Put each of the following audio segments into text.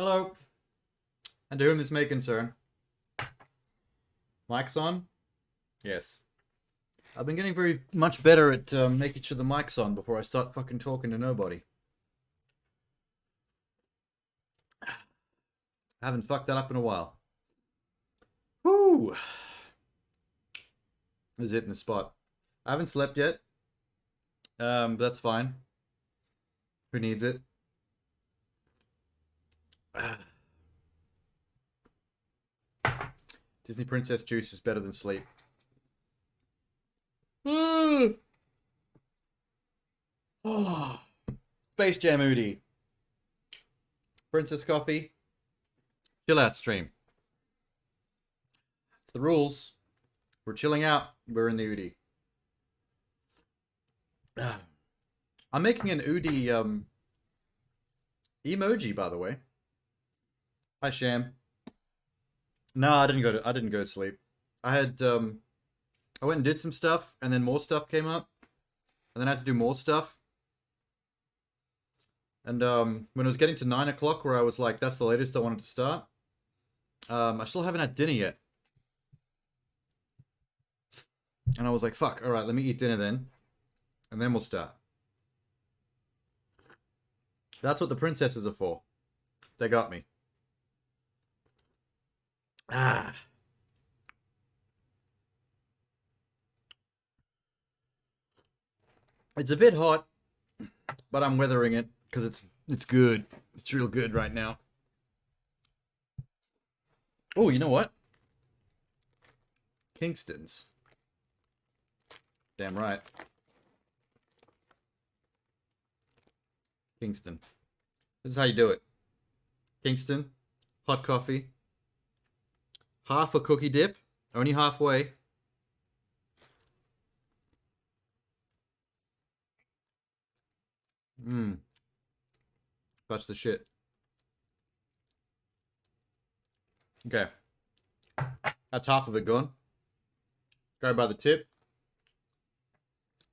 Hello, and to whom this may concern. Mic's on? Yes. I've been getting very much better at making sure the mic's on before I start fucking talking to nobody. I haven't fucked that up in a while. Woo! This is hitting the spot. I haven't slept yet. But that's fine. Who needs it? Disney Princess juice is better than sleep. Oh. Space Jam Oodie. Princess Coffee. Chill out stream. It's the rules. We're chilling out. We're in the Oodie. I'm making an Oodie emoji, by the way. Hi, Sham. No, I didn't go to sleep. I had I went and did some stuff, and then more stuff came up, and then I had to do more stuff. And when it was getting to 9 o'clock, where I was like, that's the latest I wanted to start, I still haven't had dinner yet. And I was like, fuck, alright, let me eat dinner then, and then we'll start. That's what the princesses are for. They got me. Ah. It's a bit hot, but I'm weathering it because it's good. It's real good right now. Oh, you know what? Kingston's. Damn right. Kingston. This is how you do it. Kingston, hot coffee, half a cookie dip, only halfway. Mmm. That's the shit. Okay. That's half of it gone. Go by the tip.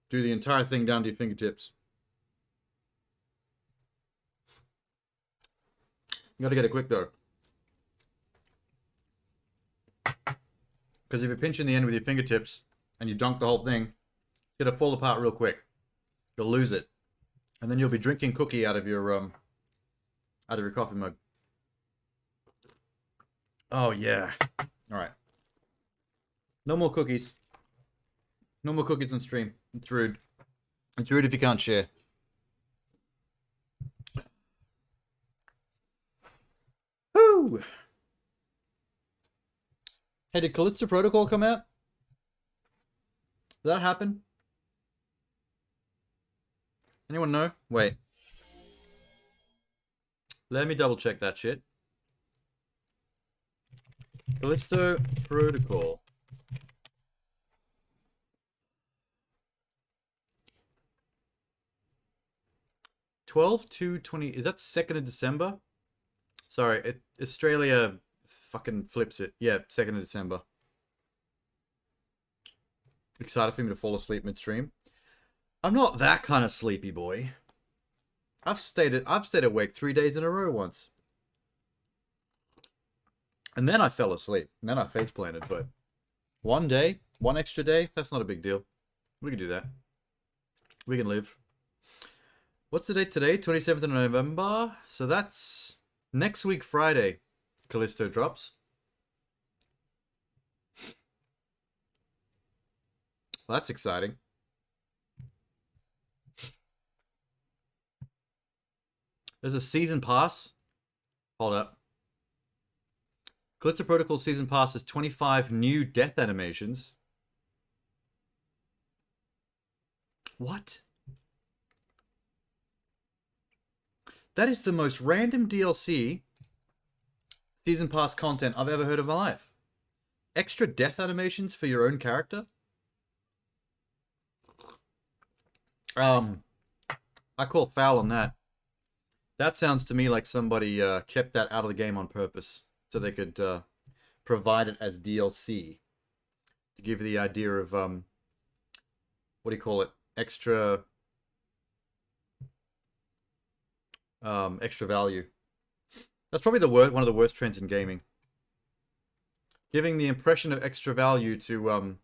Do the entire thing down to your fingertips. You gotta get it quick though. Because if you pinch in the end with your fingertips and you dunk the whole thing, it'll fall apart real quick. You'll lose it. And then you'll be drinking cookie out of your coffee mug. Oh yeah. Alright. No more cookies. No more cookies on stream. It's rude. It's rude if you can't share. Woo! Hey, did Callisto Protocol come out? Did that happen? Anyone know? Wait. Let me double check that shit. Callisto Protocol. 12/2/20. Is that 2nd of December? Sorry, Australia fucking flips it. Yeah, 2nd of December. Excited for me to fall asleep midstream. I'm not that kind of sleepy boy. I've stayed awake 3 days in a row once. And then I fell asleep. And then I face planted, but one day, one extra day, that's not a big deal. We can do that. We can live. What's the date today? 27th of November. So that's next week Friday. Callisto drops. Well, that's exciting. There's a season pass. Hold up. Callisto Protocol season pass has 25 new death animations. What? That is the most random DLC season pass content I've ever heard of in my life. Extra death animations for your own character? I call foul on that. That sounds to me like somebody kept that out of the game on purpose so they could provide it as DLC to give you the idea of what do you call it? Extra value. That's probably one of the worst trends in gaming. Giving the impression of extra value to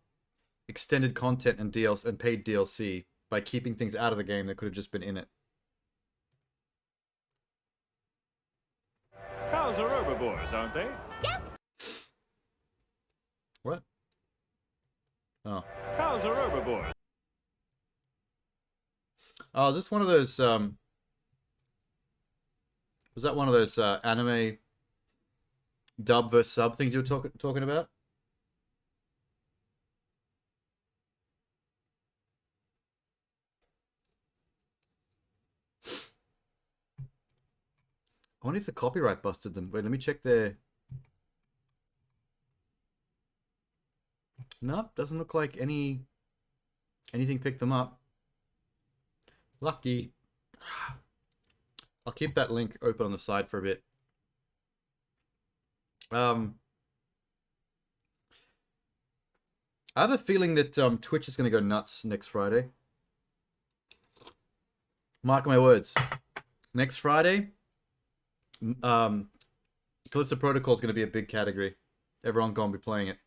extended content and DLC and paid DLC by keeping things out of the game that could have just been in it. Cows are herbivores, aren't they? Yep. What? Oh. Cows are herbivores. Oh, is this one of those was that one of those anime dub versus sub things you were talking about? I wonder if the copyright busted them. Wait, let me check their... Nope, doesn't look like anything picked them up. Lucky. I'll keep that link open on the side for a bit. I have a feeling that Twitch is going to go nuts next Friday. Mark my words. Next Friday, Callisto Protocol is going to be a big category. Everyone's going to be playing it.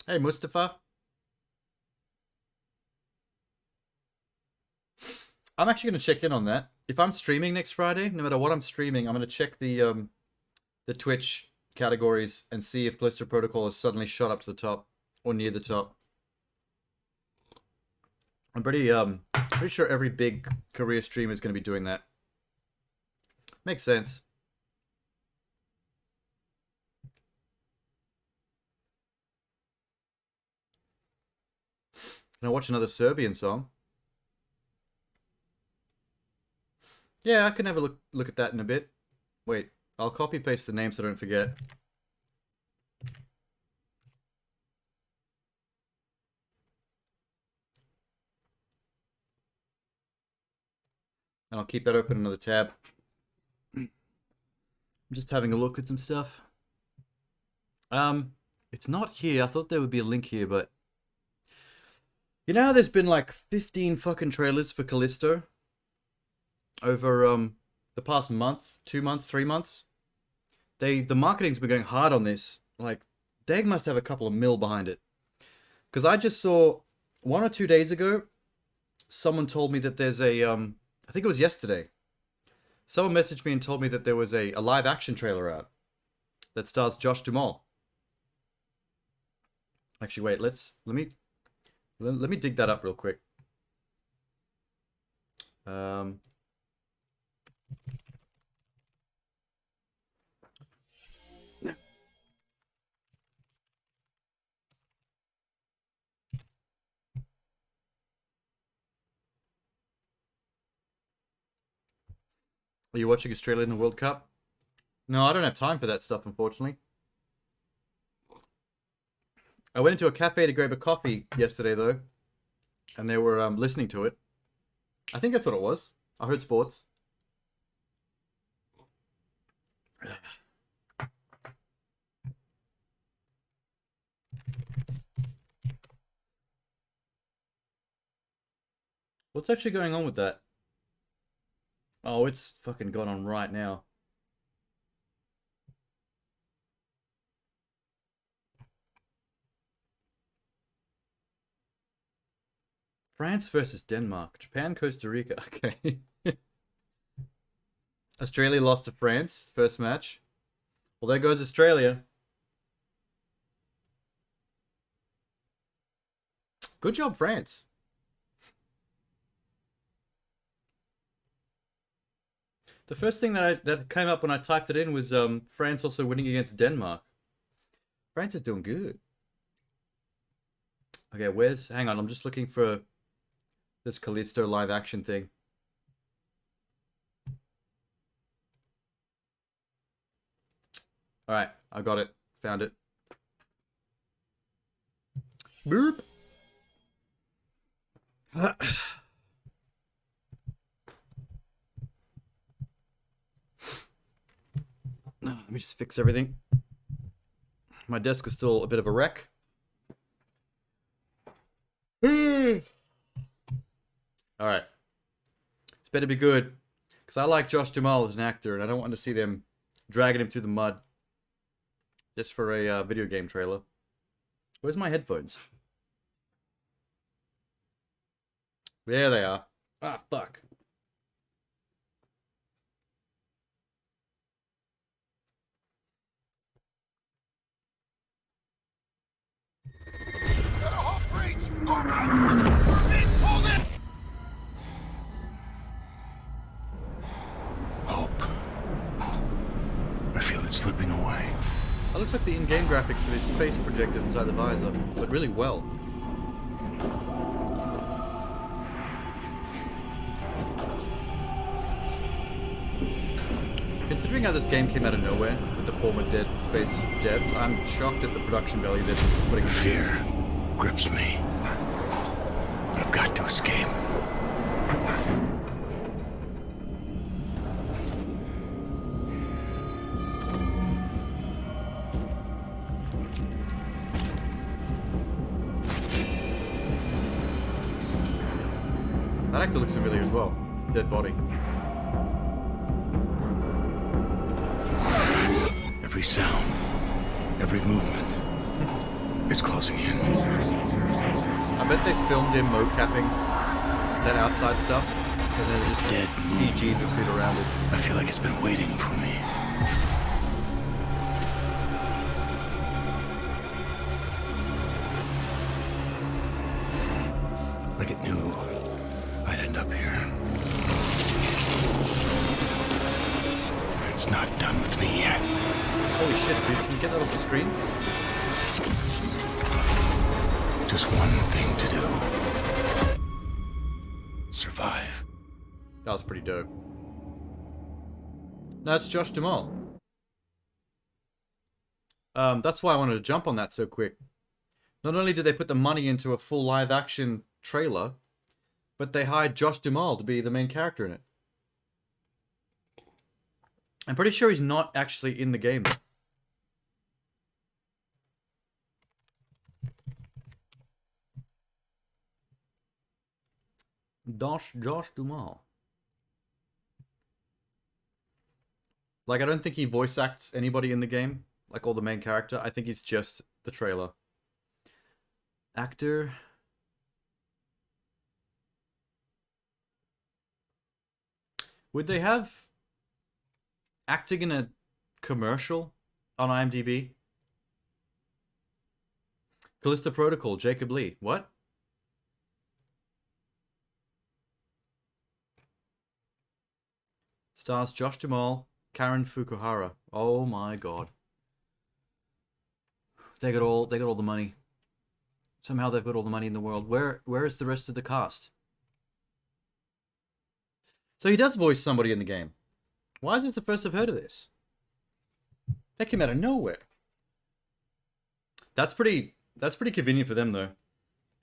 Hey, Mustafa. I'm actually going to check in on that. If I'm streaming next Friday, no matter what I'm streaming, I'm going to check the Twitch categories and see if Callisto Protocol has suddenly shot up to the top or near the top. I'm pretty sure every big career streamer is going to be doing that. Makes sense. Can I watch another Serbian song? Yeah, I can have a look at that in a bit. Wait, I'll copy paste the name so I don't forget. And I'll keep that open in another tab. I'm just having a look at some stuff. It's not here. I thought there would be a link here, but you know how there's been like 15 fucking trailers for Callisto over the past month, 2 months, 3 months? The marketing's been going hard on this. Like, they must have a couple of mil behind it. Because I just saw 1 or 2 days ago, someone told me that there's a I think it was yesterday. Someone messaged me and told me that there was a live action trailer out that stars Josh Duhamel. Actually, wait, let me dig that up real quick. Are you watching Australia in the World Cup? No, I don't have time for that stuff, unfortunately. I went into a cafe to grab a coffee yesterday, though, and they were listening to it. I think that's what it was. I heard sports. What's actually going on with that? Oh, it's fucking gone on right now. France versus Denmark. Japan, Costa Rica. Okay. Australia lost to France, first match. Well, there goes Australia. Good job, France. The first thing that came up when I typed it in was France also winning against Denmark. France is doing good. Okay, hang on, I'm just looking for this Callisto live action thing. Alright, I got it. Found it. Boop. Let me just fix everything. My desk is still a bit of a wreck. Alright. It's better be good. Because I like Josh Duhamel as an actor, and I don't want to see them dragging him through the mud. Just for a video game trailer. Where's my headphones? There they are. Ah, fuck. Hope. I feel it slipping away. That looks like the in-game graphics with his face projected inside the visor, but really well. Considering how this game came out of nowhere with the former Dead Space devs, I'm shocked at the production value they're putting into this. Fear grips me. But I've got to escape. That actor looks familiar as well. Dead body. Every sound, every movement is closing in. I bet they filmed him mocapping that outside stuff, and then This just dead CG the suit around it. I feel like it's been waiting for me. Like it knew I'd end up here. It's not done with me yet. Holy shit, dude! Can you get that off the screen? Just one thing to do. Survive. That was pretty dope. No, it's Josh Duhamel. That's why I wanted to jump on that so quick. Not only did they put the money into a full live-action trailer, but they hired Josh Duhamel to be the main character in it. I'm pretty sure he's not actually in the game. Josh Duhamel. Like, I don't think he voice acts anybody in the game, like all the main character. I think he's just the trailer. Actor. Would they have acting in a commercial on IMDb? Callisto Protocol, Jacob Lee. What? Stars Josh Duhamel, Karen Fukuhara. Oh my god. They got all the money. Somehow they've got all the money in the world. Where is the rest of the cast? So he does voice somebody in the game. Why is this the first I've heard of this? That came out of nowhere. That's pretty convenient for them though.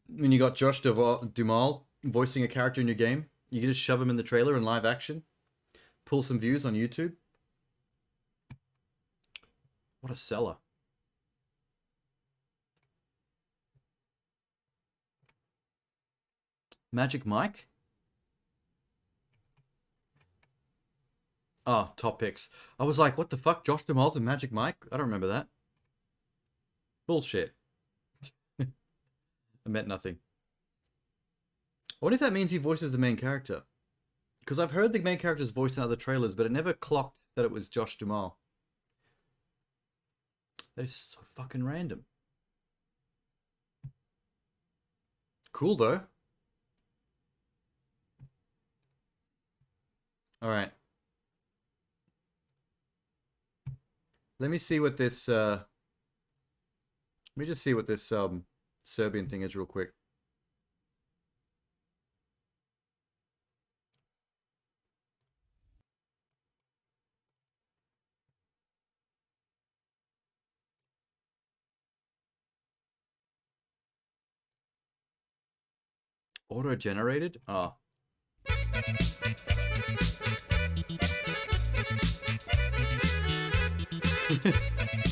When you got Josh Duhamel voicing a character in your game, you can just shove him in the trailer in live action. Pull some views on YouTube. What a seller. Magic Mike? Oh, top picks. I was like, what the fuck? Josh Duhamel's and Magic Mike? I don't remember that. Bullshit. I meant nothing. I wonder if that means he voices the main character. Because I've heard the main character's voice in other trailers, but it never clocked that it was Josh Duhamel. That is so fucking random. Cool, though. Alright. Let me see what this, let me just see what this, Serbian thing is real quick. Auto-generated? Ah.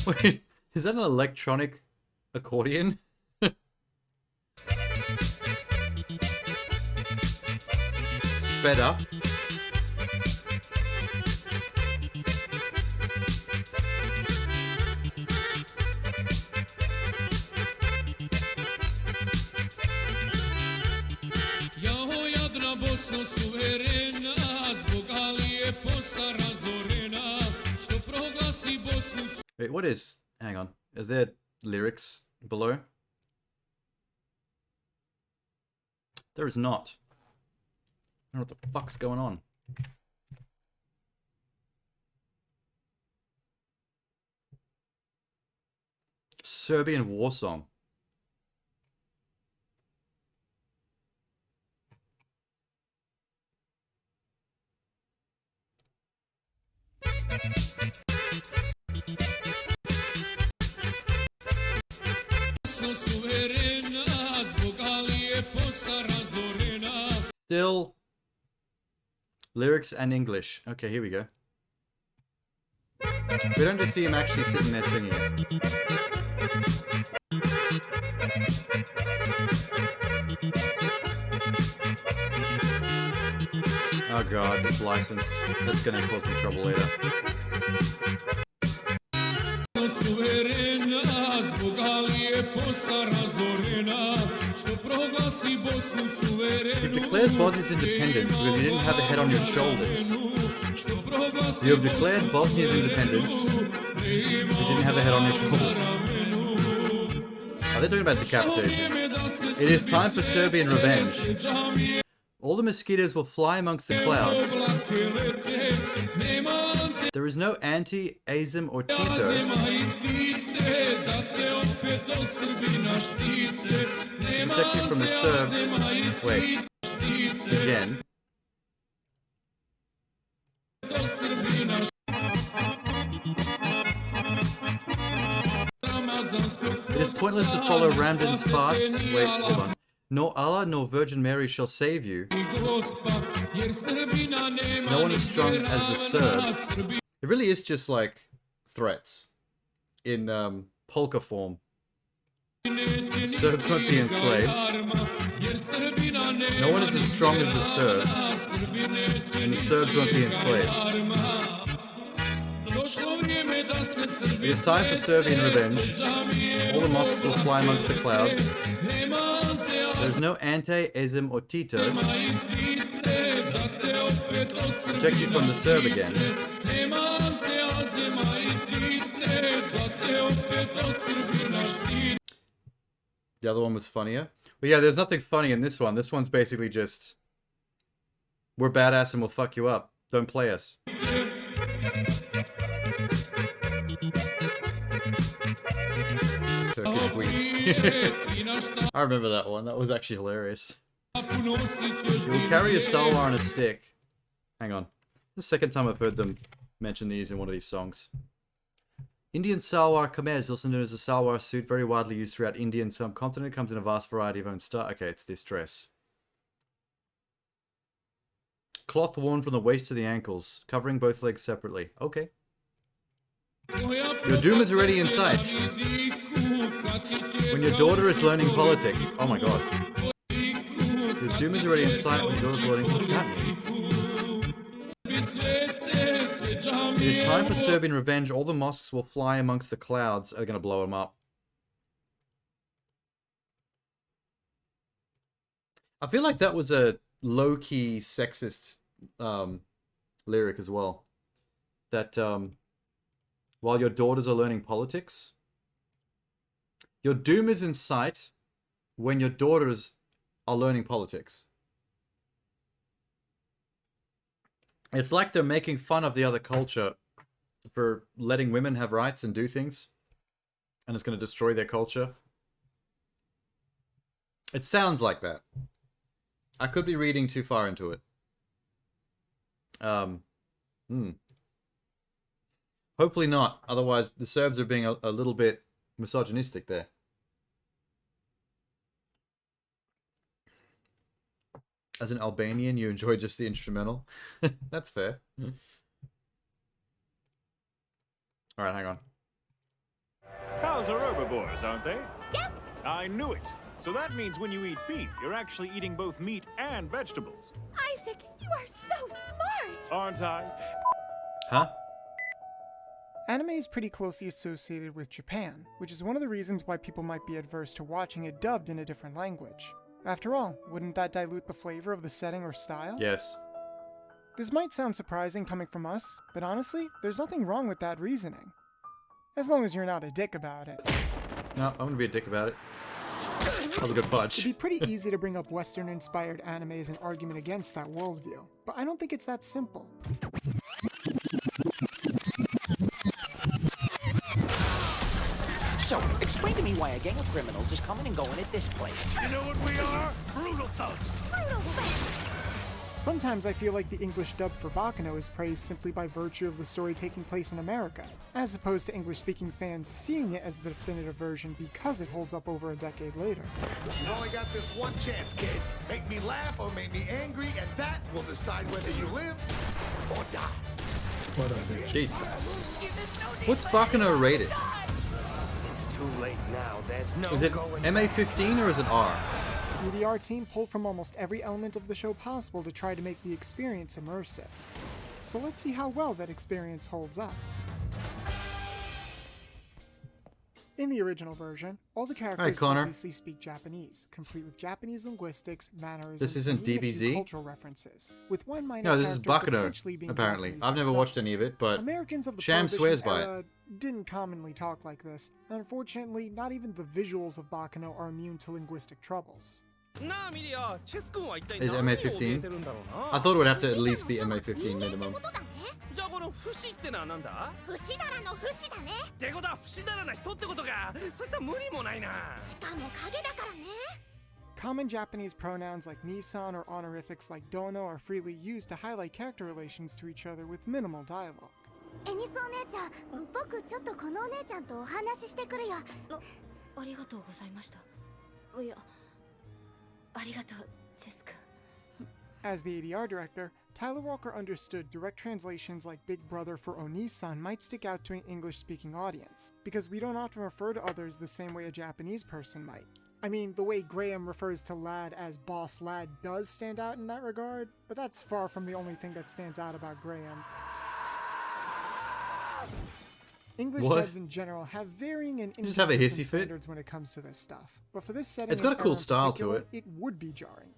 Wait, is that an electronic accordion? Sped up? Wait, what is... Hang on. Is there lyrics below? There is not. I don't know what the fuck's going on. Serbian war song. Still lyrics and English. Okay, here we go. We don't just see him actually sitting there singing it. god, it's licensed. That's gonna cause me trouble later. You've declared Bosnia's independence because you didn't have a head on your shoulders. You have declared Bosnia's independence because you didn't have a head on your shoulders. Are they talking about decapitation? It is time for Serbian revenge. All the mosquitoes will fly amongst the clouds. There is no anti, Azim, or Tito. Protect you from the Serb. Wait. Again. It is pointless to follow Ramdan's fast. Wait, hold on. Nor Allah nor Virgin Mary shall save you. No one is strong as the Serb. It really is just like threats in polka form. Serbs won't be enslaved. No one is as strong as the Serb, and the Serbs won't be enslaved. It is time for Serbian revenge. All the mosques will fly amongst the clouds. There is no Ante, Azim, or Tito. Protect you from the Serb again. The other one was funnier. But yeah, there's nothing funny in this one. This one's basically just, we're badass and we'll fuck you up. Don't play us. Turkish tweets. I remember that one. That was actually hilarious. You will carry a salwar on a stick. Hang on. The second time I've heard them mention these in one of these songs. Indian salwar kameez, also known as a salwar suit, very widely used throughout India and subcontinent, comes in a vast variety of own style. Okay, it's this dress. Cloth worn from the waist to the ankles, covering both legs separately. Okay. Your doom is already in sight. When your daughter is learning politics. Oh my god. Your doom is already in sight when your daughter is learning. What does that mean? It is time for Serbian revenge. All the mosques will fly amongst the clouds. Are going to blow them up. I feel like that was a low-key sexist lyric as well. That while your daughters are learning politics, your doom is in sight when your daughters are learning politics. It's like they're making fun of the other culture for letting women have rights and do things. And it's going to destroy their culture. It sounds like that. I could be reading too far into it. Hopefully not. Otherwise, the Serbs are being a little bit misogynistic there. As an Albanian, you enjoy just the instrumental. That's fair. Alright, hang on. Cows are herbivores, aren't they? Yep. I knew it. So that means when you eat beef, you're actually eating both meat and vegetables. Isaac, you are so smart! Aren't I? Huh? Anime is pretty closely associated with Japan, which is one of the reasons why people might be adverse to watching it dubbed in a different language. After all, wouldn't that dilute the flavor of the setting or style? Yes. This might sound surprising coming from us, but honestly, there's nothing wrong with that reasoning. As long as you're not a dick about it. No, I'm gonna be a dick about it. That was a good punch. It'd be pretty easy to bring up Western-inspired anime as an argument against that worldview, but I don't think it's that simple. So, explain to me why a gang of criminals is coming and going at this place. You know what we are? Brutal thugs. Brutal thugs! Sometimes I feel like the English dub for Baccano is praised simply by virtue of the story taking place in America, as opposed to English-speaking fans seeing it as the definitive version because it holds up over a decade later. You've only got this one chance, kid. Make me laugh or make me angry, and that will decide whether you live or die. Jesus. What's Baccano rated? It's too late now. There's no Is it going MA15 or is it R? The EDR team pulled from almost every element of the show possible to try to make the experience immersive. So let's see how well that experience holds up. In the original version, all the characters Connor. obviously speak Japanese, complete with Japanese linguistics, mannerisms, This isn't and even a few DBZ? cultural references, with one minor No, this is character Baccano, potentially being apparently. Japanese I've never himself. watched any of it, but Americans of the Sham Prohibition swears by era it. didn't commonly talk like this, and unfortunately, not even the visuals of Baccano are immune to linguistic troubles. Is MA15? I thought it would have to at least be MA15 minimum. じゃあこの不死ってのはなんだ？不死だらの不死だね。ってことは不死だらな人ってことか。そしたら無理もないな。しかも影だからね。 Common Japanese pronouns like Nissan or honorifics like Dono are freely used to highlight character relations to each other with minimal dialogue. エニスお姉ちゃん、僕ちょっとこのお姉ちゃんとお話ししてくるよ。ありがとうございました。いや、ありがとう、ジェスカ。 As the ADR director, Tyler Walker understood direct translations like Big Brother for Onisan might stick out to an English-speaking audience, because we don't often refer to others the same way a Japanese person might. I mean, the way Graham refers to Lad as Boss Lad does stand out in that regard, but that's far from the only thing that stands out about Graham. English What? dubs in general have varying and just have a inconsistent hissy fit? standards when it comes to this stuff, but for this setting, It's got a and cool era in style to particular, it. It would be jarring.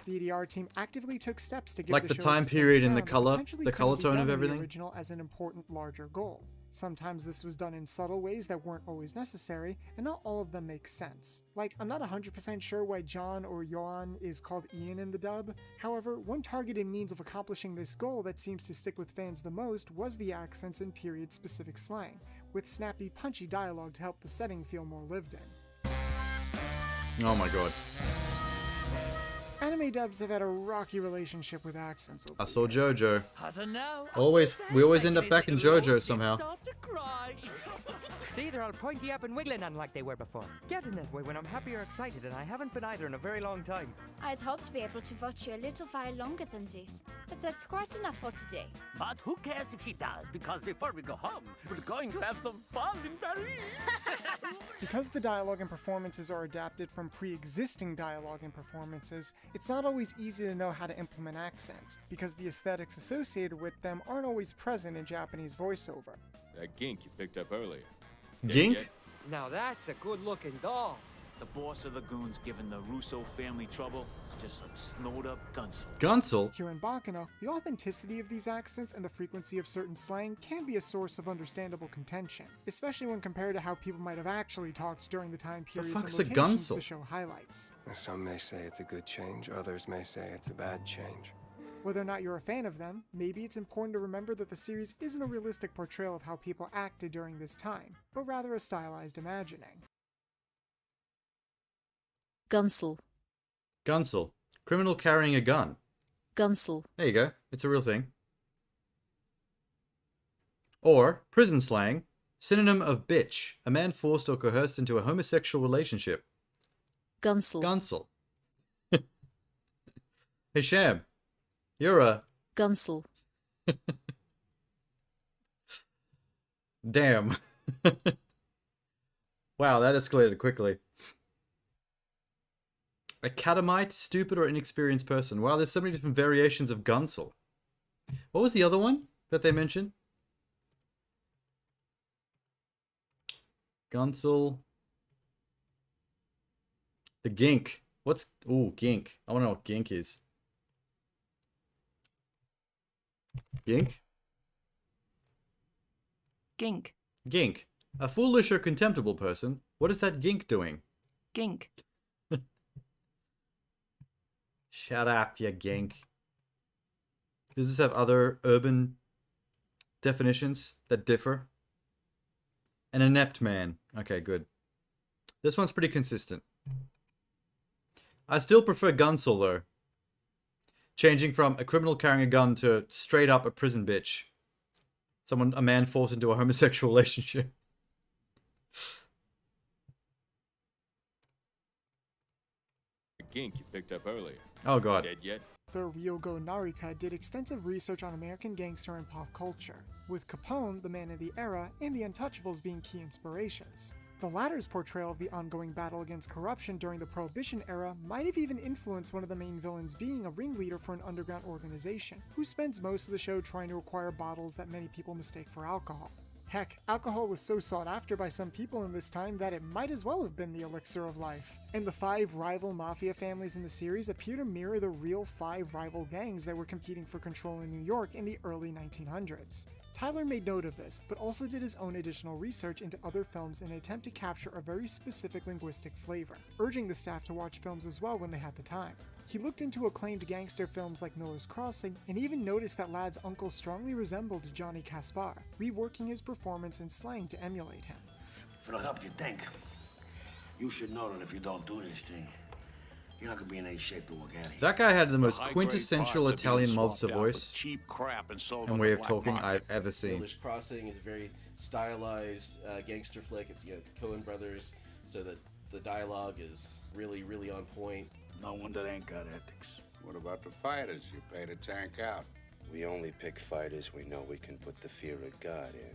The EDR team actively took steps to give Like the the show time distinct period and the sound that color- potentially the couldn't color be tone done of in everything. The original as an important larger goal. Sometimes this was done in subtle ways that weren't always necessary, and not all of them make sense. Like, I'm not 100% sure why John or Johan is called Ian in the dub. However, one targeted means of accomplishing this goal that seems to stick with fans the most was the accents and period-specific slang, with snappy, punchy dialogue to help the setting feel more lived in. Oh my god. Anime dubs have had a rocky relationship with accents over I the saw years. JoJo. I don't know. We always end up back in JoJo somehow. Start to cry. See, they're all pointy up and wiggling unlike they were before. Getting that way when I'm happy or excited, and I haven't been either in a very long time. I'd hoped to be able to watch you a little while longer than this, but that's quite enough for today. But who cares if she does? Because before we go home, we're going to have some fun in Paris. Because the dialogue and performances are adapted from pre-existing dialogue and performances, it's not always easy to know how to implement accents, because the aesthetics associated with them aren't always present in Japanese voiceover. That gink you picked up earlier. Gink? Now that's a good-looking doll. The boss of the goons giving the Russo family trouble is just some snowed-up gunsel. Gunsel? Here in Baccano, the authenticity of these accents and the frequency of certain slang can be a source of understandable contention, especially when compared to how people might have actually talked during the time periods and fuck's a locations gunsel? the show highlights. Some may say it's a good change, others may say it's a bad change. Whether or not you're a fan of them, maybe it's important to remember that the series isn't a realistic portrayal of how people acted during this time, but rather a stylized imagining. Gunsel. Gunsel. Criminal carrying a gun. Gunsel. There you go. It's a real thing. Or, prison slang. Synonym of bitch. A man forced or coerced into a homosexual relationship. Gunsel. Gunsel. Hey, Sham. You're a... Gunsel. Damn. Wow, that escalated quickly. A catamite, stupid or inexperienced person. Wow, there's so many different variations of Gunsel. What was the other one that they mentioned? Gunsel. The Gink. What's... Ooh, Gink. I want to know what Gink is. Gink? Gink. Gink. A foolish or contemptible person. What is that Gink doing? Gink. Shut up, you Gink. Does this have other urban definitions that differ? An inept man. Okay, good. This one's pretty consistent. I still prefer Gunsel, though. Changing from a criminal carrying a gun to straight up a prison bitch. A man forced into a homosexual relationship. The gink you picked up earlier. Oh god. Dead yet? The Ryogo Narita did extensive research on American gangster and pop culture, with Capone, the man of the era, and the Untouchables being key inspirations. The latter's portrayal of the ongoing battle against corruption during the Prohibition era might have even influenced one of the main villains being a ringleader for an underground organization, who spends most of the show trying to acquire bottles that many people mistake for alcohol. Heck, alcohol was so sought after by some people in this time that it might as well have been the elixir of life. And the 5 rival mafia families in the series appear to mirror the real 5 rival gangs that were competing for control in New York in the early 1900s. Tyler made note of this, but also did his own additional research into other films in an attempt to capture a very specific linguistic flavor, urging the staff to watch films as well when they had the time. He looked into acclaimed gangster films like Miller's Crossing, and even noticed that Lad's uncle strongly resembled Johnny Caspar, reworking his performance and slang to emulate him. For the help you think, you should know that if you don't do this thing, you're not gonna be in any shape to walk out of here. That guy had the most quintessential Italian mobster voice cheap crap and sold and way of talking I've ever seen. Miller's Crossing is a very stylized gangster flick. It's, you know, the Coen brothers, so that the dialogue is really, really on point. No one that ain't got ethics. What about the fighters you pay to tank out? We only pick fighters we know we can put the fear of God in.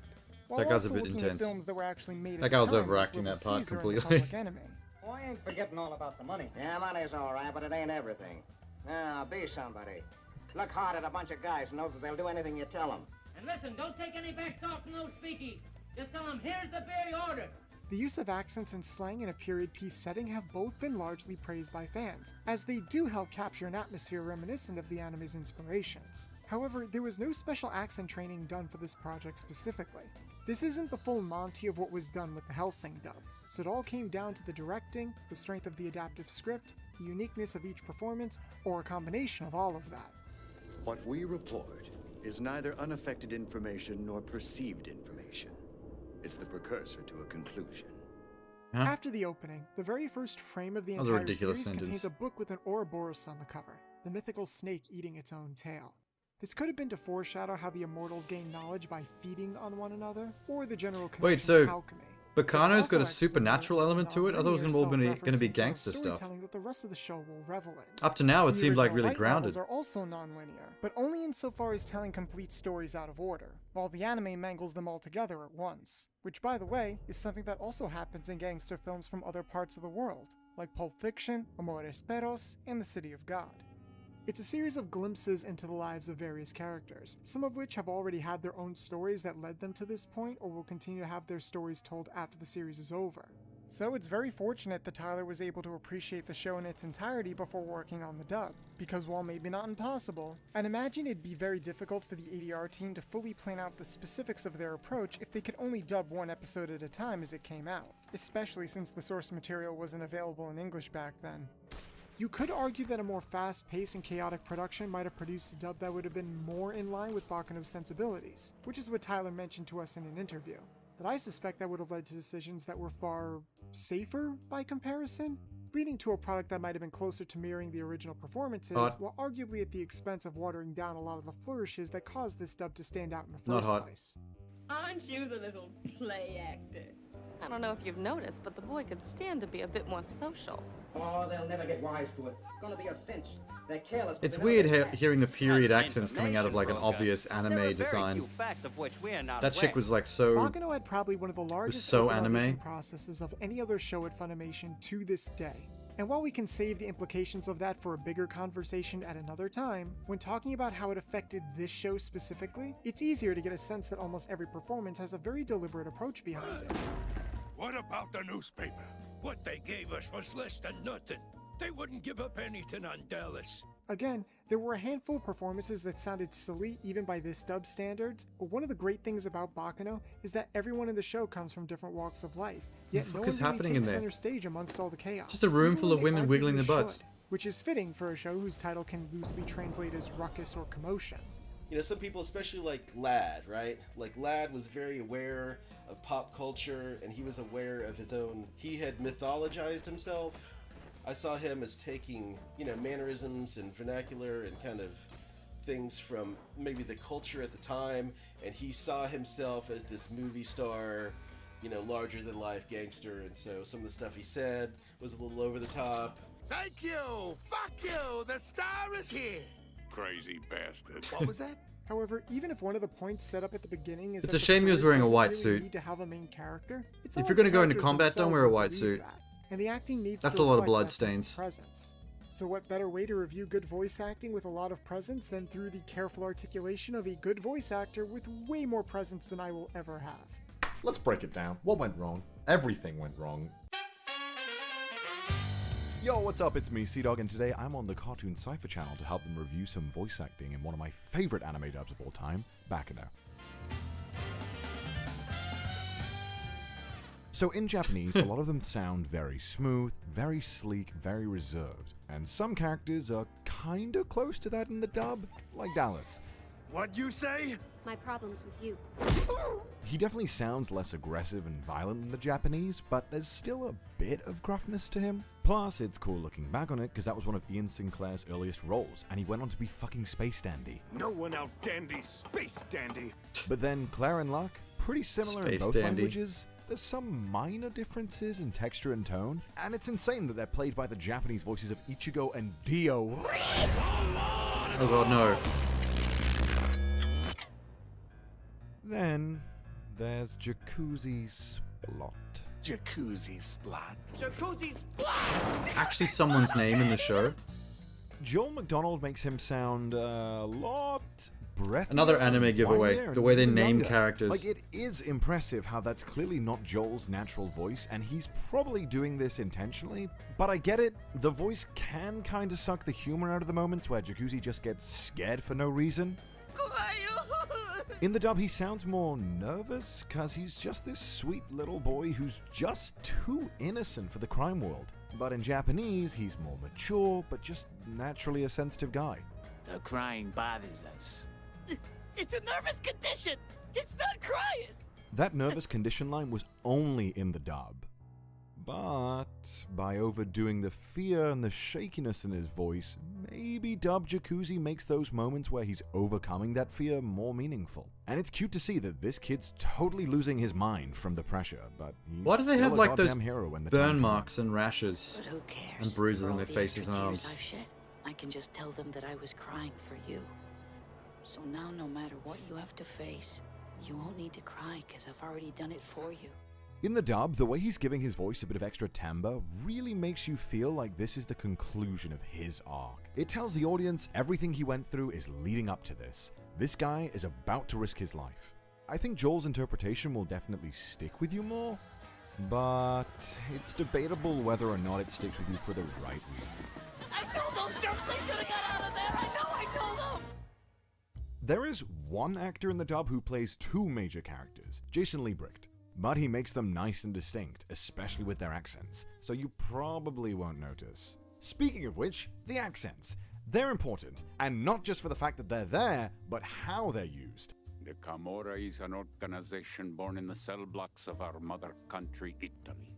While That guy's a also bit looking at intense. films that were actually made That at the guy was time, overacting like that part Little Caesar and The completely. Public Enemy. Oh, I ain't forgetting all about the money. Yeah, money's all right, but it ain't everything. Now, be somebody. Look hard at a bunch of guys and know that they'll do anything you tell them. And listen, don't take any back talk from those speakies. Just tell them, here's the beer you ordered. The use of accents and slang in a period piece setting have both been largely praised by fans, as they do help capture an atmosphere reminiscent of the anime's inspirations. However, there was no special accent training done for this project specifically. This isn't the full Monty of what was done with the Hellsing dub, so it all came down to the directing, the strength of the adaptive script, the uniqueness of each performance, or a combination of all of that. What we report is neither unaffected information nor perceived information. It's the precursor to a conclusion. Huh? After the opening, the very first frame of the That was a entire ridiculous series sentence. contains a book with an Ouroboros on the cover, the mythical snake eating its own tail. This could have been to foreshadow how the immortals gain knowledge by feeding on one another, or the general connection Wait, so to alchemy. Bacano's got a supernatural element to it? I thought it was all going to be Self-referencing gangster stuff. storytelling that the rest of the show will revel in. Up to now, it The seemed like original really light grounded. novels are also non-linear, but only insofar as telling complete stories out of order, while the anime mangles them all together at once. Which, by the way, is something that also happens in gangster films from other parts of the world, like Pulp Fiction, Amores Perros, and The City of God. It's a series of glimpses into the lives of various characters, some of which have already had their own stories that led them to this point or will continue to have their stories told after the series is over. So it's very fortunate that Tyler was able to appreciate the show in its entirety before working on the dub, because while maybe not impossible, I'd imagine it'd be very difficult for the ADR team to fully plan out the specifics of their approach if they could only dub one episode at a time as it came out, especially since the source material wasn't available in English back then. You could argue that a more fast-paced and chaotic production might have produced a dub that would have been more in line with Bakano's sensibilities, which is what Tyler mentioned to us in an interview. But I suspect that would have led to decisions that were far safer by comparison, leading to a product that might have been closer to mirroring the original performances, while arguably at the expense of watering down a lot of the flourishes that caused this dub to stand out in the first place. Aren't you the little play actor? I don't know if you've noticed, but the boy could stand to be a bit more social. Oh, they'll never get wise to it. It's gonna be a cinch. They're careless. It's weird hearing the period accents coming out of like an obvious anime design. That chick was like so. Bakano had probably one of the largest so open anime. audition processes of any other show at Funimation to this day. And while we can save the implications of that for a bigger conversation at another time, when talking about how it affected this show specifically, it's easier to get a sense that almost every performance has a very deliberate approach behind it. What about the newspaper? What they gave us was less than nothing. They wouldn't give up anything on Dallas. Again, there were a handful of performances that sounded silly even by this dub standards, but one of the great things about Bakano is that everyone in the show comes from different walks of life, yet no one is really happening takes in there? center stage amongst all the chaos. Just a room even full when of they women wiggling arguably their butts. should, which is fitting for a show whose title can loosely translate as ruckus or commotion. You know, some people, especially like Lad, right? Like Lad was very aware of pop culture, and he was aware of his own. He had mythologized himself. I saw him as taking, you know, mannerisms and vernacular and kind of things from maybe the culture at the time, and he saw himself as this movie star, you know, larger than life gangster, and so some of the stuff he said was a little over the top. Thank you! Fuck you! The star is here! Crazy bastard. What was that? However, even if one of the points set up at the beginning is It's that a the shame he was story wearing a doesn't white really suit. need to have a main character, it's If not you're like gonna go into characters combat, don't themselves wear a will white believe suit. that, and the acting needs That's to a lot of reflect blood that sense of stains. presence. So what better way to review good voice acting with a lot of presence than through the careful articulation of a good voice actor with way more presence than I will ever have. Let's break it down. What went wrong? Everything went wrong. Yo, what's up? It's me, Sea-Dog, and today I'm on the Cartoon Cypher channel to help them review some voice acting in one of my favorite anime dubs of all time, Bakano. So in Japanese, a lot of them sound very smooth, very sleek, very reserved, and some characters are kinda close to that in the dub, like Dallas. What you say? My problem's with you. He definitely sounds less aggressive and violent than the Japanese, but there's still a bit of gruffness to him. Plus, it's cool looking back on it because that was one of Ian Sinclair's earliest roles, and he went on to be fucking Space Dandy. No one out dandies Space Dandy. But then Claire and Luck, pretty similar in Space both Dandy. languages. There's some minor differences in texture and tone, and it's insane that they're played by the Japanese voices of Ichigo and Dio. Oh god, no. Then there's Jacuzzi Splot. Jacuzzi Splat. Jacuzzi splat! Actually someone's name in the show. Joel McDonald makes him sound a lot breathier. Another anime giveaway, whinier, the way they and name younger. characters. Like, it is impressive how that's clearly not Joel's natural voice, and he's probably doing this intentionally, but I get it. The voice can kind of suck the humor out of the moments where Jacuzzi just gets scared for no reason. In the dub, he sounds more nervous, cause he's just this sweet little boy who's just too innocent for the crime world. But in Japanese, he's more mature, but just naturally a sensitive guy. The crying bothers us. It's a nervous condition! It's not crying! That nervous condition line was only in the dub. But by overdoing the fear and the shakiness in his voice, maybe dub Jacuzzi makes those moments where he's overcoming that fear more meaningful. And it's cute to see that this kid's totally losing his mind from the pressure, but he's Why do they still have a like those goddamn hero when the burn time comes. marks and rashes But who cares? and bruises For on all their the faces and extra arms? tears I've shed, I can just tell them that I was crying for you. So now, no matter what you have to face, you won't need to cry because I've already done it for you. In the dub, the way he's giving his voice a bit of extra timbre really makes you feel like this is the conclusion of his arc. It tells the audience everything he went through is leading up to this. This guy is about to risk his life. I think Joel's interpretation will definitely stick with you more, but it's debatable whether or not it sticks with you for the right reasons. I told those jerks they should have got out of there! I know I told them! There is one actor in the dub who plays two major characters, Jason Liebrecht. But he makes them nice and distinct, especially with their accents, so you probably won't notice. Speaking of which, the accents. They're important, and not just for the fact that they're there, but how they're used. The Camorra is an organization born in the cell blocks of our mother country, Italy.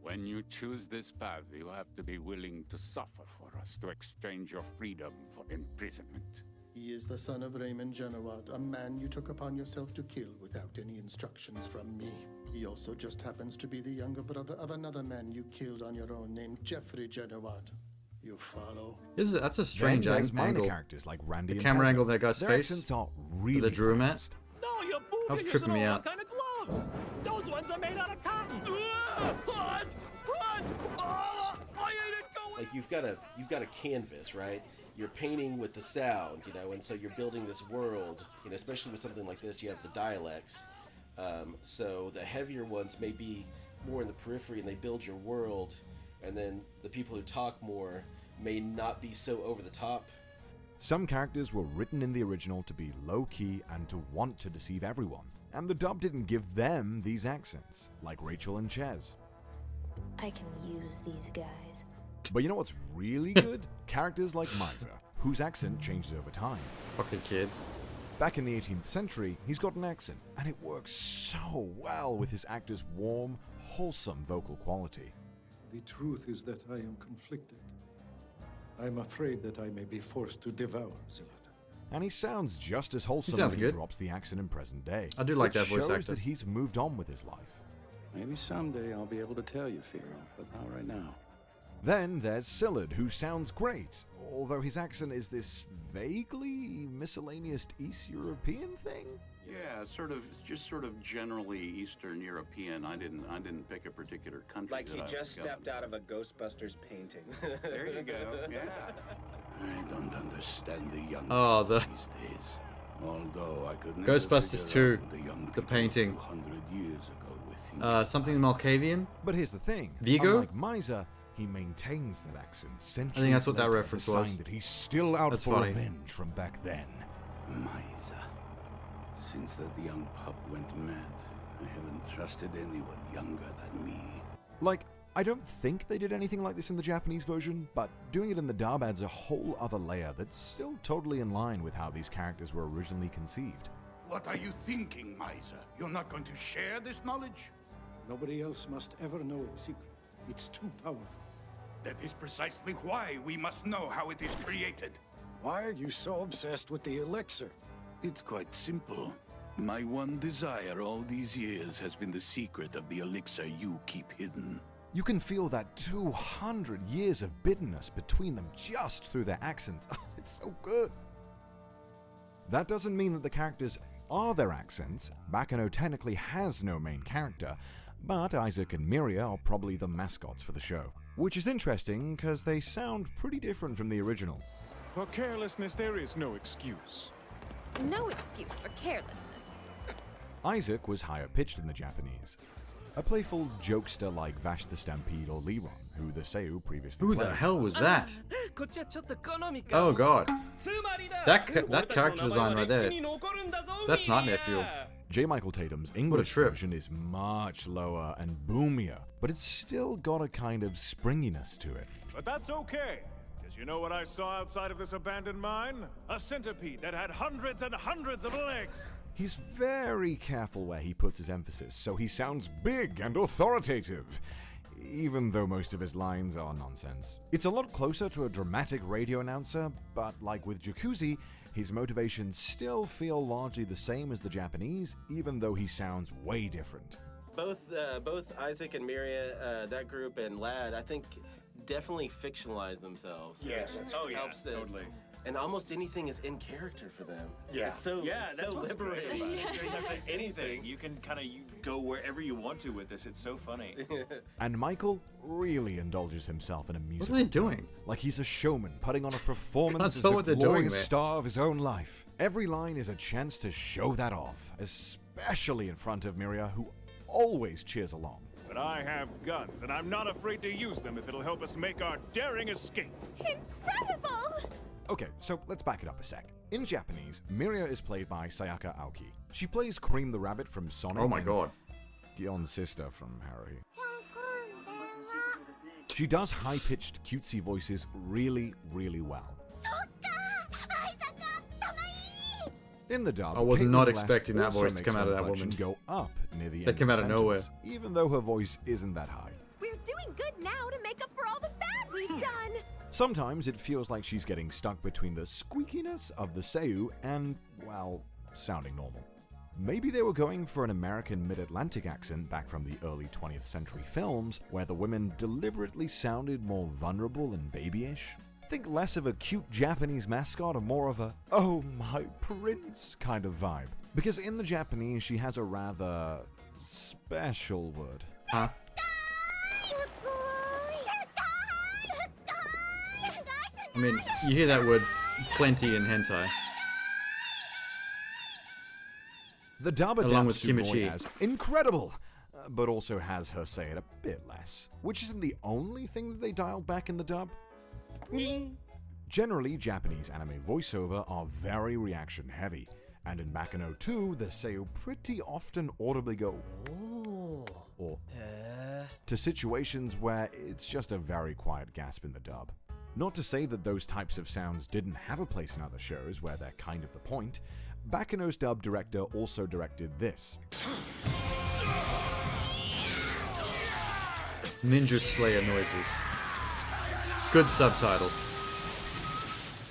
When you choose this path, you have to be willing to suffer for us to exchange your freedom for imprisonment. He is the son of Raymond Genowat, a man you took upon yourself to kill without any instructions from me. He also just happens to be the younger brother of another man you killed on your own named Jeffrey Genowat. You follow? That's a strange Then there's minor angle. characters like Randy The and camera Pezzo. angle of that guy's Their face. accents are that really they drew him at. pronounced. No, you're That was boobing tripping me all out. kind of gloves! Those ones are made out of cotton! Run! Run! Oh, I ain't it going! Like you've got a canvas, right? You're painting with the sound, and so you're building this world, especially with something like this, you have the dialects. So the heavier ones may be more in the periphery and they build your world, and then the people who talk more may not be so over the top. Some characters were written in the original to be low-key and to want to deceive everyone, and the dub didn't give them these accents, like Rachel and Ches. I can use these guys. But you know what's really good? Characters like Misa, whose accent changes over time. Fucking kid. Back in the 18th century, he's got an accent, and it works so well with his actor's warm, wholesome vocal quality. The truth is that I am conflicted. I'm afraid that I may be forced to devour Zilata. And he sounds just as wholesome sounds when good. he drops the accent in present day. I do like which that voice shows actor. that he's moved on with his life. Maybe someday I'll be able to tell you, Firo, but not right now. Then there's Sillard, who sounds great, although his accent is this vaguely miscellaneous East European thing. Yeah, just sort of generally Eastern European. I didn't pick a particular country. Like he just stepped out of a Ghostbusters painting. There you go. Yeah. I don't understand the young these days. Although I could never Ghostbusters 2, the painting. 200 years ago with Something Malkavian? But here's the thing. Vigo? Unlike Miser, he maintains that accent. I think that's what that reference was. Sign that he's still out That's for funny. revenge from back then. Miser. Since that young pup went mad, I haven't trusted anyone younger than me. Like, I don't think they did anything like this in the Japanese version, but doing it in the dub adds a whole other layer that's still totally in line with how these characters were originally conceived. What are you thinking, Miser? You're not going to share this knowledge? Nobody else must ever know its secret. It's too powerful. That is precisely why we must know how it is created. Why are you so obsessed with the elixir? It's quite simple. My one desire all these years has been the secret of the elixir you keep hidden. You can feel that 200 years of bitterness between them just through their accents. It's so good. That doesn't mean that the characters are their accents. Bakano technically has no main character, but Isaac and Miria are probably the mascots for the show. Which is interesting, because they sound pretty different from the original. For carelessness, there is no excuse. No excuse for carelessness. Isaac was higher pitched in the Japanese. A playful jokester like Vash the Stampede or Leron, who the Seiyu previously Who played. the hell was that? Oh god. That character design right there. That's not nephew. J. Michael Tatum's English version is much lower and boomier, but it's still got a kind of springiness to it. But that's okay, because you know what I saw outside of this abandoned mine? A centipede that had hundreds and hundreds of legs. He's very careful where he puts his emphasis, so he sounds big and authoritative, even though most of his lines are nonsense. It's a lot closer to a dramatic radio announcer, but like with Jacuzzi, his motivations still feel largely the same as the Japanese, even though he sounds way different. Both Isaac and Miria, that group, and Lad, I think definitely fictionalize themselves. Yes. Oh yeah, helps them. Totally. And almost anything is in character for them. Yeah. It's so, it's that's so what's great liberating. about it. You don't have to anything. You can kind of go wherever you want to with this. It's so funny. And Michael really indulges himself in a musical. What are they doing? Like he's a showman putting on a performance Can't as tell the what they're glorious doing, man. star of his own life. Every line is a chance to show that off, especially in front of Miria, who always cheers along. But I have guns, and I'm not afraid to use them if it'll help us make our daring escape. Incredible! Okay, so let's back it up a sec. In Japanese, Miria is played by Sayaka Aoki. She plays Cream the Rabbit from Sonic. Oh my and god. Gion's sister from Haruhi. She does high-pitched, cutesy voices really, really well. In the dub, I was Caitlin not Last expecting that also voice to makes come out her of that inflection woman. Go up near the That end came of out the of nowhere. sentence, even though her voice isn't that high. We're doing good now to make up for all the bad we've done. Sometimes it feels like she's getting stuck between the squeakiness of the Seiyu and, well, sounding normal. Maybe they were going for an American mid-Atlantic accent back from the early 20th century films, where the women deliberately sounded more vulnerable and babyish. Think less of a cute Japanese mascot and more of a, oh my prince kind of vibe. Because in the Japanese, she has a rather special word. Huh? I mean, you hear that word plenty in hentai. The dub Along adapts with Sugoi Kimchi. as incredible, but also has her say it a bit less, which isn't the only thing that they dialed back in the dub. Generally, Japanese anime voiceover are very reaction heavy, and in Bakano 2, the Seiyu pretty often audibly go "Oh," or to situations where it's just a very quiet gasp in the dub. Not to say that those types of sounds didn't have a place in other shows where they're kind of the point. Bakano's dub director also directed this. Ninja Slayer noises. Good subtitle.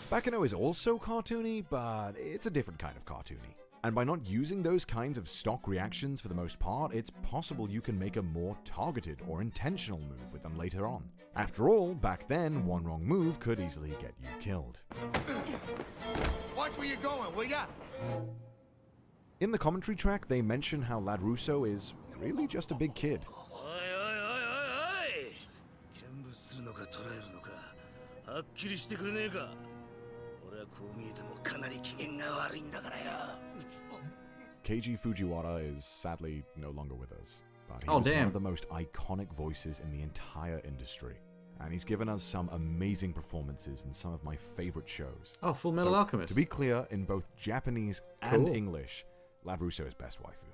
Bakano is also cartoony, but it's a different kind of cartoony. And by not using those kinds of stock reactions for the most part, it's possible you can make a more targeted or intentional move with them later on. After all, back then, one wrong move could easily get you killed. Watch where you're going, will ya? In the commentary track, they mention how Lad Russo is really just a big kid. Keiji Fujiwara is sadly no longer with us, but he was one of the most iconic voices in the entire industry. And he's given us some amazing performances in some of my favorite shows. Oh, Full Metal Alchemist. To be clear, in both Japanese and English, Lad Russo is best waifu.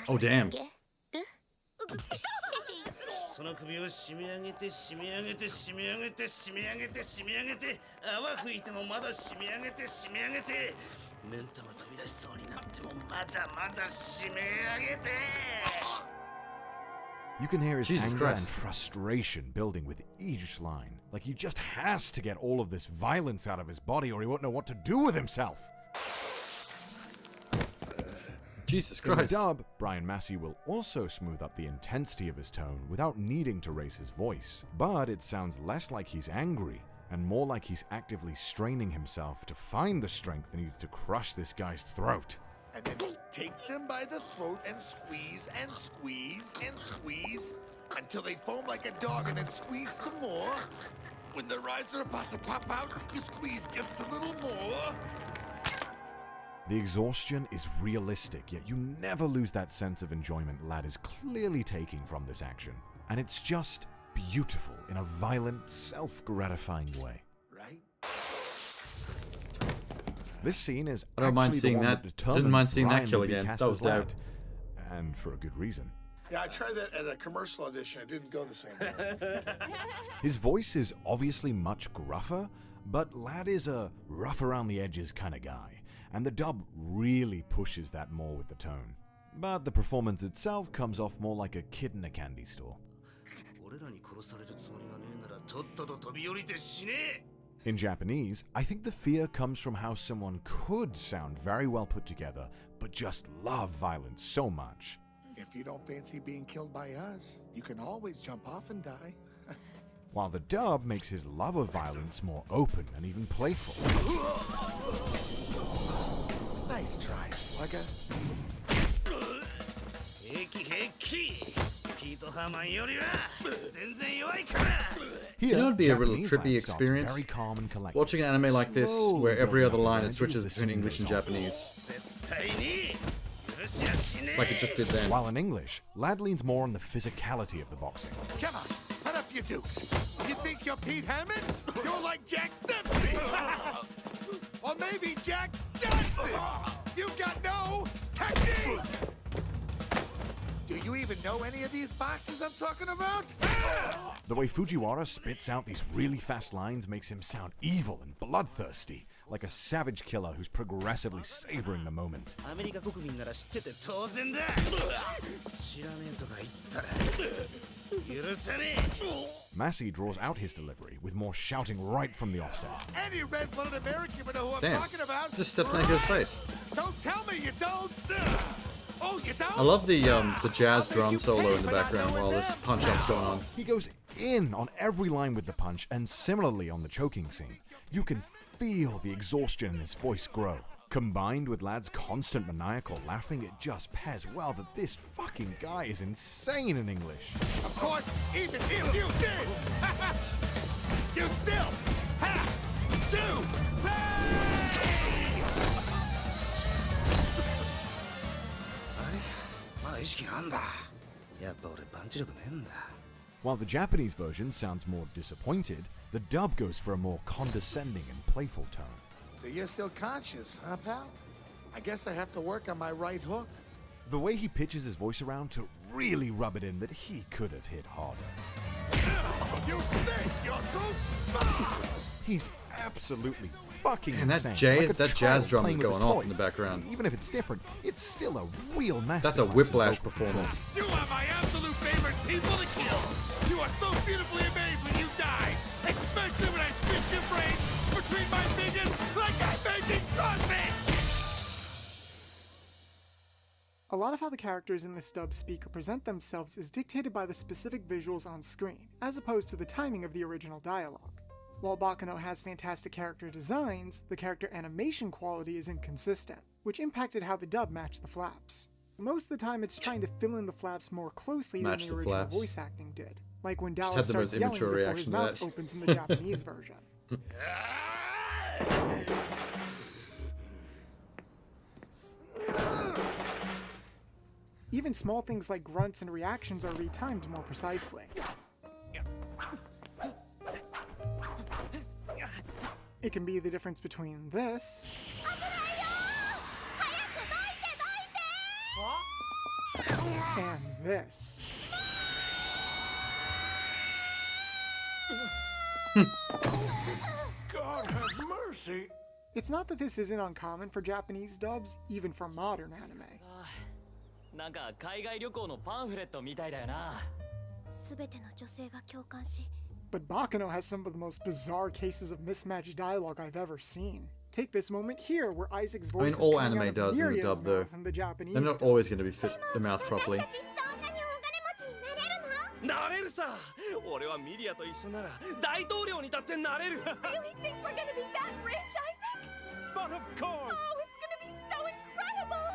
Oh, damn. その首を締め上げて締め上げて締め上げて締め上げて締め上げて泡吹いてもまだ締め上げて締め上げてメントが飛び出しそうになってもまだまだ締め上げて You can hear his anger and frustration building with each line. Like he just has to get all of this violence out of his body or he won't know what to do with himself. Jesus In Christ. the dub, Brian Massey will also smooth up the intensity of his tone without needing to raise his voice. But it sounds less like he's angry and more like he's actively straining himself to find the strength needed to crush this guy's throat. And then take them by the throat and squeeze and squeeze and squeeze until they foam like a dog and then squeeze some more. When their eyes are about to pop out, you squeeze just a little more. The exhaustion is realistic, yet you never lose that sense of enjoyment Lad is clearly taking from this action. And it's just beautiful in a violent, self-gratifying way. Right? This scene is I don't mind actually seeing the one that. that determined Didn't mind seeing that Brian kill would be again. cast That was as Lad. dope. And for a good reason. Yeah, I tried that at a commercial audition. It didn't go the same way. His voice is obviously much gruffer, but Lad is a rough around the edges kind of guy, and the dub really pushes that more with the tone. But the performance itself comes off more like a kid in a candy store. In Japanese, I think the fear comes from how someone could sound very well put together, but just love violence so much. If you don't fancy being killed by us, you can always jump off and die. While the dub makes his love of violence more open and even playful. Nice try, Slugger. You know, it'd be a real Japanese trippy Lad starts experience very calm and collected, watching an anime like this slowly where every building other up line his it switches energy as the between scene English and goes on. Japanese. Like it just did then. While in English, Lad leans more on the physicality of the boxing. Come on, put up your dukes. You think you're Pete Hammond? You're like Jack Dempsey. Or maybe Jack Johnson. You got no technique. Do you even know any of these boxes I'm talking about? The way Fujiwara spits out these really fast lines makes him sound evil and bloodthirsty, like a savage killer who's progressively savoring the moment. Massey draws out his delivery with more shouting right from the offset. Any red-blooded American would know who Damn. I'm talking about. Just stepped in his face. Don't tell me you don't. Oh, you don't? I love the jazz drum solo in the background while this punch-up's going on. He goes in on every line with the punch, and similarly on the choking scene. You can feel the exhaustion in his voice grow. Combined with Lad's constant maniacal laughing, it just pairs well that this fucking guy is insane in English. Of course, even if you did, you still have to While the Japanese version sounds more disappointed, the dub goes for a more condescending and playful tone. So you're still conscious, huh, pal? I guess I have to work on my right hook. The way he pitches his voice around to really rub it in that he could have hit harder. You think you're so smart? He's absolutely fucking And insane. that jazz child drum is playing with going his off toys. in the background. Even if it's different, it's still a real masterpiece. That's a of whiplash vocal performance. control. You are my absolute favorite people to kill. You are so beautifully amazed when you die. A lot of how the characters in this dub speak or present themselves is dictated by the specific visuals on screen, as opposed to the timing of the original dialogue. While Bakano has fantastic character designs, the character animation quality is inconsistent, which impacted how the dub matched the flaps. Most of the time it's trying to fill in the flaps more closely than the original voice acting did, like when Dallas starts yelling before his mouth opens in the Japanese version. Even small things like grunts and reactions are retimed more precisely. It can be the difference between this and this. God have mercy! It's not that this isn't uncommon for Japanese dubs, even for modern anime. なんか海外旅行のパンフレットみたいだよな。全ての女性が共感し。But Bakano has some of the most bizarre cases of mismatched dialogue I've ever seen. Take this moment here, where Isaac's voice is all coming anime out does of in the Miriam's dub, though. mouth in the Japanese They're not dub. always going to be fit the mouth properly. なれるさ。俺はミリアと一緒なら大統領にだってなれる。Really think we're gonna be that rich, Isaac? But of course! Oh, it's gonna be so incredible!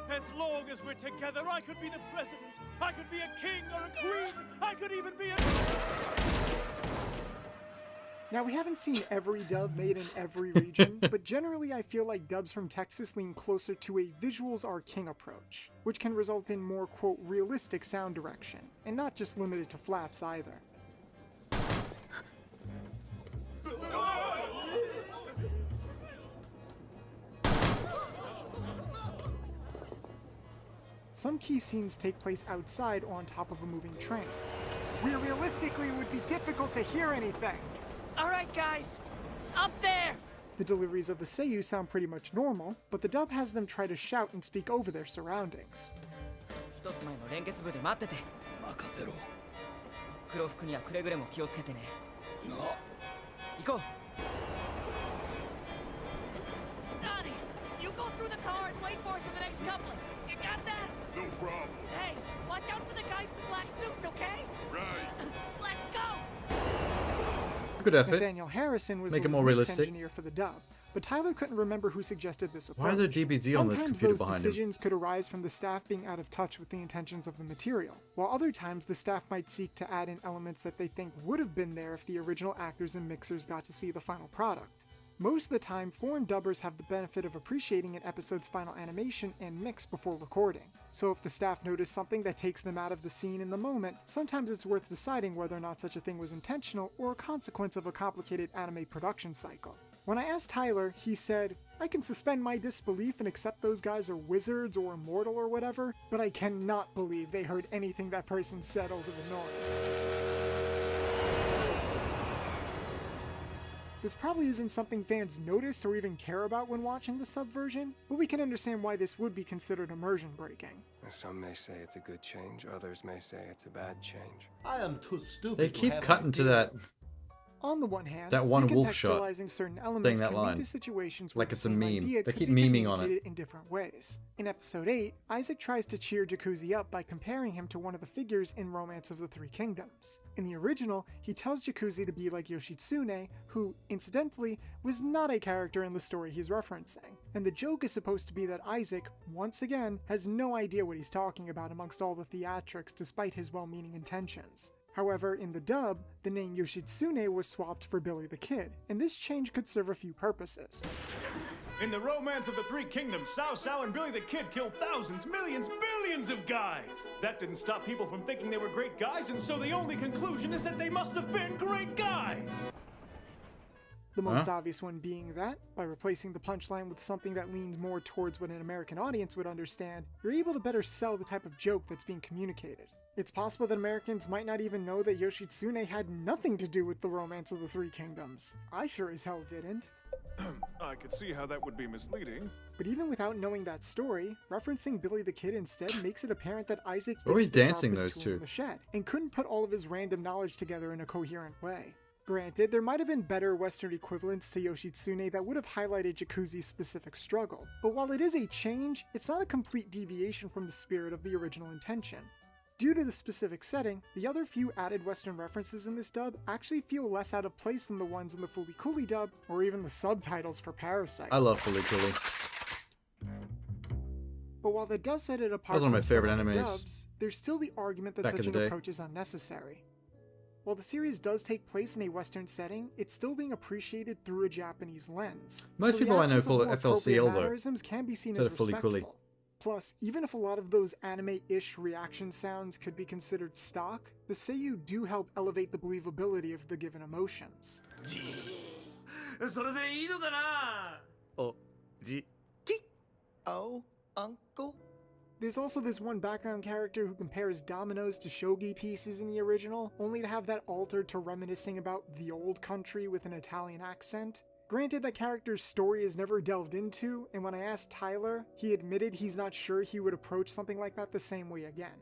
As long as we're together, I could be the president, I could be a king or a queen, I could even be a... Now, we haven't seen every dub made in every region, but generally I feel like dubs from Texas lean closer to a visuals are king approach, which can result in more, quote, realistic sound direction, and not just limited to flaps either. Some key scenes take place outside or on top of a moving train, where realistically it would be difficult to hear anything. All right, guys, up there. The deliveries of the seiyuu sound pretty much normal, but the dub has them try to shout and speak over their surroundings. 一つ前の連結部で待ってて。任せろ。黒服にはくれぐれも気をつけてね。な。行こう。Donnie, you go through the car and wait for us in the next coupling. You got that? No problem. Hey, watch out for the guys in black suits, okay? Right. Let's go! Good effort. Nathaniel Harrison was Make the it more mix realistic. engineer for the dub, but Tyler couldn't remember who suggested this approach. Why is there GBZ on the Sometimes computer those behind him? decisions could arise from the staff being out of touch with the intentions of the material, while other times the staff might seek to add in elements that they think would have been there if the original actors and mixers got to see the final product. Most of the time, foreign dubbers have the benefit of appreciating an episode's final animation and mix before recording. So if the staff notice something that takes them out of the scene in the moment, sometimes it's worth deciding whether or not such a thing was intentional or a consequence of a complicated anime production cycle. When I asked Tyler, he said, I can suspend my disbelief and accept those guys are wizards or immortal or whatever, but I cannot believe they heard anything that person said over the noise. This probably isn't something fans notice or even care about when watching the subversion, but we can understand why this would be considered immersion breaking. Some may say it's a good change, others may say it's a bad change. I am too stupid. They keep cutting to that. On the one hand, That one wolf shot, recontextualizing certain elements that can line. lead to situations where Like the it's a same meme. idea They could keep be memeing on it. communicated in different ways. In episode 8, Isaac tries to cheer Jacuzzi up by comparing him to one of the figures in Romance of the Three Kingdoms. In the original, he tells Jacuzzi to be like Yoshitsune, who, incidentally, was not a character in the story he's referencing. And the joke is supposed to be that Isaac, once again, has no idea what he's talking about amongst all the theatrics despite his well-meaning intentions. However, in the dub, the name Yoshitsune was swapped for Billy the Kid, and this change could serve a few purposes. In the Romance of the Three Kingdoms, Cao Cao and Billy the Kid killed thousands, millions, billions of guys! That didn't stop people from thinking they were great guys, and so the only conclusion is that they must have been great guys! The most obvious one being that, by replacing the punchline with something that leans more towards what an American audience would understand, you're able to better sell the type of joke that's being communicated. It's possible that Americans might not even know that Yoshitsune had nothing to do with the Romance of the Three Kingdoms. I sure as hell didn't. I could see how that would be misleading. But even without knowing that story, referencing Billy the Kid instead makes it apparent that Isaac Always is the dancing, sharpest those tool in two. the shed, and couldn't put all of his random knowledge together in a coherent way. Granted, there might have been better Western equivalents to Yoshitsune that would have highlighted Jakuzi's specific struggle, but while it is a change, it's not a complete deviation from the spirit of the original intention. Due to the specific setting, the other few added Western references in this dub actually feel less out of place than the ones in the Fooly Cooly dub, or even the subtitles for Parasite. I love Fooly Cooly. But while that does set it apart That was one of my from favorite some other animes dubs, there's still the argument that back in such the an day. approach is unnecessary. While the series does take place in a Western setting, it's still being appreciated through a Japanese lens. Most So the people I know absence of call it more FLCL appropriate though, mannerisms can be seen instead as of Fooly Cooly. respectful. Plus, even if a lot of those anime-ish reaction sounds could be considered stock, the seiyuu do help elevate the believability of the given emotions. Oh, Uncle? There's also this one background character who compares dominoes to shogi pieces in the original, only to have that altered to reminiscing about the old country with an Italian accent. Granted, that character's story is never delved into, and when I asked Tyler, he admitted he's not sure he would approach something like that the same way again.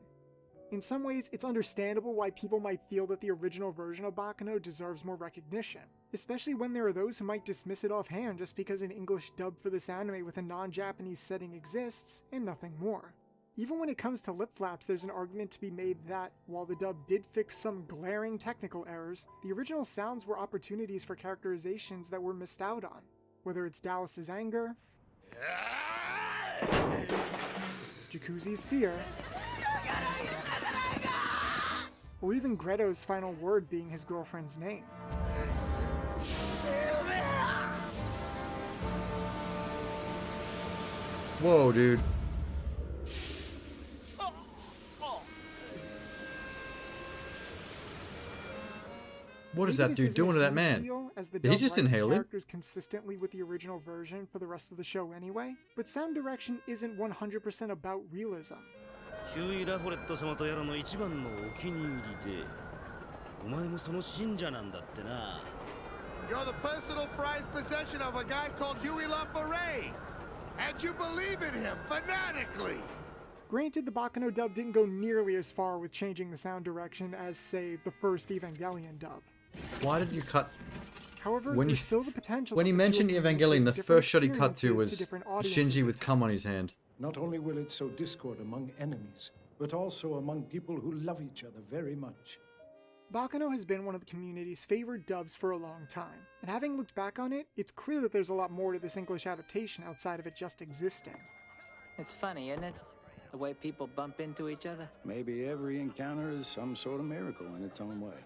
In some ways, it's understandable why people might feel that the original version of Baccano deserves more recognition, especially when there are those who might dismiss it offhand just because an English dub for this anime with a non-Japanese setting exists, and nothing more. Even when it comes to lip flaps, there's an argument to be made that, while the dub did fix some glaring technical errors, the original sounds were opportunities for characterizations that were missed out on. Whether it's Dallas's anger, Jakuzi's fear, or even Greto's final word being his girlfriend's name. Whoa, dude. What is Maybe that this dude isn't doing a to that huge man? deal, as the Did he dub just writes the inhale him? characters consistently with the original version for the rest of the show anyway, but sound direction isn't 100% about realism. ヒューイ・ラフォレット様とやらの一番のお気に入りで、お前もその信者なんだってな。 You're the personal prized possession of a guy called Huey LaForêt, and you believe in him fanatically. Granted, the Baccano dub didn't go nearly as far with changing the sound direction as, say, the first Evangelion dub. Why did you cut? However, When there's you still the potential when that he the two mentioned will Evangelion, the communicate first shot he different cut to experiences was different audiences Shinji at with cum on his hand. Not only will it sow discord among enemies, but also among people who love each other very much. Baccano has been one of the community's favorite dubs for a long time, and having looked back on it, it's clear that there's a lot more to this English adaptation outside of it just existing. It's funny, isn't it? The way people bump into each other. Maybe every encounter is some sort of miracle in its own way.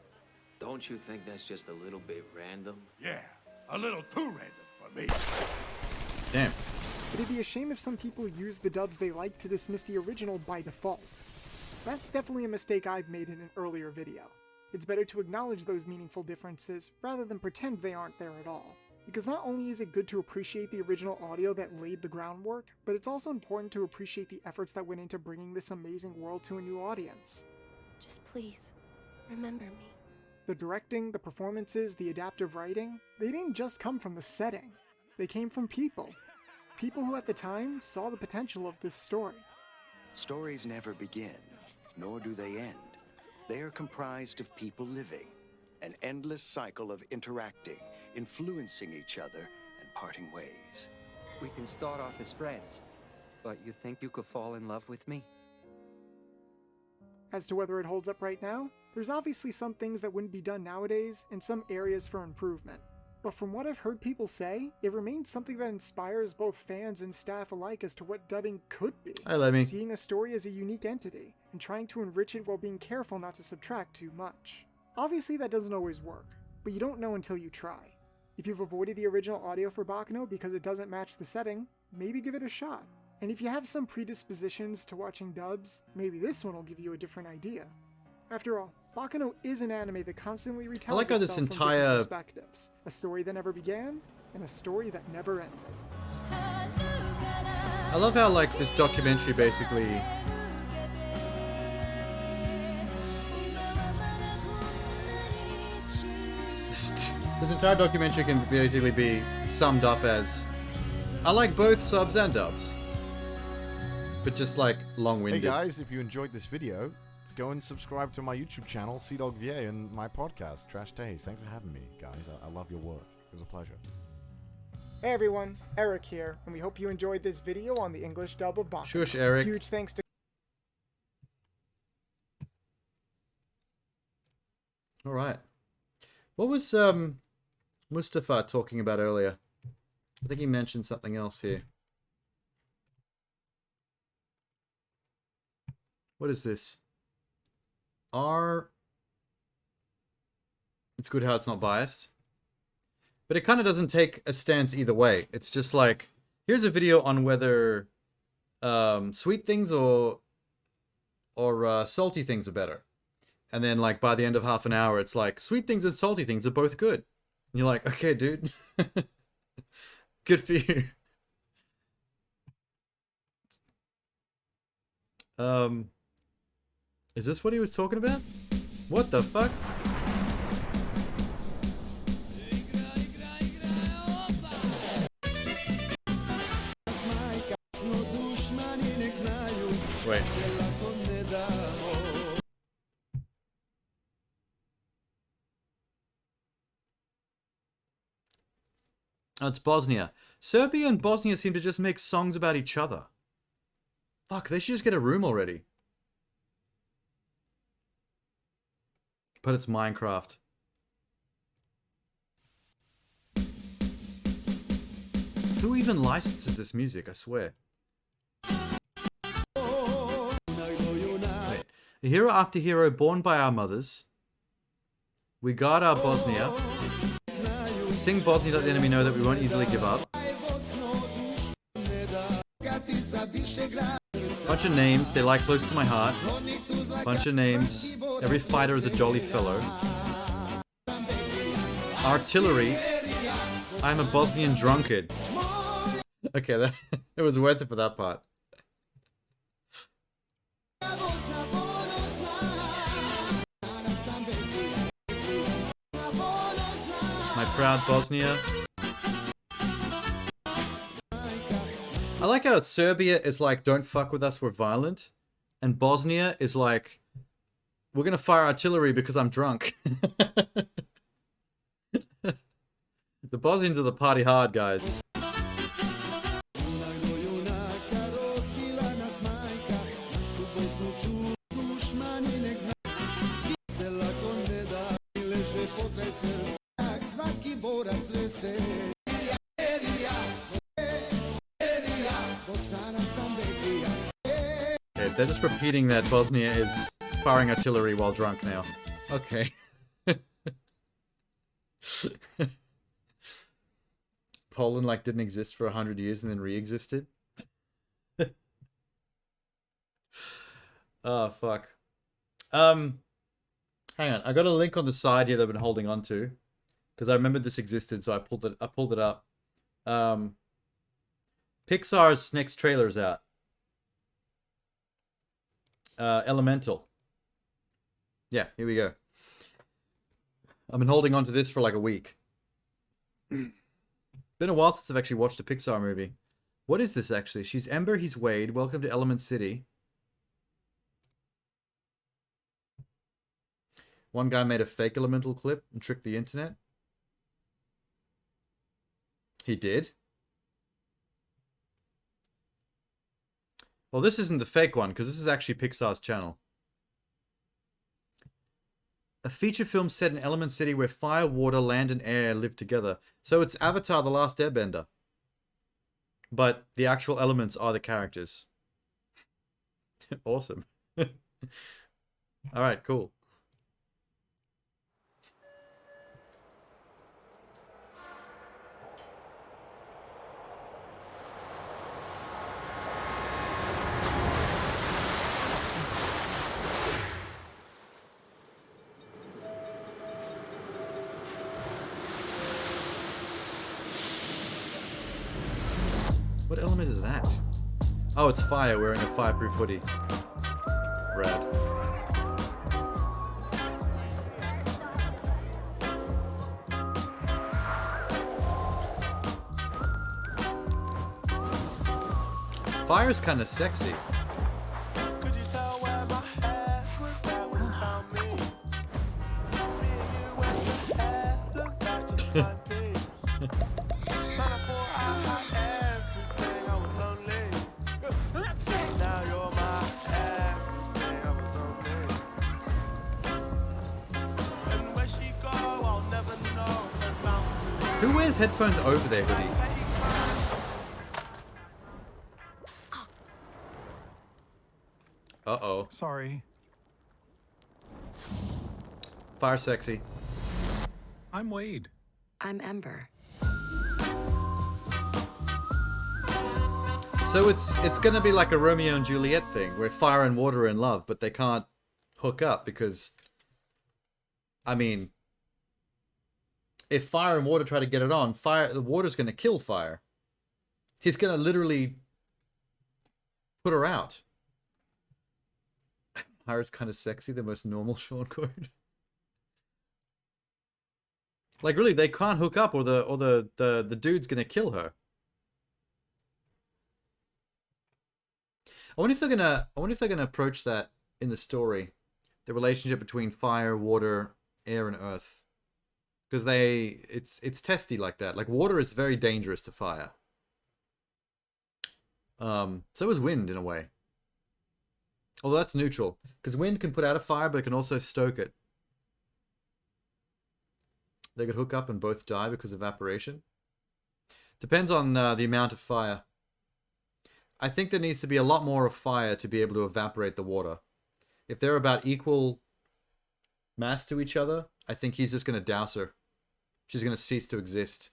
Don't you think that's just a little bit random? Yeah, a little too random for me. Damn. It'd be a shame if some people use the dubs they like to dismiss the original by default. That's definitely a mistake I've made in an earlier video. It's better to acknowledge those meaningful differences rather than pretend they aren't there at all. Because not only is it good to appreciate the original audio that laid the groundwork, but it's also important to appreciate the efforts that went into bringing this amazing world to a new audience. Just please, remember me. The directing, the performances, the adaptive writing, they didn't just come from the setting. They came from people. People who at the time saw the potential of this story. Stories never begin, nor do they end. They are comprised of people living, an endless cycle of interacting, influencing each other, and parting ways. We can start off as friends, but you think you could fall in love with me? As to whether it holds up right now, there's obviously some things that wouldn't be done nowadays and some areas for improvement. But from what I've heard people say, it remains something that inspires both fans and staff alike as to what dubbing could be. Hi, Lemmy. Seeing a story as a unique entity, and trying to enrich it while being careful not to subtract too much. Obviously that doesn't always work, but you don't know until you try. If you've avoided the original audio for Baccano because it doesn't match the setting, maybe give it a shot. And if you have some predispositions to watching dubs, maybe this one will give you a different idea. After all, Baccano is an anime that constantly retells I like how this itself from different entire perspectives. A story that never began, and a story that never ended. I love how like this documentary basically this entire documentary can basically be summed up as I like both subs and dubs, but just like long-winded. Hey guys, if you enjoyed this video, go and subscribe to my YouTube channel, CDogVA, and my podcast, Trash Taste. Thanks for having me, guys. I love your work. It was a pleasure. Hey everyone, Eric here, and we hope you enjoyed this video on the English dub of Bakano. Shush, Eric. Huge thanks to... Alright. What was Mustafa talking about earlier? I think he mentioned something else here. What is this? It's good how it's not biased. But it kind of doesn't take a stance either way. It's just like, here's a video on whether sweet things or salty things are better. And then like by the end of half an hour, it's like, sweet things and salty things are both good. And you're like, okay, dude. Good for you. Is this what he was talking about? What the fuck? Wait. Oh, it's Bosnia. Serbia and Bosnia seem to just make songs about each other. Fuck, they should just get a room already. But it's Minecraft. Who even licenses this music, I swear? Wait. A hero after hero born by our mothers. We guard our Bosnia. Sing Bosnia, let the enemy know that we won't easily give up. Bunch of names, they lie close to my heart. Bunch of names. Every fighter is a jolly fellow. Artillery. I'm a Bosnian drunkard. Okay, that it was worth it for that part. My proud Bosnia. I like how Serbia is like, don't fuck with us, we're violent. And Bosnia is like, we're gonna fire artillery because I'm drunk. The Bosnians are the party hard guys. Okay, they're just repeating that Bosnia is firing artillery while drunk now. Okay. Poland like didn't exist for 100 years and then re-existed. Oh fuck. Hang on, I got a link on the side here that I've been holding on to because I remembered this existed, so I pulled it up. Pixar's next trailer is out. Elemental. Yeah, here we go. I've been holding on to this for like a week. Been a while since I've actually watched a Pixar movie. What is this actually? She's Ember, he's Wade. Welcome to Element City. One guy made a fake Elemental clip and tricked the internet. He did? Well, this isn't the fake one, because this is actually Pixar's channel. A feature film set in Element City where fire, water, land, and air live together. So it's Avatar: The Last Airbender. But the actual elements are the characters. Awesome. Alright, cool. What element is that? Oh, it's fire wearing a fireproof hoodie. Rad. Fire's kind of sexy. Who wears headphones over their hoodie? Uh-oh. Sorry. Fire sexy. I'm Wade. I'm Ember. So it's gonna be like a Romeo and Juliet thing, where fire and water are in love, but they can't hook up because, I mean, if fire and water try to get it on, the water's gonna kill fire. He's gonna literally put her out. Fire's kind of sexy, the most normal Sean quote. Like really, they can't hook up, or the dude's gonna kill her. I wonder if they're gonna approach that in the story, the relationship between fire, water, air, and earth, because it's testy like that. Like water is very dangerous to fire. So is wind in a way. Although that's neutral, because wind can put out a fire, but it can also stoke it. They could hook up and both die because of evaporation. Depends on the amount of fire. I think there needs to be a lot more of fire to be able to evaporate the water. If they're about equal mass to each other, I think he's just going to douse her. She's going to cease to exist.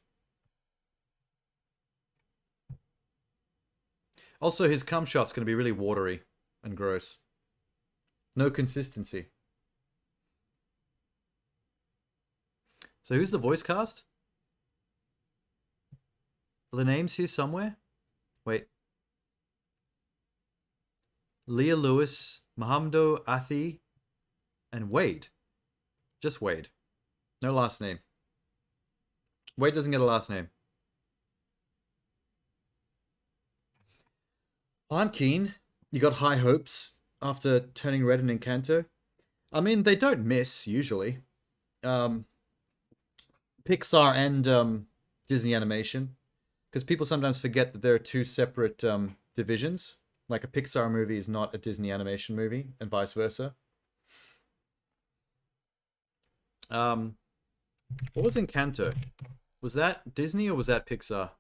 Also, his cum shot's going to be really watery and gross. No consistency. So who's the voice cast? Are the names here somewhere? Wait. Leah Lewis, Mahamdo Athi, and Wade. Just Wade. No last name. Wade doesn't get a last name. I'm keen. You got high hopes after Turning Red and Encanto. I mean, they don't miss, usually. Pixar and Disney Animation. Because people sometimes forget that there are two separate divisions. Like a Pixar movie is not a Disney Animation movie, and vice versa. What was Encanto? Was that Disney or was that Pixar?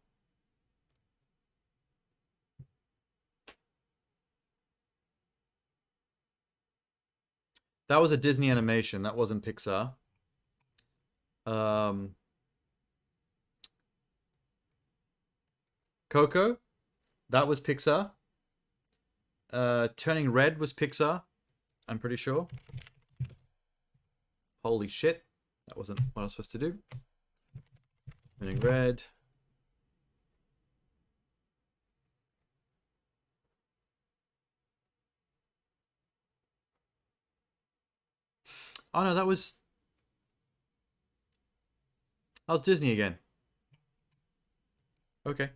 That was a Disney Animation. That wasn't Pixar. Coco? That was Pixar. Turning Red was Pixar. I'm pretty sure. Holy shit. That wasn't what I was supposed to do. Turning Red. Oh no, that was Disney again. Okay.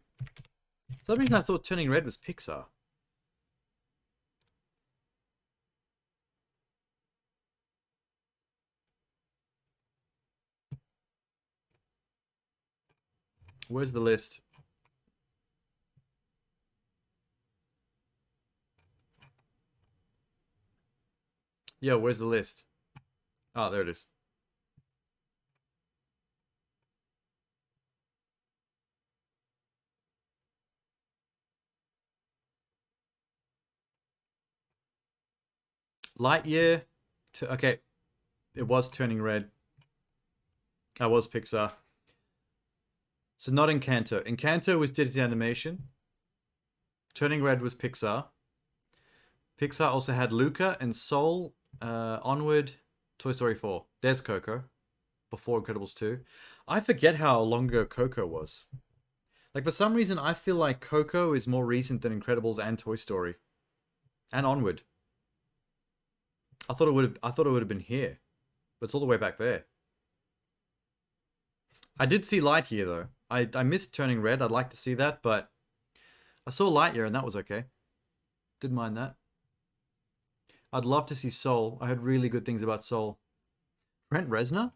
For some reason I thought Turning Red was Pixar. Where's the list? Yo, where's the list? Oh, there it is. Lightyear. Okay. It was Turning Red. That was Pixar. So not Encanto. Encanto was Disney Animation. Turning Red was Pixar. Pixar also had Luca and Soul, Onward, Toy Story 4. There's Coco. Before Incredibles 2. I forget how long ago Coco was. Like, for some reason, I feel like Coco is more recent than Incredibles and Toy Story. And Onward. I thought it would have been here. But it's all the way back there. I did see Lightyear, though. I missed Turning Red. I'd like to see that, but I saw Lightyear and that was okay. Didn't mind that. I'd love to see Soul. I heard really good things about Soul. Trent Reznor?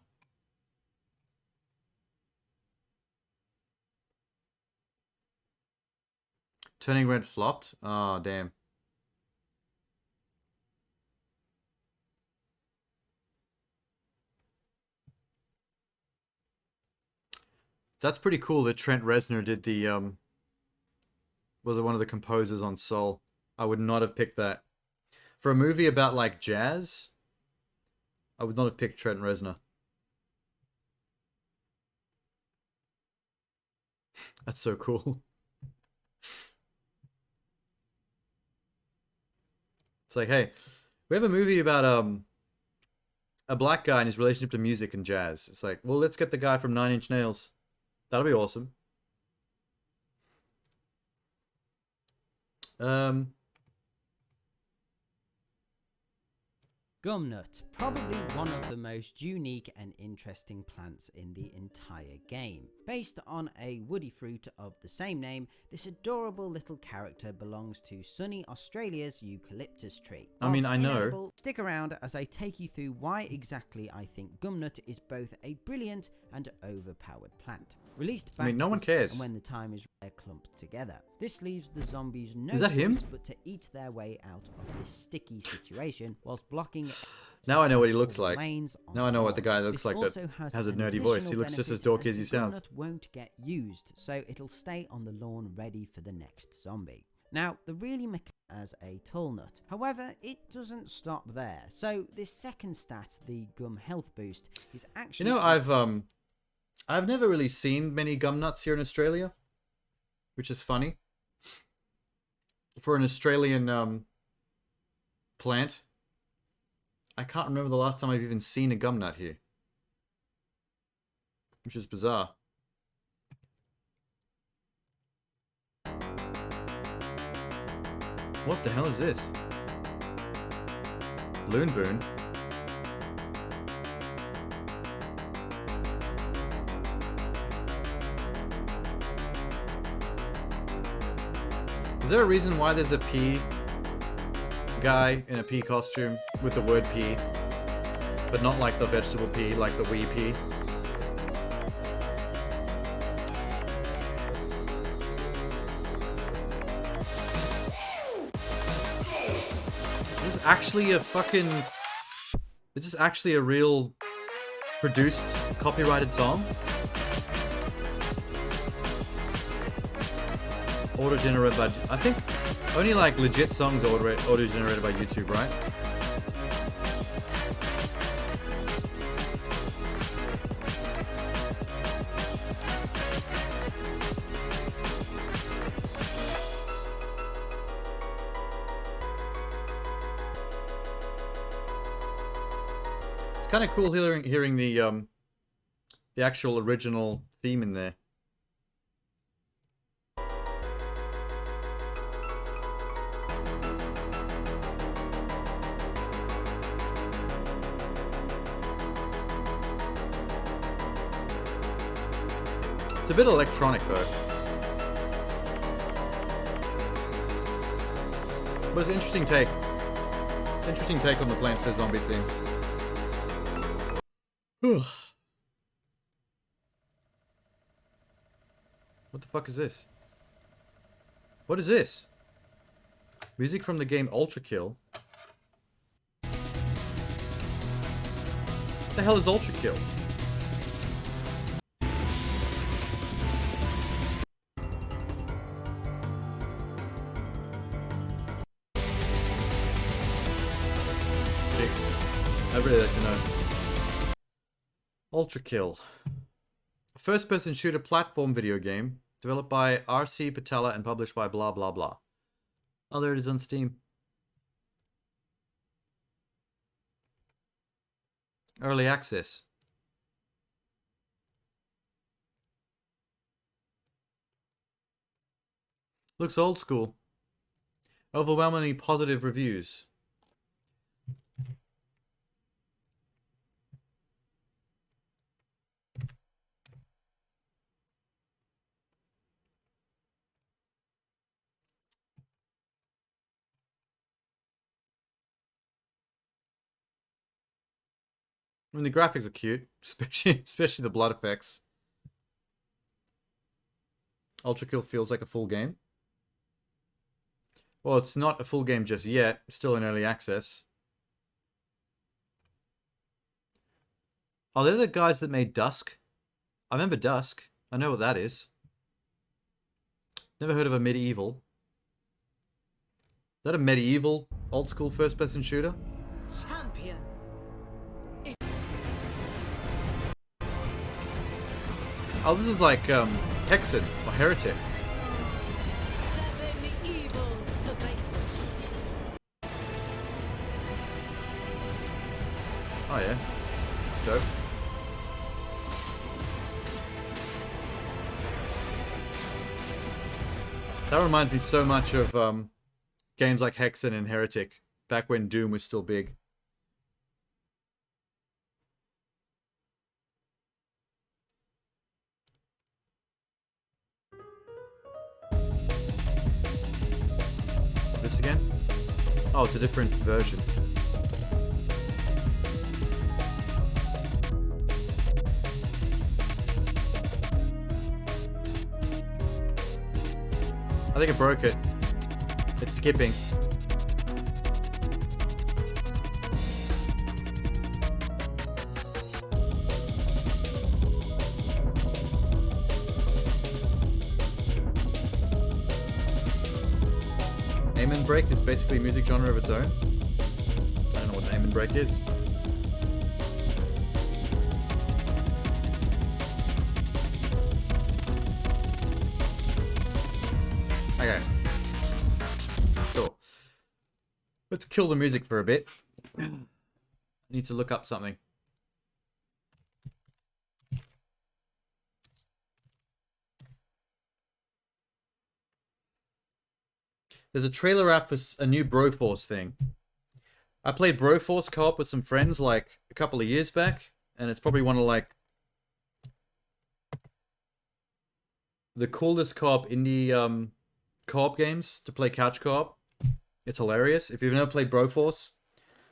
Turning Red flopped? Oh, damn. That's pretty cool that Trent Reznor did the, was one of the composers on Soul. I would not have picked that. For a movie about, like, jazz, I would not have picked Trent Reznor. That's so cool. It's like, hey, we have a movie about, a black guy and his relationship to music and jazz. It's like, well, let's get the guy from Nine Inch Nails. That'll be awesome. Gumnut, probably one of the most unique and interesting plants in the entire game. Based on a woody fruit of the same name, this adorable little character belongs to sunny Australia's eucalyptus tree. I mean, Whilst I know. inedible, stick around as I take you through why exactly I think gumnut is both a brilliant and overpowered plant. Released I mean, no one cares. and when the time is they're clumped together. This leaves the zombies no Is that choice him? but to eat their way out of this sticky situation whilst blocking. Now I know what he looks like. lanes on Now I know what the guy this looks like also that has a an nerdy voice. He additional looks just as benefit dorky as he the sounds. gumnut won't get used, so it'll stay on the lawn ready for the next zombie. Now, the really as a tall nut. However, it doesn't stop there. So this second stat, the gum health boost, is actually. You know, I've never really seen many gum nuts here in Australia, which is funny. For an Australian plant, I can't remember the last time I've even seen a gum nut here, which is bizarre. What the hell is this? Loon Boon? Is there a reason why there's a pea guy in a pea costume with the word pea, but not like the vegetable pea, like the wee pea? This is actually a fucking... This is actually a real produced, copyrighted song? Auto-generated by... I think only like legit songs are auto-generated by YouTube, right? It's kind of cool hearing the actual original theme in there. It's a bit electronic though. But it's an interesting take. It's an interesting take on the Plants vs. Zombie theme. Whew. What the fuck is this? What is this? Music from the game Ultra Kill. What the hell is Ultra Kill? I really like to know. Ultra Kill. A first-person shooter platform video game developed by R.C. Patella and published by blah blah blah. Oh, there it is on Steam. Early access. Looks old school. Overwhelmingly positive reviews. I mean, the graphics are cute, especially the blood effects. Ultra Kill feels like a full game. Well, it's not a full game just yet. Still in early access. Oh, they're the guys that made Dusk. I remember Dusk. I know what that is. Never heard of a medieval. Is that a medieval, old school first-person shooter? Champion. Oh, this is like Hexen or Heretic. 7 evils to vanquish. Oh yeah, dope. That reminds me so much of games like Hexen and Heretic, back when Doom was still big. This again? Oh, it's a different version. I think I broke it. It's skipping. Aim and break is basically a music genre of its own. I don't know what aim and break is. Okay. Sure. Let's kill the music for a bit. I need to look up something. There's a trailer app for a new Broforce thing. I played Broforce co-op with some friends like a couple of years back, and it's probably one of like the coolest co-op indie co-op games to play couch co-op. It's hilarious. If you've never played Broforce,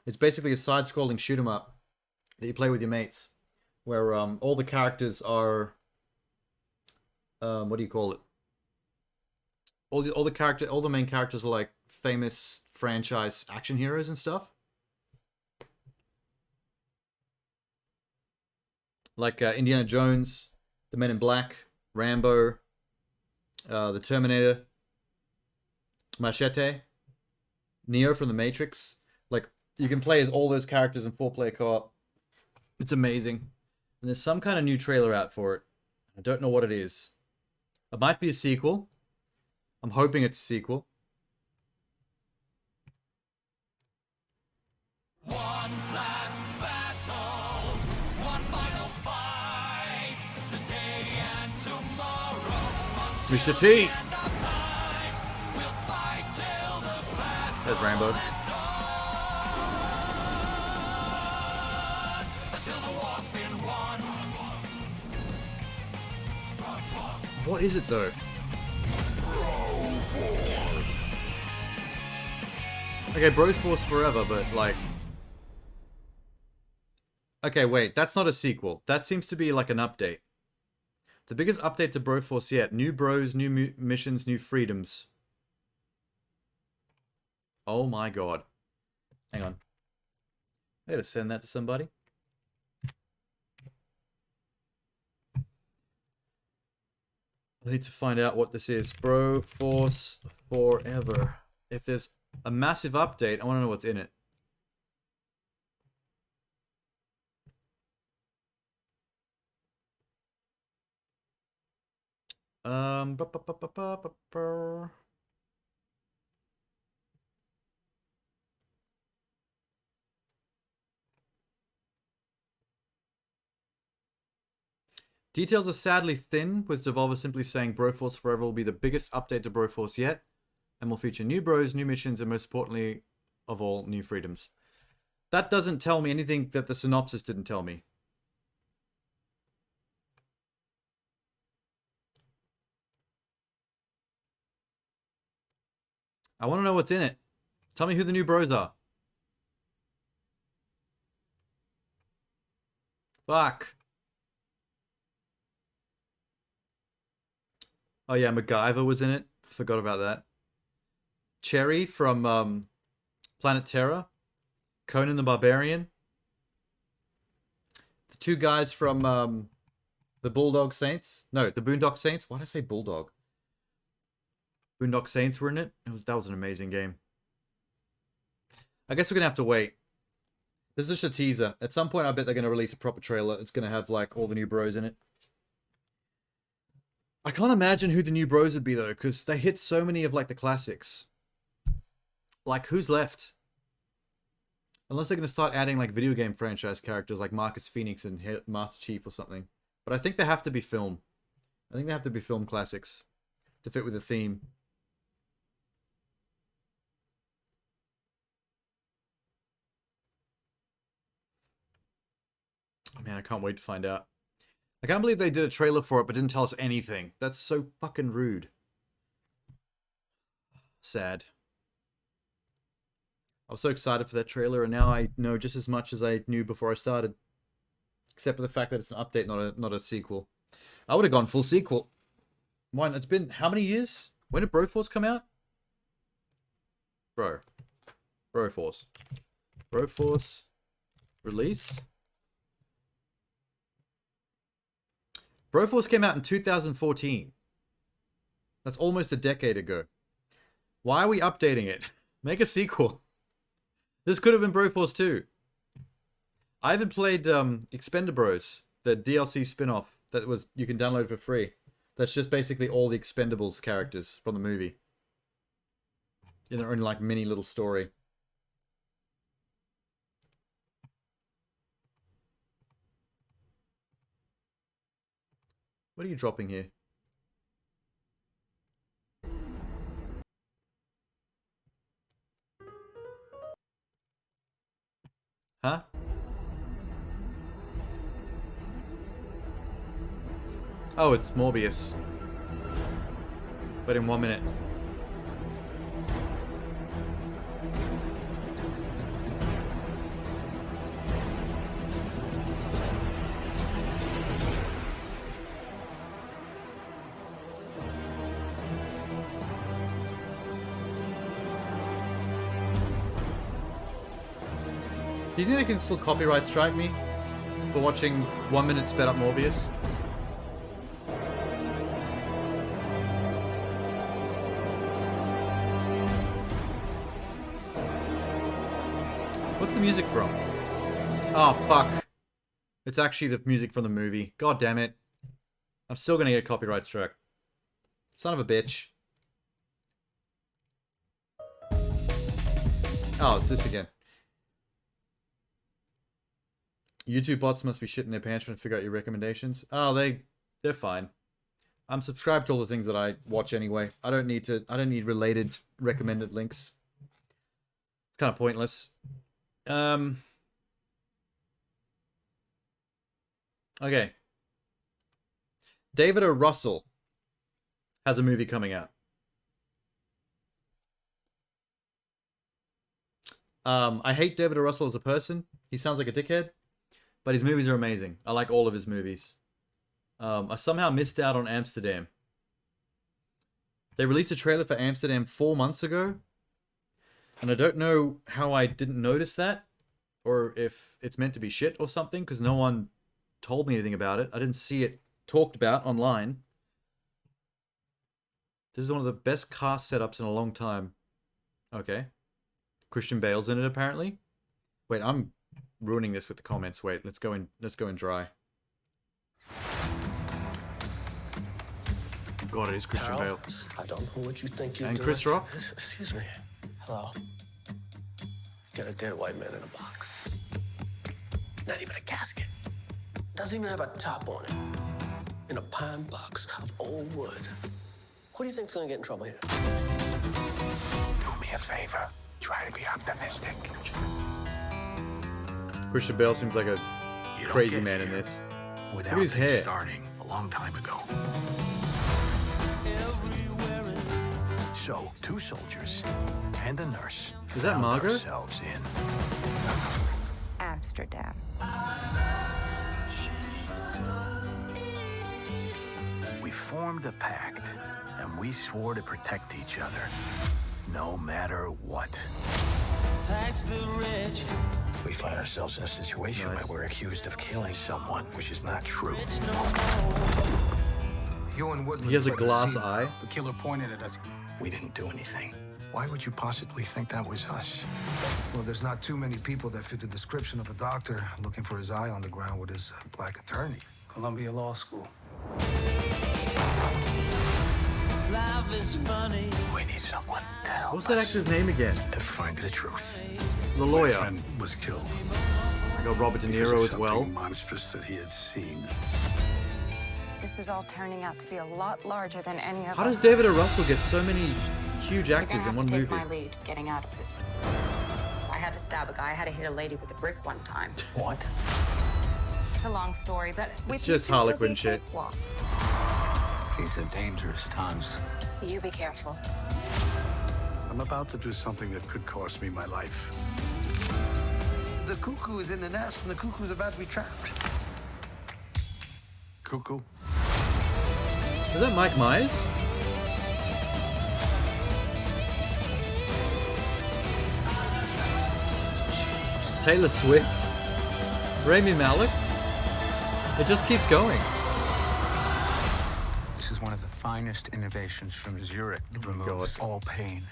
it's basically a side-scrolling shoot 'em up that you play with your mates, where all the characters are what do you call it? All the main characters are like famous franchise action heroes and stuff. Like Indiana Jones, the Men in Black, Rambo, the Terminator, Machete, Neo from the Matrix. Like, you can play as all those characters in 4-player co-op. It's amazing. And there's some kind of new trailer out for it. I don't know what it is. It might be a sequel. I'm hoping it's a sequel. One last battle, one final fight, today and tomorrow. Mr. T! Says Rambo. What is it though? Okay, Broforce forever, but like... Okay, wait, that's not a sequel. That seems to be like an update. The biggest update to Broforce yet. New bros, new missions, new freedoms. Oh my god. Hang on. I gotta send that to somebody. I need to find out what this is. Broforce forever. If there's a massive update, I want to know what's in it. Ba, ba, ba, ba, ba, ba, ba. Details are sadly thin, with Devolver simply saying Broforce Forever will be the biggest update to Broforce yet, and will feature new bros, new missions, and most importantly of all, new freedoms. That doesn't tell me anything that the synopsis didn't tell me. I want to know what's in it. Tell me who the new bros are. Fuck. Oh yeah, MacGyver was in it. Forgot about that. Cherry from Planet Terror, Conan the Barbarian, the two guys from the Bulldog Saints. No, the Boondock Saints. Why did I say Bulldog? Boondock Saints were in it. That was an amazing game. I guess we're gonna have to wait. This is just a teaser. At some point, I bet they're gonna release a proper trailer. It's gonna have like all the new bros in it. I can't imagine who the new bros would be though, because they hit so many of like the classics. Like, who's left? Unless they're gonna start adding like video game franchise characters like Marcus Phoenix and Master Chief or something. But I think they have to be film. I think they have to be film classics to fit with the theme. Oh man, I can't wait to find out. I can't believe they did a trailer for it but didn't tell us anything. That's so fucking rude. Sad. I was so excited for that trailer and now I know just as much as I knew before I started. Except for the fact that it's an update, not a sequel. I would have gone full sequel. Why? It's been how many years? When did Broforce come out? Broforce. Broforce release. Broforce came out in 2014. That's almost a decade ago. Why are we updating it? Make a sequel. This could have been Broforce 2. I haven't played Expendabros, the DLC spin-off that was you can download for free. That's just basically all the Expendables characters from the movie. In their own like mini little story. What are you dropping here? Huh? Oh, it's Morbius. But in 1 minute. Do you think they can still copyright strike me for watching 1 minute sped up Morbius? What's the music from? Oh, fuck. It's actually the music from the movie. God damn it. I'm still gonna get copyright struck. Son of a bitch. Oh, it's this again. YouTube bots must be shitting their pants trying to figure out your recommendations. Oh, they're fine. I'm subscribed to all the things that I watch anyway. I don't need related recommended links. It's kind of pointless. Okay. David O. Russell has a movie coming out. I hate David O. Russell as a person. He sounds like a dickhead. But his movies are amazing. I like all of his movies. I somehow missed out on Amsterdam. They released a trailer for Amsterdam 4 months ago. And I don't know how I didn't notice that. Or if it's meant to be shit or something. Because no one told me anything about it. I didn't see it talked about online. This is one of the best cast setups in a long time. Okay. Christian Bale's in it apparently. Wait, I'm ruining this with the comments. Wait, let's go in dry. God, it is Christian Bale. I don't know what you think you're and doing. Chris Rock. Excuse me. Hello. Got a dead white man in a box. Not even a casket. Doesn't even have a top on it. In a pine box of old wood. Who do you think's gonna get in trouble here? Do me a favor. Try to be optimistic. Christian Bale seems like a crazy man in this. Look at his hair. Starting a long time ago. So, 2 soldiers and a nurse. Is that Margot? Themselves in Amsterdam. We formed a pact, and we swore to protect each other. no matter what. Tax the rich. We find ourselves in a situation where we're accused of killing someone, which is not true. You and Woodland He has a fled the glass scene. eye. The killer pointed at us. We didn't do anything. Why would you possibly think that was us? Well, there's not too many people that fit the description of a doctor looking for his eye on the ground with his black attorney. Columbia Law School. Life is funny. We need someone to help What's that actor's name again? to find the truth. The lawyer. My friend was killed. I got Robert De because Niro of as well. something monstrous that he had seen. This is all turning out to be a lot larger than any of How us. does David O. Russell get so many huge You're actors gonna in have one to take movie? my lead getting out of this. I had to stab a guy. I had to hit a lady with a brick one time. What? It's a long story, but with It's you just two, it'll be Harlequin a shit. cakewalk. These are dangerous times. You be careful. I'm about to do something that could cost me my life. The cuckoo is in the nest, and the cuckoo's about to be trapped. Cuckoo? Is that Mike Myers? Taylor Swift? Rami Malek? It just keeps going. This is one of the finest innovations from Zurich. It removes all pain.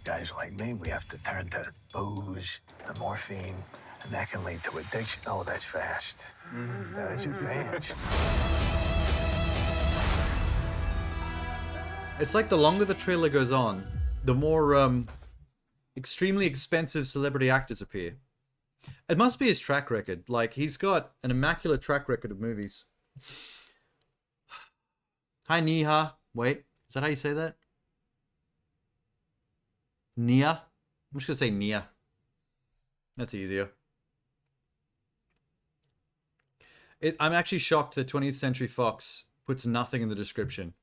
Guys like me, we have to turn to booze, the morphine, and that can lead to addiction. Oh, that's fast. That is advanced. It's like the longer the trailer goes on, the more extremely expensive celebrity actors appear. It must be his track record. Like, he's got an immaculate track record of movies. Hi, Niha. Wait, is that how you say that? Nia? I'm just gonna say Nia. That's easier. I'm actually shocked that 20th Century Fox puts nothing in the description.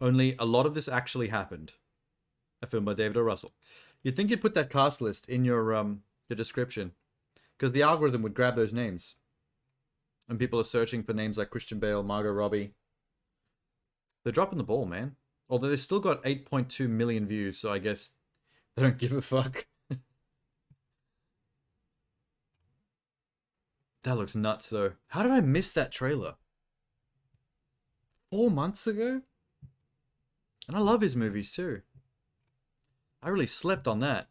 Only a lot of this actually happened. A film by David O. Russell. You'd think you'd put that cast list in your description, because the algorithm would grab those names. And people are searching for names like Christian Bale, Margot Robbie. They're dropping the ball, man. Although they still got 8.2 million views, so I guess they don't give a fuck. That looks nuts, though. How did I miss that trailer? 4 months ago? And I love his movies, too. I really slept on that.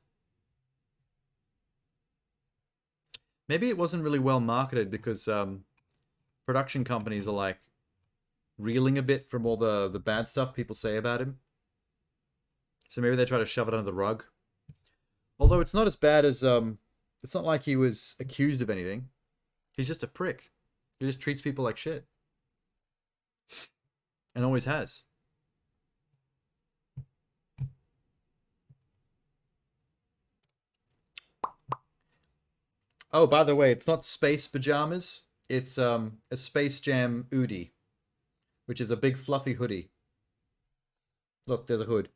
Maybe it wasn't really well marketed because production companies are like reeling a bit from all the bad stuff people say about him. So maybe they try to shove it under the rug. Although it's not as bad as it's not like he was accused of anything. He's just a prick. He just treats people like shit. And always has. Oh, by the way, it's not space pajamas. It's a Space Jam Oodie, which is a big fluffy hoodie. Look, there's a hood.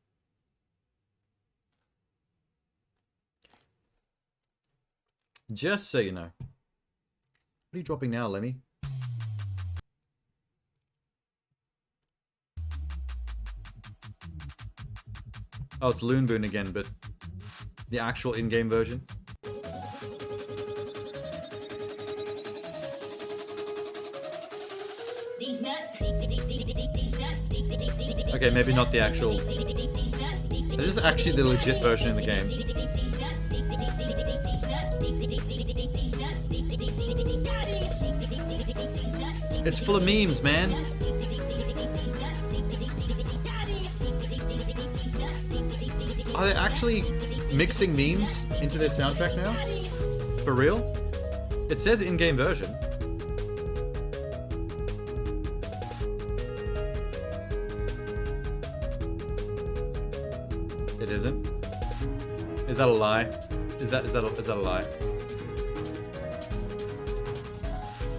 Just so you know. What are you dropping now, Lemmy? Oh, it's Loon Boon again, but the actual in-game version. Okay, maybe not the actual. This is actually the legit version in the game. It's full of memes, man. Are they actually mixing memes into their soundtrack now? For real? It says in-game version. It isn't. Is that a lie? Is that a lie?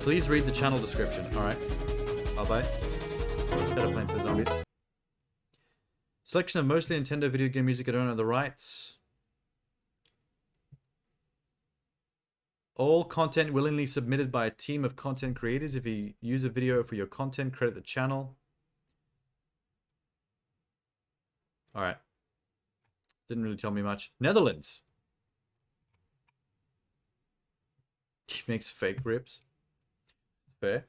Please read the channel description. All right. Bye-bye. Better playing for zombies. Selection of mostly Nintendo video game music. I don't know the rights. All content willingly submitted by a team of content creators. If you use a video for your content, credit the channel. All right. Didn't really tell me much. Netherlands. He makes fake ribs. Fair.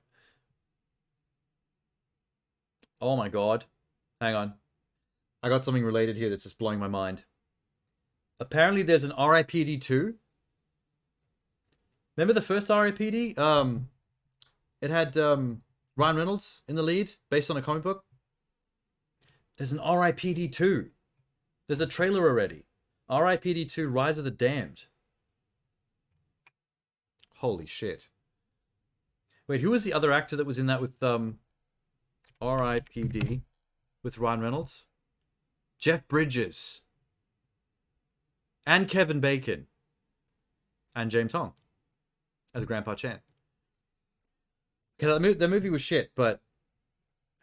Oh my god. Hang on. I got something related here that's just blowing my mind. Apparently there's an RIPD 2. Remember the first RIPD? It had Ryan Reynolds in the lead, based on a comic book. There's an RIPD 2. There's a trailer already. RIPD 2 Rise of the Damned. Holy shit. Wait, who was the other actor that was in that with RIPD with Ryan Reynolds? Jeff Bridges. And Kevin Bacon. And James Hong as Grandpa Chan. Okay, that movie was shit, but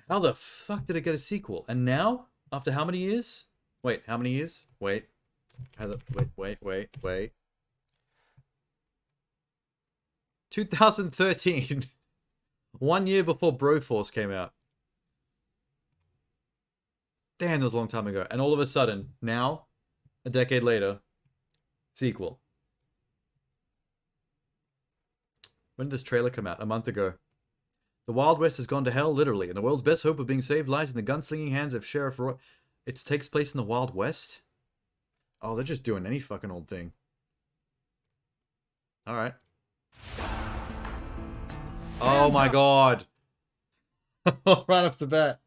how the fuck did it get a sequel? And now, after how many years? Wait, how many years? Wait. Wait. 2013. 1 year before Broforce came out. Damn, that was a long time ago. And all of a sudden, now, a decade later, sequel. When did this trailer come out? A month ago. The Wild West has gone to hell, literally, and the world's best hope of being saved lies in the gunslinging hands of Sheriff Roy. It takes place in the Wild West? Oh, they're just doing any fucking old thing. Alright. Oh my god. Right off the bat.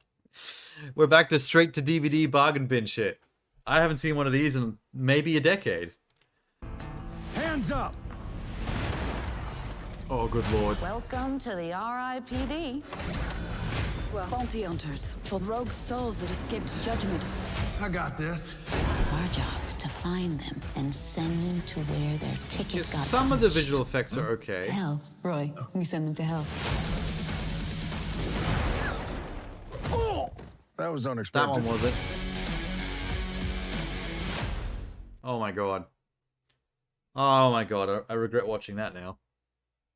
We're back to straight to DVD bargain bin shit. I haven't seen one of these in maybe a decade. Hands up! Oh, good lord. Welcome to the RIPD. We're bounty hunters for rogue souls that escaped judgment. I got this. Our job is to find them and send them to where their ticket got Some of the punched. visual effects are okay. Hell, Roy. We send them to hell. That was unexpected. That one was it. Oh my god. Oh my god, I regret watching that now.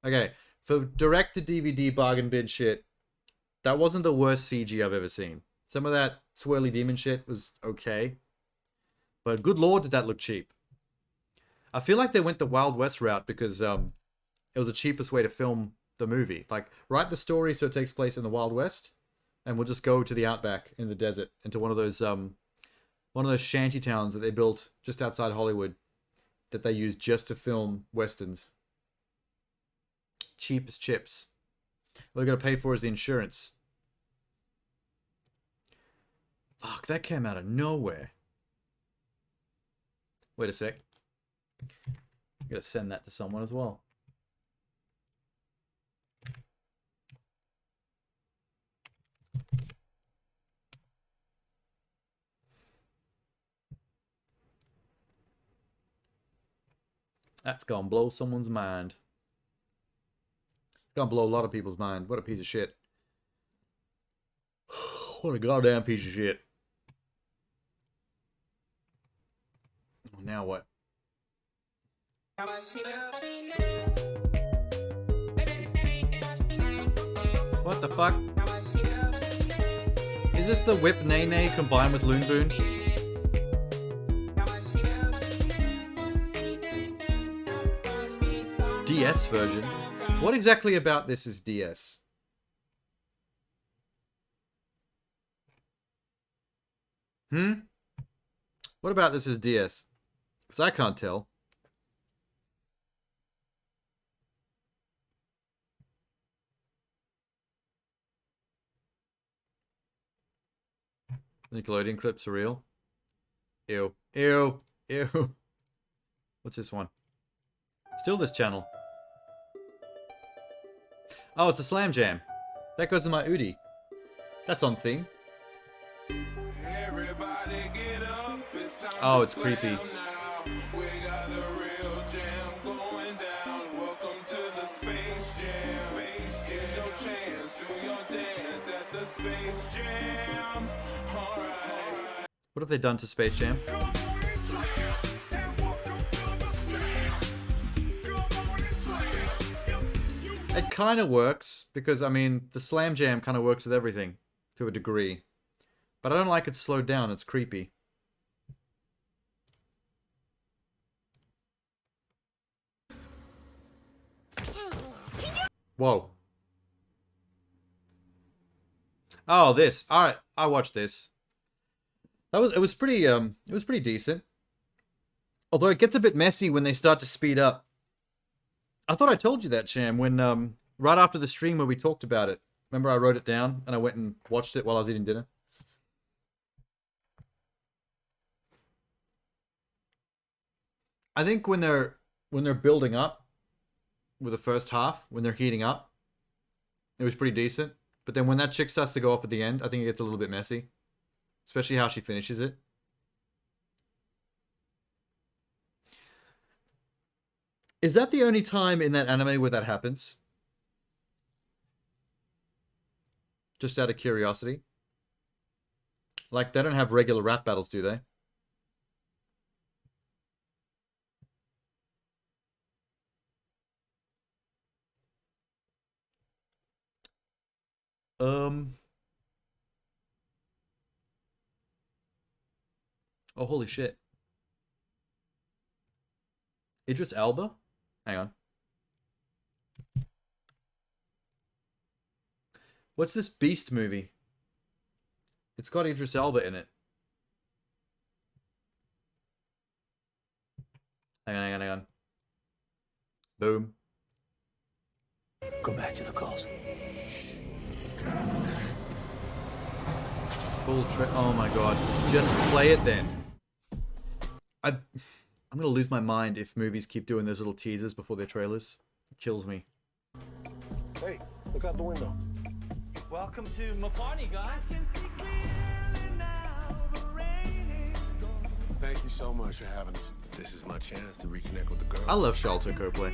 Okay, for direct-to-DVD bargain bin shit, that wasn't the worst CG I've ever seen. Some of that swirly demon shit was okay. But good lord, did that look cheap. I feel like they went the Wild West route because it was the cheapest way to film the movie. Like, write the story so it takes place in the Wild West, and we'll just go to the outback in the desert, into one of those shanty towns that they built just outside Hollywood that they use just to film westerns. Cheap as chips. All you gotta pay for is the insurance. Fuck, that came out of nowhere. Wait a sec. I gotta send that to someone as well. That's gonna blow someone's mind. It's gonna blow a lot of people's mind. What a piece of shit. What a goddamn piece of shit. Now what? What the fuck? Is this the Whip Nay Nay combined with Loon Boon? DS version? What exactly about this is DS? What about this is DS? Because I can't tell. Nickelodeon clips are real. Ew. Ew. Ew. What's this one? Still this channel. Oh, it's a Slam Jam. That goes in my Oodie. That's on theme. Oh, it's creepy. What have they done to Space Jam? It kind of works, because, I mean, the Slam Jam kind of works with everything, to a degree. But I don't like it slowed down, it's creepy. Whoa. Oh, this. All right, I watched this. It was pretty decent. Although it gets a bit messy when they start to speed up. I thought I told you that, Sham, when right after the stream where we talked about it. Remember I wrote it down and I went and watched it while I was eating dinner? I think when they're building up with the first half, when they're heating up, it was pretty decent. But then when that chick starts to go off at the end, I think it gets a little bit messy. Especially how she finishes it. Is that the only time in that anime where that happens? Just out of curiosity. Like, they don't have regular rap battles, do they? Oh, holy shit. Idris Elba? Hang on. What's this Beast movie? It's got Idris Elba in it. Hang on. Boom. Go back to the calls. Oh my god. Just play it then. I'm gonna lose my mind if movies keep doing those little teasers before their trailers. It kills me. Hey, look out the window. Welcome to my party, guys. Thank you so much for having us. This is my chance to reconnect with the girl. I love Sharlto Copley.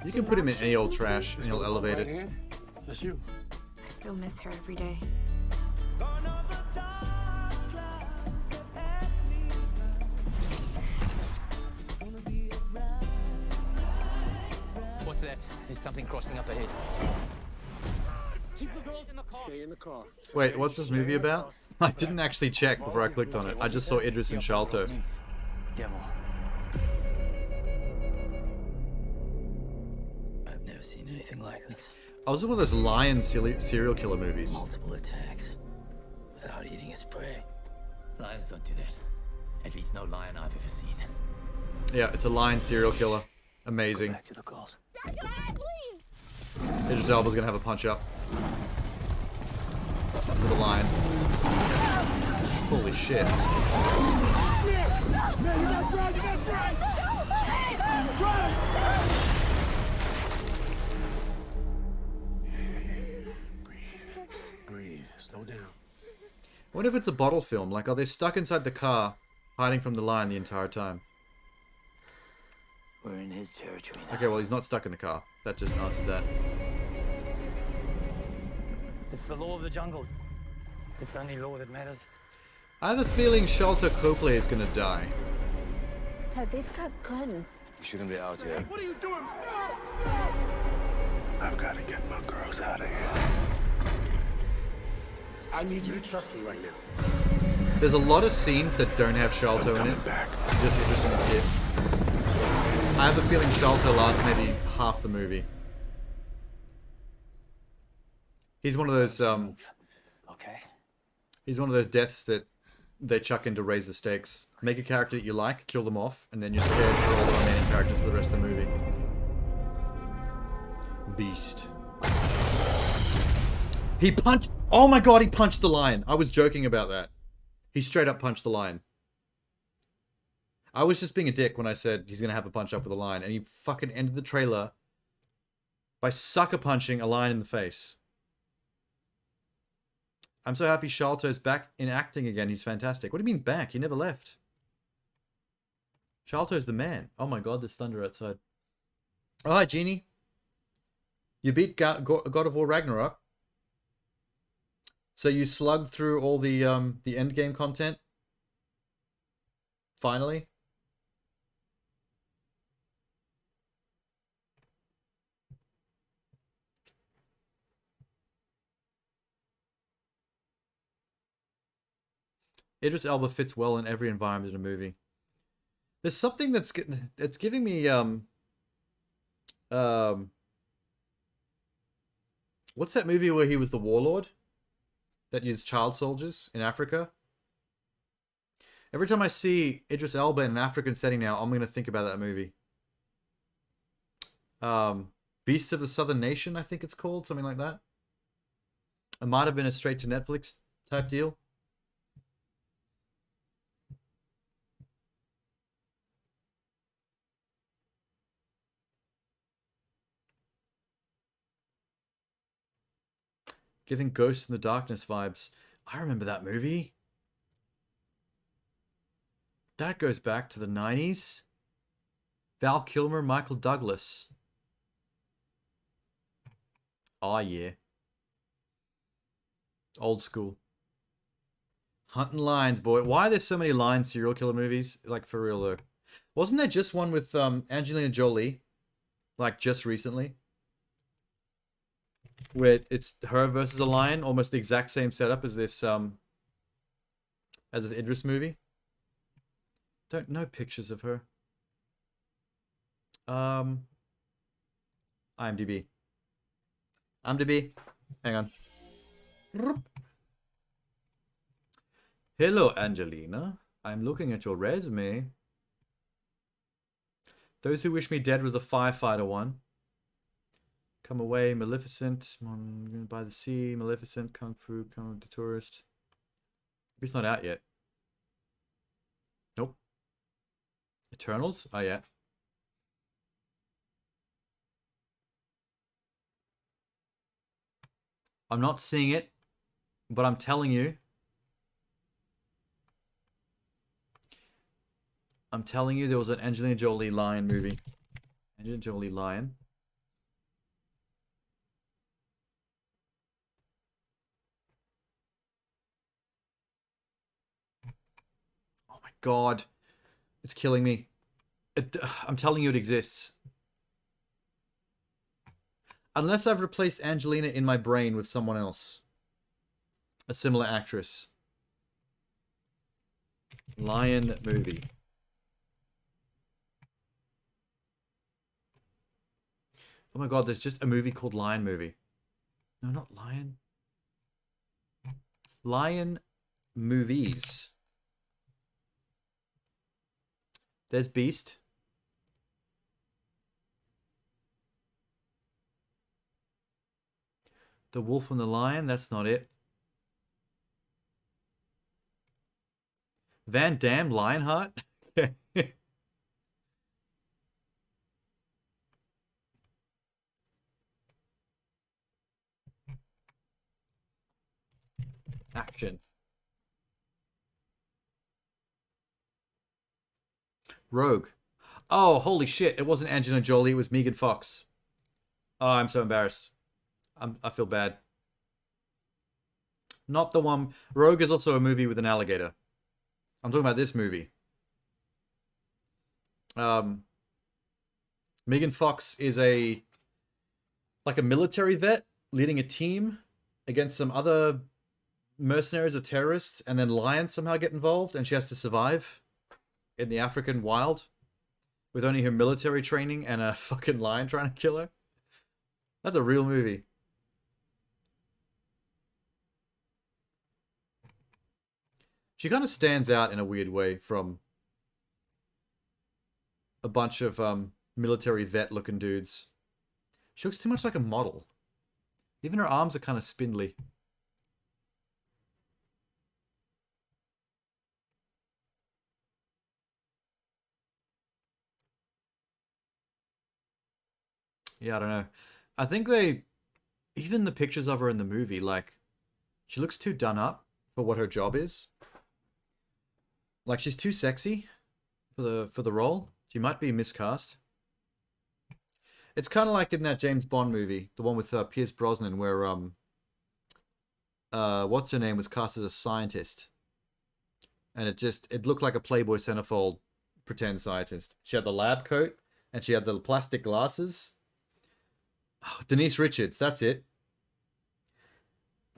You can put him in any old trash and he'll elevate it. That's you. I still miss her every day. What's that? Is something crossing up ahead? Keep the girls in the car. Stay in the car. Wait, what's this movie about? I didn't actually check before I clicked on it. I just saw Idris and Sharlto. Devil. I've never seen anything like this. I was one of those lion serial killer movies. Multiple attacks without eating its prey. Lions don't do that. At least no lion I've ever seen. Yeah, it's a lion serial killer. Amazing. Back to the calls. Idris Elba's gonna have a punch up. With a lion. Holy shit. Breathe. Slow down. I wonder if it's a bottle film. Like, are they stuck inside the car, hiding from the lion the entire time? We're in his territory now. Okay, well, he's not stuck in the car. That just answered that. It's the law of the jungle. It's the only law that matters. I have a feeling Sharlto Copley is gonna die. Dad, they've got guns. Shouldn't be out here. What are you doing? I've got to get my girls out of here. I need you to trust me right now. There's a lot of scenes that don't have Sharlto in it. Just Idris and his kids. I have a feeling Sharlto lasts maybe half the movie. He's one of those Okay. He's one of those deaths that they chuck in to raise the stakes. Make a character that you like, kill them off, and then you're scared for all the remaining characters for the rest of the movie. Beast. He punched... Oh my god, he punched the lion. I was joking about that. He straight up punched the lion. I was just being a dick when I said he's going to have a punch up with a lion, and he fucking ended the trailer by sucker punching a lion in the face. I'm so happy Sharlto's back in acting again. He's fantastic. What do you mean back? He never left. Sharlto's the man. Oh my god, there's thunder outside. Oh, hi, Genie. You beat God of War Ragnarok. So you slugged through all the endgame content? Finally? Idris Elba fits well in every environment in a movie. There's something that's giving me What's that movie where he was the warlord that used child soldiers in Africa? Every time I see Idris Elba in an African setting now, I'm going to think about that movie. Beasts of the Southern Nation, I think it's called. Something like that. It might have been a straight to Netflix type deal. Giving Ghost in the Darkness vibes. I remember that movie. That goes back to the 90s. Val Kilmer, Michael Douglas. Oh, yeah. Old school. Hunting Lions, boy. Why are there so many Lion serial killer movies? Like, for real, though. Wasn't there just one with Angelina Jolie? Like, just recently? Where it's her versus a lion, almost the exact same setup as this Idris movie. Don't know pictures of her. IMDb. Hang on. Hello, Angelina. I'm looking at your resume. Those Who Wish Me Dead was the firefighter one. Come Away, Maleficent, By the Sea, Maleficent, Kung Fu, Come the Tourist. It's not out yet. Nope. Eternals? Oh, yeah. I'm not seeing it, but I'm telling you. I'm telling you there was an Angelina Jolie Lion movie. Angelina Jolie Lion. Oh my god. It's killing me. I'm telling you it exists. Unless I've replaced Angelina in my brain with someone else. A similar actress. Lion movie. Oh my god, there's just a movie called Lion Movie. No, not Lion. Lion movies. There's Beast. The Wolf and the Lion, that's not it. Van Damme, Lionheart? Action. Rogue. Oh, holy shit. It wasn't Angelina Jolie. It was Megan Fox. Oh, I'm so embarrassed. I feel bad. Not the one. Rogue is also a movie with an alligator. I'm talking about this movie. Megan Fox is like a military vet leading a team against some other mercenaries or terrorists, and then lions somehow get involved, and she has to survive in the African wild with only her military training and a fucking lion trying to kill her. That's a real movie. She kind of stands out in a weird way from a bunch of military vet looking dudes. She looks too much like a model. Even her arms are kind of spindly. Yeah, I don't know. I think even the pictures of her in the movie, like, she looks too done up for what her job is. Like, she's too sexy for the role. She might be miscast. It's kind of like in that James Bond movie, the one with Pierce Brosnan, where what's her name was cast as a scientist, and it looked like a Playboy centerfold pretend scientist. She had the lab coat and she had the plastic glasses. Oh, Denise Richards, that's it.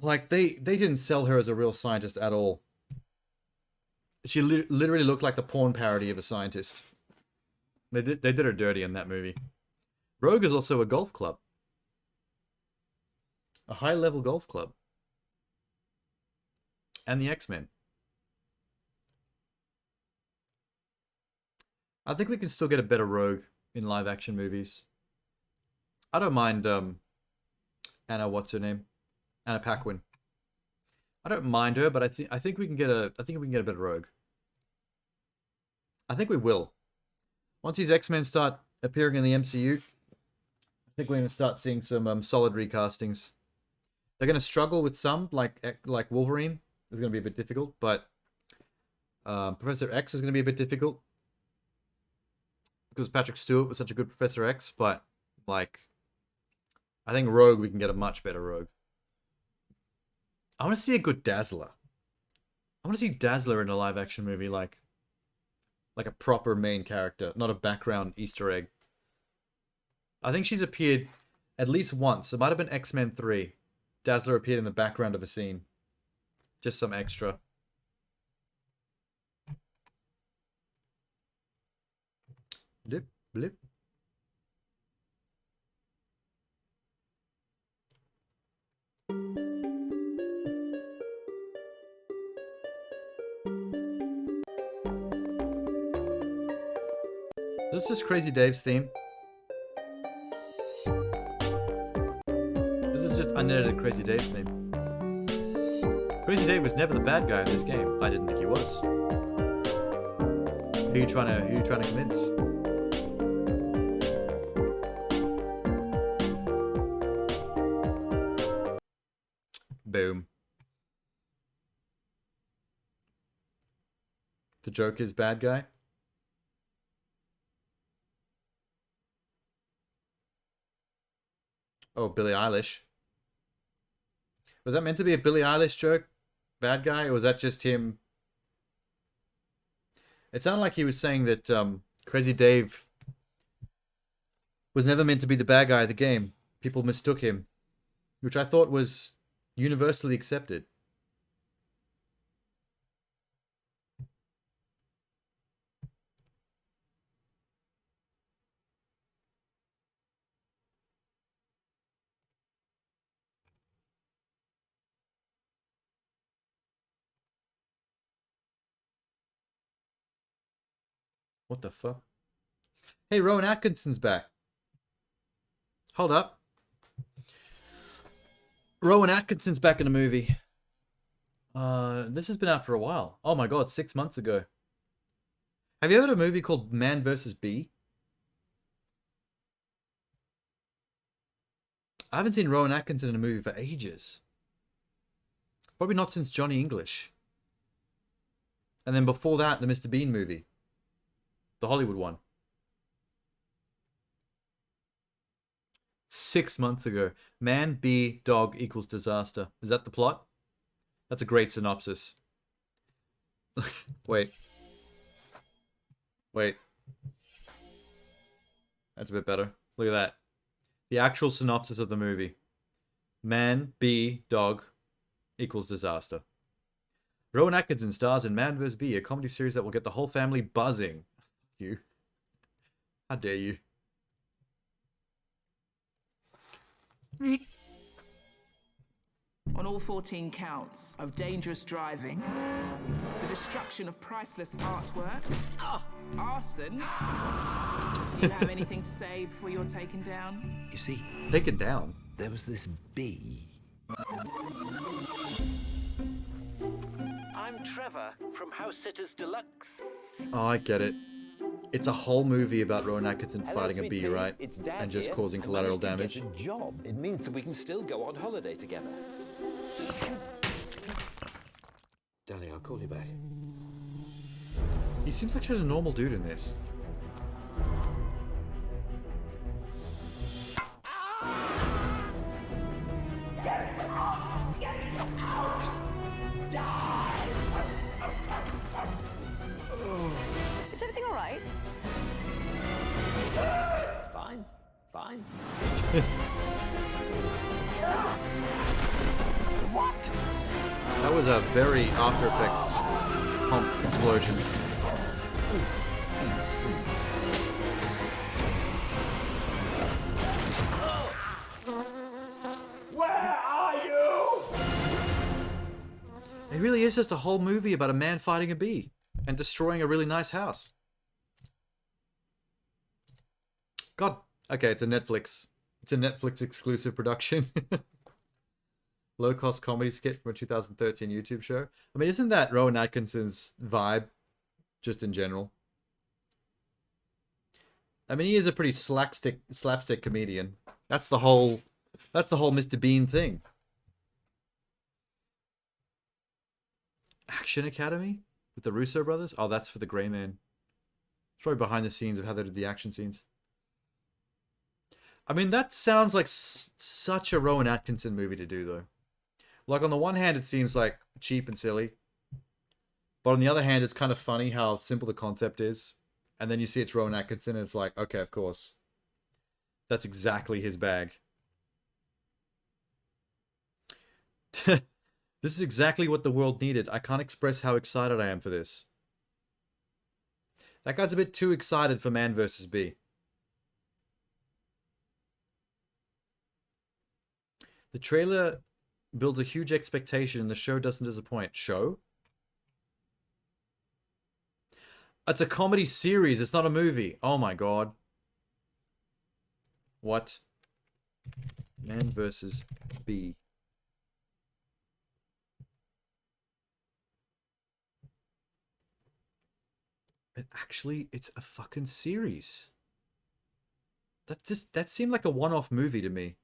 Like, they didn't sell her as a real scientist at all. She literally looked like the porn parody of a scientist. They did her dirty in that movie. Rogue is also a golf club. A high-level golf club. And the X-Men. I think we can still get a better Rogue in live-action movies. I don't mind Anna, what's her name? Anna Paquin. I don't mind her, but I think we can get a better Rogue. I think we will. Once these X-Men start appearing in the MCU, I think we're going to start seeing some solid recastings. They're going to struggle with some, like Wolverine is going to be a bit difficult, but Professor X is going to be a bit difficult because Patrick Stewart was such a good Professor X. But like, I think Rogue, we can get a much better Rogue. I want to see a good Dazzler. I want to see Dazzler in a live-action movie, like a proper main character, not a background Easter egg. I think she's appeared at least once. It might have been X-Men 3. Dazzler appeared in the background of a scene. Just some extra. Blip, blip. This is just Crazy Dave's theme. This is just unedited Crazy Dave's theme. Crazy Dave was never the bad guy in this game. I didn't think he was. Who are you trying to convince? Boom. The Joker's bad guy? Oh, Billie Eilish. Was that meant to be a Billie Eilish joke? Bad guy? Or was that just him? It sounded like he was saying that Crazy Dave was never meant to be the bad guy of the game. People mistook him. Which I thought was universally accepted. What the fuck? Hey, Rowan Atkinson's back. Hold up. Rowan Atkinson's back in a movie. This has been out for a while. Oh my god, 6 months ago. Have you ever heard of a movie called Man vs. Bee? I haven't seen Rowan Atkinson in a movie for ages. Probably not since Johnny English. And then before that, the Mr. Bean movie. The Hollywood one. 6 months ago. Man, bee, dog equals disaster. Is that the plot? That's a great synopsis. Wait. That's a bit better. Look at that. The actual synopsis of the movie. Man, bee, dog equals disaster. Rowan Atkinson stars in Man vs. Bee, a comedy series that will get the whole family buzzing. You. How dare you? On all 14 counts of dangerous driving, the destruction of priceless artwork, arson. Do you have anything to say before you're taken down? You see, taken down. There was this bee. I'm Trevor from House Sitters Deluxe. Oh, I get it. It's a whole movie about Rowan Atkinson fighting a bee, SVP, right? It's Dad And just here. causing I collateral managed to damage. get a job. It means that we can still go on holiday together. Darling, I'll call you back. He seems like such a normal dude in this. Is everything all right? Fine. What? That was a very After Effects pump explosion. Where are It really is just a whole movie about a man fighting a bee and destroying a really nice house. God. Okay, it's a Netflix. It's a Netflix exclusive production. Low-cost comedy skit from a 2013 YouTube show. I mean, isn't that Rowan Atkinson's vibe, just in general? I mean, he is a pretty slapstick comedian. That's the whole Mr. Bean thing. Action Academy with the Russo brothers? Oh, that's for the Grey Man. It's probably behind the scenes of how they did the action scenes. I mean, that sounds like such a Rowan Atkinson movie to do, though. Like, on the one hand, it seems like cheap and silly. But on the other hand, it's kind of funny how simple the concept is. And then you see it's Rowan Atkinson, and it's like, okay, of course. That's exactly his bag. This is exactly what the world needed. I can't express how excited I am for this. That guy's a bit too excited for Man vs. Bee. The trailer builds a huge expectation and the show doesn't disappoint. Show? It's a comedy series. It's not a movie. Oh my god. What? Man vs. Bee. But actually, it's a fucking series. That seemed like a one-off movie to me.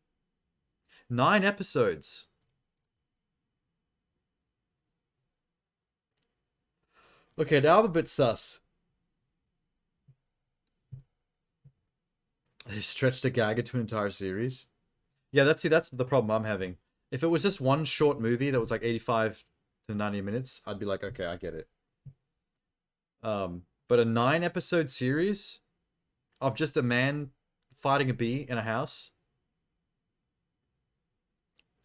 9 episodes. Okay, now I'm a bit sus. They stretched a gag into an entire series. Yeah, that's the problem I'm having. If it was just one short movie that was like 85 to 90 minutes, I'd be like, okay, I get it. But a 9-episode series of just a man fighting a bee in a house.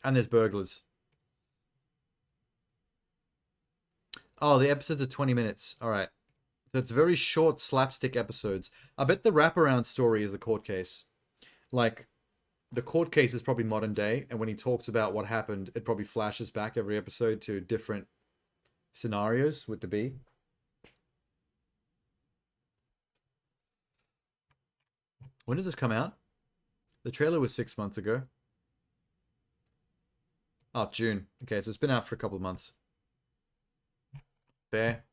And there's burglars. Oh, the episodes are 20 minutes. All right. So it's very short slapstick episodes. I bet the wraparound story is the court case. Like, the court case is probably modern day, and when he talks about what happened, it probably flashes back every episode to different scenarios with the bee. When did this come out? The trailer was 6 months ago. Oh, June. Okay, so it's been out for a couple of months. Fair.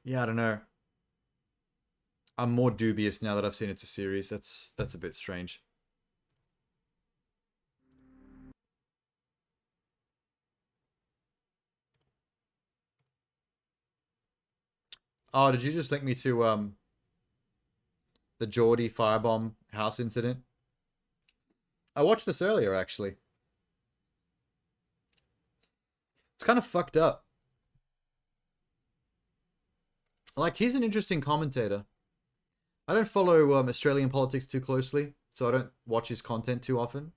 Yeah, I don't know. I'm more dubious now that I've seen it's a series. That's a bit strange. Oh, did you just link me to the Geordie firebomb house incident? I watched this earlier, actually. It's kind of fucked up. Like, he's an interesting commentator. I don't follow Australian politics too closely, so I don't watch his content too often.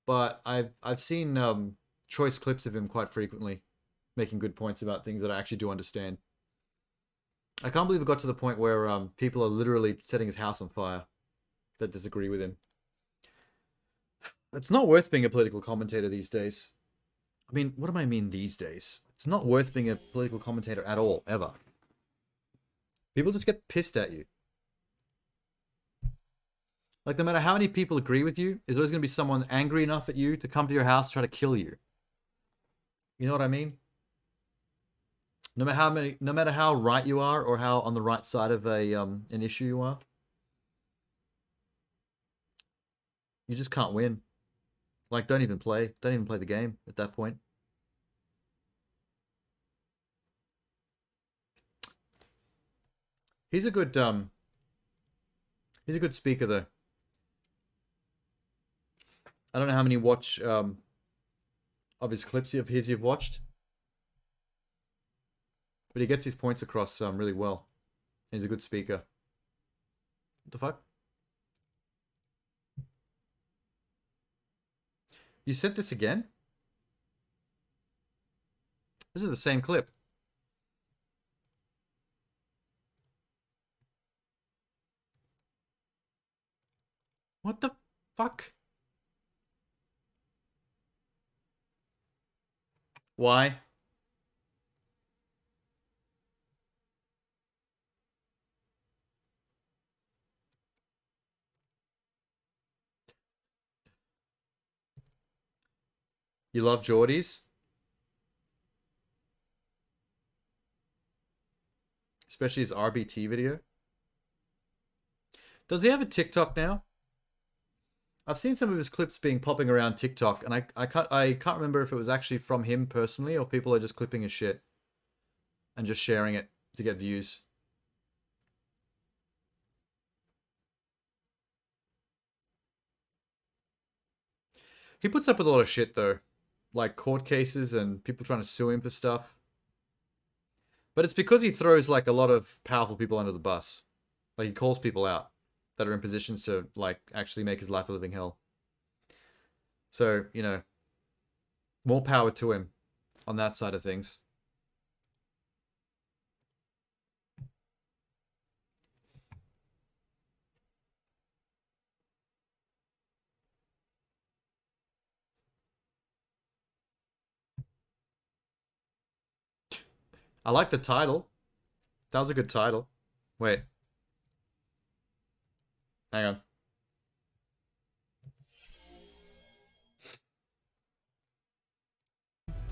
But I've seen choice clips of him quite frequently, making good points about things that I actually do understand. I can't believe it got to the point where people are literally setting his house on fire that disagree with him. It's not worth being a political commentator these days. I mean, what do I mean these days? It's not worth being a political commentator at all, ever. People just get pissed at you. Like, no matter how many people agree with you, there's always going to be someone angry enough at you to come to your house to try to kill you. You know what I mean? No matter how right you are or how on the right side of an issue you are, you just can't win. Like, don't even play the game at that point. He's a good speaker though. I don't know how many of his clips of his you've watched, but he gets his points across really well. He's a good speaker. What the fuck? You sent this again? This is the same clip. What the fuck? Why? You love Geordies? Especially his RBT video. Does he have a TikTok now? I've seen some of his clips being popping around TikTok, and I can't remember if it was actually from him personally or people are just clipping his shit and just sharing it to get views. He puts up with a lot of shit though, like court cases and people trying to sue him for stuff. But it's because he throws like a lot of powerful people under the bus. Like he calls people out that are in positions to like actually make his life a living hell. So, you know, more power to him on that side of things. I like the title. That was a good title. Wait. Hang on.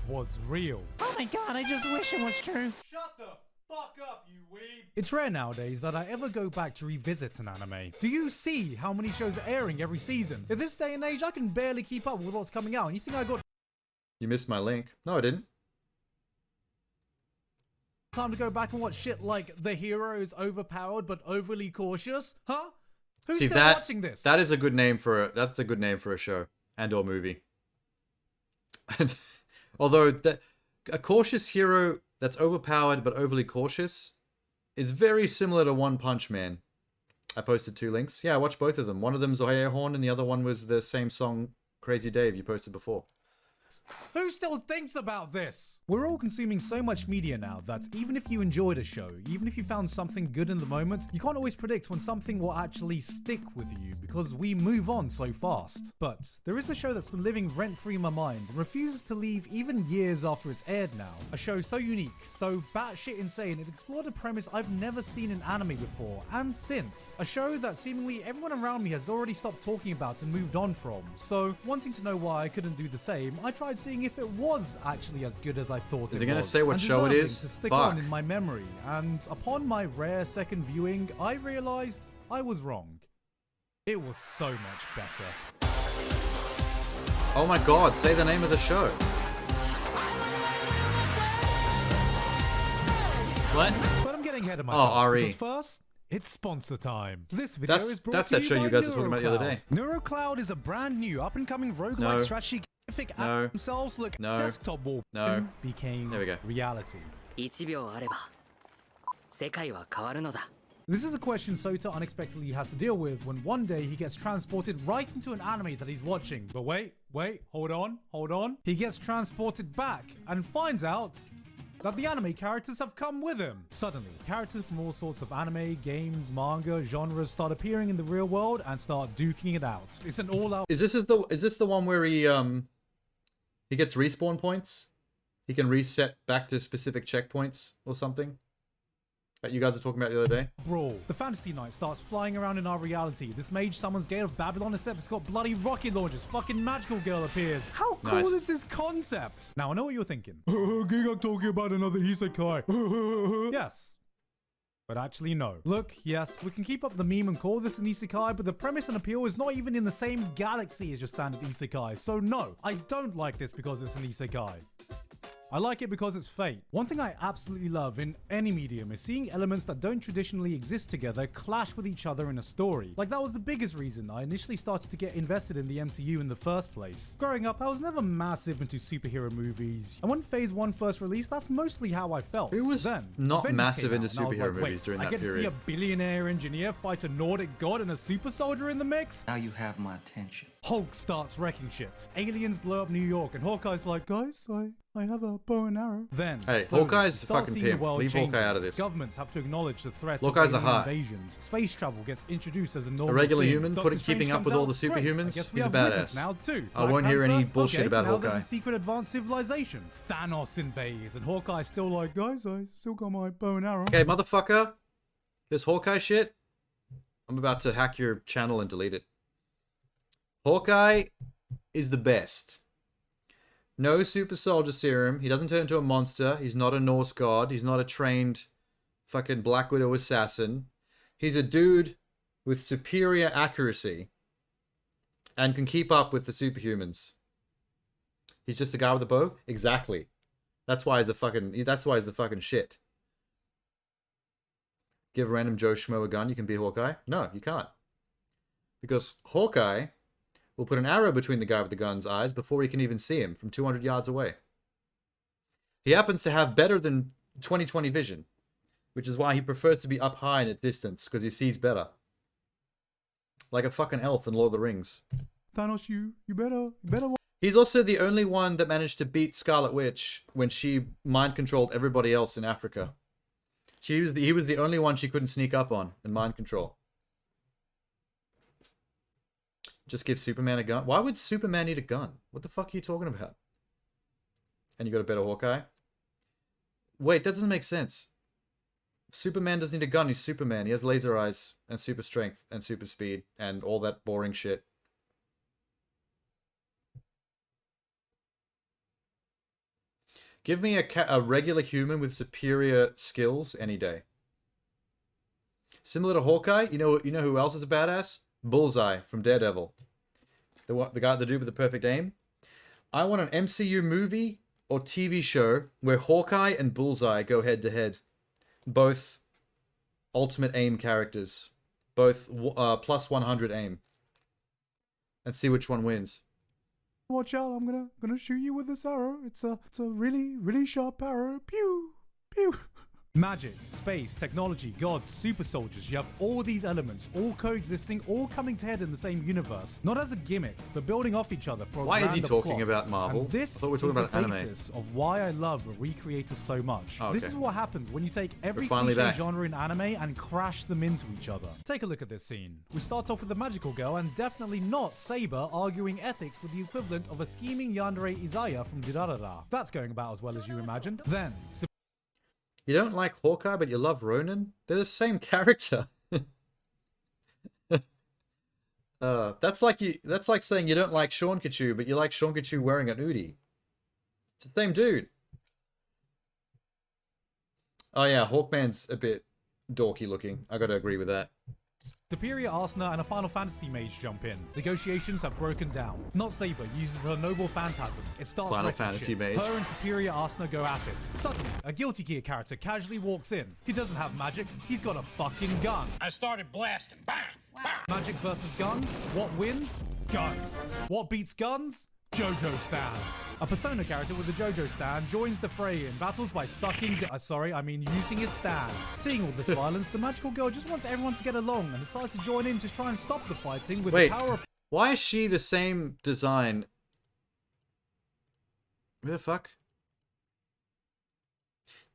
Was real. Oh my god, I just wish it was true. Shut the fuck up, you weeb. It's rare nowadays that I ever go back to revisit an anime. Do you see how many shows are airing every season? In this day and age, I can barely keep up with what's coming out. And you think I got You missed my link. No, I didn't. time to go back and watch shit like The Hero is overpowered but overly cautious? Huh? Who's See, still watching this? That is a good name for that's a good name for a show and or movie. Although a cautious hero that's overpowered but overly cautious is very similar to One Punch Man. I posted 2 links. Yeah, I watched both of them. One of them's Air Horn and the other one was the same song Crazy Dave you posted before. Who still thinks about this? We're all consuming so much media now that even if you enjoyed a show, even if you found something good in the moment, you can't always predict when something will actually stick with you because we move on so fast. But there is a show that's been living rent-free in my mind and refuses to leave even years after it's aired now. A show so unique, so batshit insane, it explored a premise I've never seen in anime before and since. A show that seemingly everyone around me has already stopped talking about and moved on from. So, wanting to know why I couldn't do the same, I tried seeing if it was actually as good as I thought it was. Is he gonna say what show it is? To stick Fuck. on in my memory, and upon my rare second viewing, I realized I was wrong. It was so much better. Oh my god, say the name of the show. What? But I'm getting ahead of myself. Oh, RE. Because first, it's sponsor time. This video is brought That's to that you show by you guys were talking about the other day. NeuroCloud is a brand new up-and-coming roguelike No. strategy app themselves look No. desktop wall No. became There we go. reality. 1秒あれば世界は変わるのだ This is a question Sota unexpectedly has to deal with when one day he gets transported right into an anime that he's watching. But wait, hold on. He gets transported back and finds out that the anime characters have come with him. Suddenly, characters from all sorts of anime, games, manga, genres start appearing in the real world and start duking it out. It's an all-out... Is this the one where he gets respawn points? He can reset back to specific checkpoints or something? That you guys were talking about the other day? brawl. The fantasy knight starts flying around in our reality. This mage summons Gate of Babylon, except it's got bloody rocket launchers. Fucking magical girl appears. How cool Nice. is this concept? Now, I know what you're thinking. Gigak talking about another isekai. Yes. But actually, no. Look, yes, we can keep up the meme and call this an isekai, but the premise and appeal is not even in the same galaxy as your standard isekai. So no, I don't like this because it's an isekai. I like it because it's fate. One thing I absolutely love in any medium is seeing elements that don't traditionally exist together clash with each other in a story. Like, that was the biggest reason I initially started to get invested in the MCU in the first place. Growing up, I was never massive into superhero movies, and when Phase 1 first released, that's mostly how I felt. Who was then not Avengers massive came into out, and I was superhero like, movies wait, during I that get to see period? a billionaire engineer fight a Nordic god and a super soldier in the mix? Now you have my attention. Hulk starts wrecking shit. Aliens blow up New York, and Hawkeye's like, guys, I have a bow and arrow. Then, Hey, slowly, Hawkeye's we a start fucking seeing the pimp. world Leave changing. Hawkeye out of this. Governments have to acknowledge the threat Hawkeye's of the alien heart. invasions. Space travel gets introduced as a normal regular thing. human, Doctor keeping Strange up comes with all out, the great, superhumans, I guess we he's a have wizards badass. now too. I won't hear any bullshit okay, about now Hawkeye. There's a secret advanced civilization. Thanos invades, and Hawkeye's still like, guys, I still got my bow and arrow. Okay, motherfucker. This Hawkeye shit, I'm about to hack your channel and delete it. Hawkeye is the best. No super soldier serum. He doesn't turn into a monster. He's not a Norse god. He's not a trained fucking Black Widow assassin. He's a dude with superior accuracy and can keep up with the superhumans. He's just a guy with a bow? Exactly. That's why he's the fucking shit. Give a random Joe Schmo a gun, you can beat Hawkeye? No, you can't. Because Hawkeye will put an arrow between the guy with the gun's eyes before he can even see him from 200 yards away. He happens to have better than 20/20 vision, which is why he prefers to be up high and at distance, because he sees better. Like a fucking elf in Lord of the Rings. Thanos, you better. He's also the only one that managed to beat Scarlet Witch when she mind controlled everybody else in Africa. He was the only one she couldn't sneak up on in mind control. Just give Superman a gun. Why would Superman need a gun? What the fuck are you talking about? And you got a better Hawkeye? Wait, that doesn't make sense. Superman doesn't need a gun. He's Superman. He has laser eyes and super strength and super speed and all that boring shit. Give me a regular human with superior skills any day. Similar to Hawkeye, you know who else is a badass? Bullseye from Daredevil. The dude with the perfect aim. I want an MCU movie or TV show where Hawkeye and Bullseye go head to head. Both ultimate aim characters. Both plus 100 aim. And see which one wins. Watch out! I'm gonna shoot you with this arrow. It's a really sharp arrow. Pew pew. Magic, space, technology, gods, super soldiers. You have all these elements, all coexisting, all coming to head in the same universe. Not as a gimmick, but building off each other for a Why is he grander talking plot. about Marvel? And this I thought we were talking is about the anime. basis of why I love Recreators so much. Oh, This okay. is what happens when you take every finally cliche back. genre in anime and crash them into each other. Take a look at this scene. We start off with the magical girl and definitely not Saber arguing ethics with the equivalent of a scheming yandere Izaya from Durarara. That's going about as well as you imagined. Then, You don't like Hawkeye, but you love Ronan? They're the same character. That's like saying you don't like Seankichu, but you like Seankichu wearing an Oodie. It's the same dude. Oh yeah, Hawkman's a bit dorky looking. I gotta agree with that. Superior Arsena and a Final Fantasy mage jump in. Negotiations have broken down. Not Saber uses her noble phantasm. It starts Final wrecking Fantasy shit. mage. Her and Superior Arsena go at it. Suddenly, a Guilty Gear character casually walks in. He doesn't have magic. He's got a fucking gun. I started blasting. Bang! Bang! Magic versus guns. What wins? Guns. What beats guns? JoJo stands. A Persona character with a JoJo stand joins the fray in battles by using his stand. Seeing all this violence, the magical girl just wants everyone to get along and decides to join in to try and stop the fighting with Wait, the power of... why is she the same design? Where the fuck?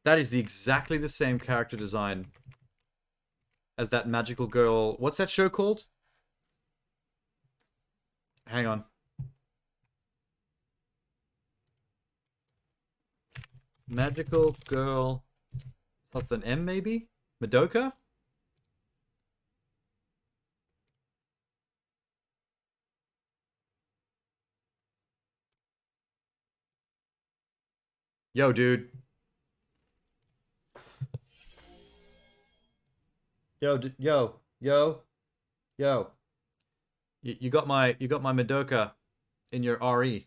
That is exactly the same character design as that magical girl. What's that show called? Hang on. Magical girl. Something M maybe? Madoka? Yo, dude. Yo. You got my Madoka in your RE.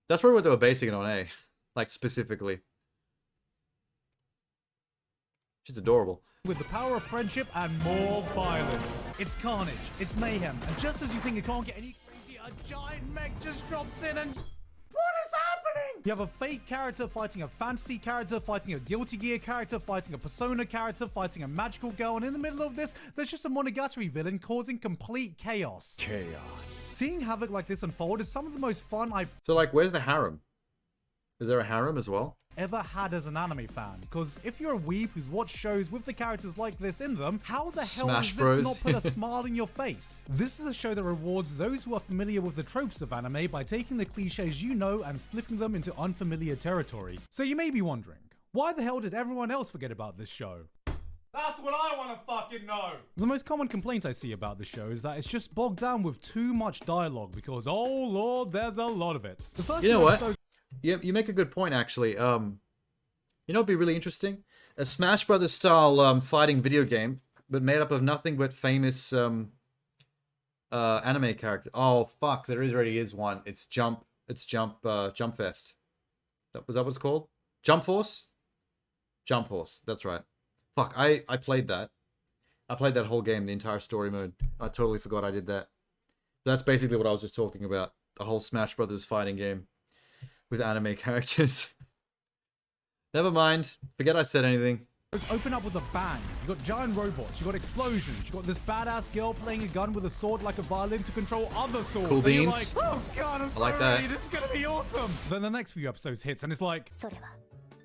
That's probably what they were basing it on, eh? Like, specifically. She's adorable. With the power of friendship and more violence. It's carnage, it's mayhem, and just as you think it can't get any crazier, a giant mech just drops in and... What is happening? You have a fake character fighting a fantasy character, fighting a Guilty Gear character, fighting a Persona character, fighting a magical girl, and in the middle of this, there's just a Monogatari villain causing complete chaos. Seeing havoc like this unfold is some of the most fun I've So, like, where's the harem? Is there a harem as well? ever had as an anime fan, because if you're a weeb who's watched shows with the characters like this in them, how the hell Smash does Bros. this not put a smile in your face? This is a show that rewards those who are familiar with the tropes of anime by taking the cliches you know and flipping them into unfamiliar territory. So you may be wondering, why the hell did everyone else forget about this show? That's what I want to fucking know! The most common complaint I see about the show is that it's just bogged down with too much dialogue because, oh lord, there's a lot of it. The first You know what? episode- Yeah, you make a good point, actually. You know, it'd be really interesting. A Smash Brothers style fighting video game, but made up of nothing but famous anime characters. Oh fuck, there already is one. It's Jump Fest. Was that what it's called? Jump Force. Jump Force. That's right. Fuck, I played that. I played that whole game, the entire story mode. I totally forgot I did that. That's basically what I was just talking about. The whole Smash Brothers fighting game with anime characters. Never mind. Forget I said anything. Open up with a bang. You got giant robots, you got explosions, you got this badass girl playing a gun with a sword like a violin to control other swords. Cool and you're beans. like, oh god, I'm so like that. ready. This is gonna be awesome. Then the next few episodes hits and it's like, それは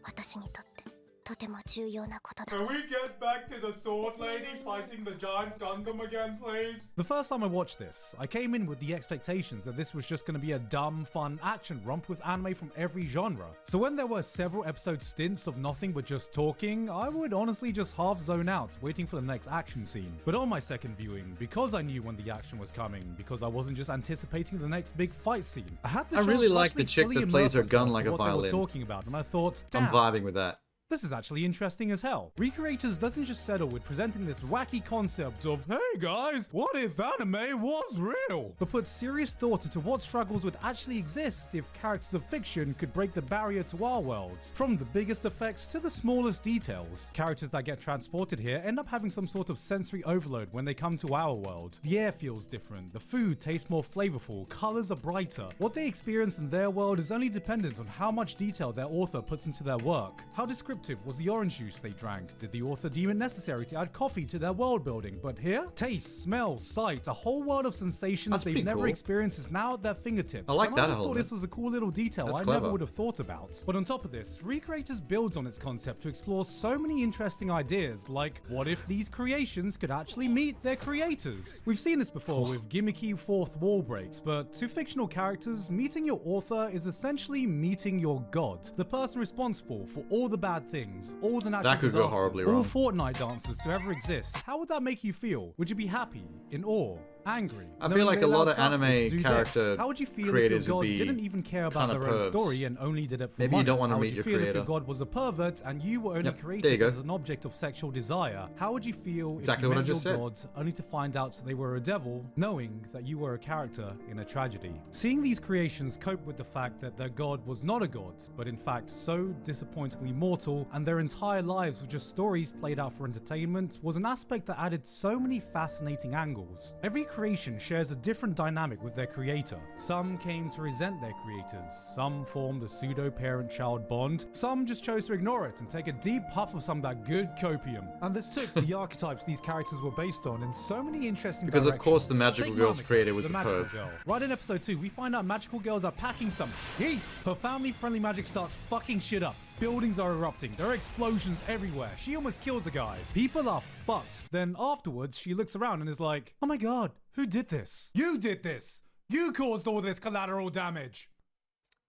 私にとってとても重要なことだ。 can we get back to the sword lady fighting the giant Gundam again, please? The first time I watched this, I came in with the expectations that this was just going to be a dumb, fun action romp with anime from every genre. So when there were several episode stints of nothing but just talking, I would honestly just half zone out, waiting for the next action scene. But on my second viewing, because I knew when the action was coming, because I wasn't just anticipating the next big fight scene, I had the I chance really to like the actually chick fully that plays her immerse gun myself like to a what they were violin. talking about, and I thought, I'm damn. vibing with that. This is actually interesting as hell. Recreators doesn't just settle with presenting this wacky concept of, hey guys, what if anime was real? But puts serious thought into what struggles would actually exist if characters of fiction could break the barrier to our world. From the biggest effects to the smallest details. Characters that get transported here end up having some sort of sensory overload when they come to our world. The air feels different, the food tastes more flavorful, colors are brighter. What they experience in their world is only dependent on how much detail their author puts into their work. How descriptive was the orange juice they drank? Did the author deem it necessary to add coffee to their world building? But here, taste, smell, sight, a whole world of sensations That's they've pretty never cool. experienced is now at their fingertips. I like and that I just thought element. this was a cool little detail That's I clever. never would have thought about. But on top of this, Recreators builds on its concept to explore so many interesting ideas, like what if these creations could actually meet their creators? We've seen this before with gimmicky fourth wall breaks, but to fictional characters, meeting your author is essentially meeting your god, the person responsible for all the bad things, all the natural That could go disasters, horribly all wrong. Fortnite dancers to ever exist. How would that make you feel? Would you be happy, in awe, angry? I knowing feel like they a lot allowed of Sasuke anime to do this? character How would you feel if creators your would god be didn't even care about kinda their own pervs. story and only did it for Maybe money? you don't want to How would meet you your feel if creator. your god was a pervert and you were only Yep, there created you go. as an object of sexual desire? How would you feel Exactly if you what I met just your said. god only to find out they were a devil, knowing that you were a character in a tragedy? Seeing these creations cope with the fact that their god was not a god, but in fact so disappointingly mortal, and their entire lives were just stories played out for entertainment, was an aspect that added so many fascinating angles. Every creation shares a different dynamic with their creator. Some came to resent their creators, some formed a pseudo-parent-child bond, some just chose to ignore it and take a deep puff of some of that good copium. And this took the archetypes these characters were based on in so many interesting Because of course the directions. Magical Take Girl's Mamika, creator was the a magical perv. girl. Right in episode 2, we find out magical girls are packing some heat. Her family-friendly magic starts fucking shit up. Buildings are erupting. There are explosions everywhere. She almost kills a guy. People are fucked. Then afterwards, she looks around and is like, oh my god, who did this? You did this! You caused all this collateral damage!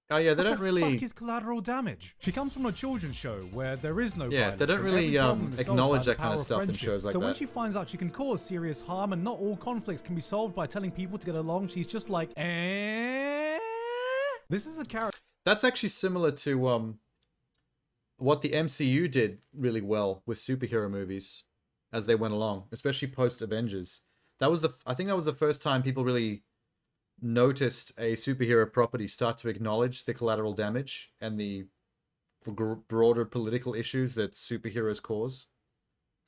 Oh yeah, they What don't the really. fuck is collateral damage? She comes from a children's show where there is no Yeah, violence, they don't and really, every problem is solved acknowledge by the that kind of power stuff in friendship. shows like so when that. she finds out she can cause serious harm and not all conflicts can be solved by telling people to get along, she's just like, eh? This is a character. That's actually similar to what the MCU did really well with superhero movies as they went along, especially post Avengers. That was I think that was the first time people really noticed a superhero property start to acknowledge the collateral damage and the broader political issues that superheroes cause,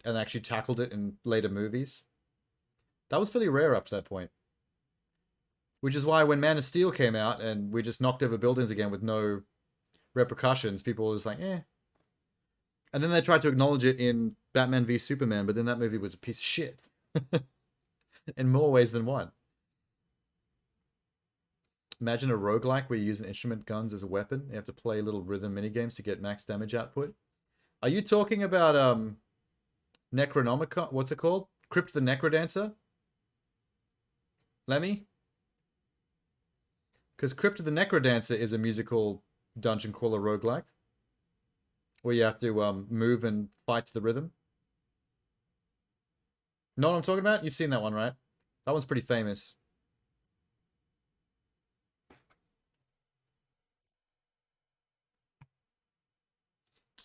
and actually tackled it in later movies. That was fairly rare up to that point. Which is why when Man of Steel came out and we just knocked over buildings again with no repercussions, people were just like, eh. And then they tried to acknowledge it in Batman v Superman, but then that movie was a piece of shit. In more ways than one. Imagine a roguelike where you use an instrument guns as a weapon. You have to play little rhythm minigames to get max damage output. Are you talking about Necronomicon? What's it called? Crypt the Necrodancer? Lemmy? Because Crypt the Necrodancer is a musical dungeon crawler roguelike where you have to move and fight to the rhythm. Know what I'm talking about? You've seen that one, right? That one's pretty famous.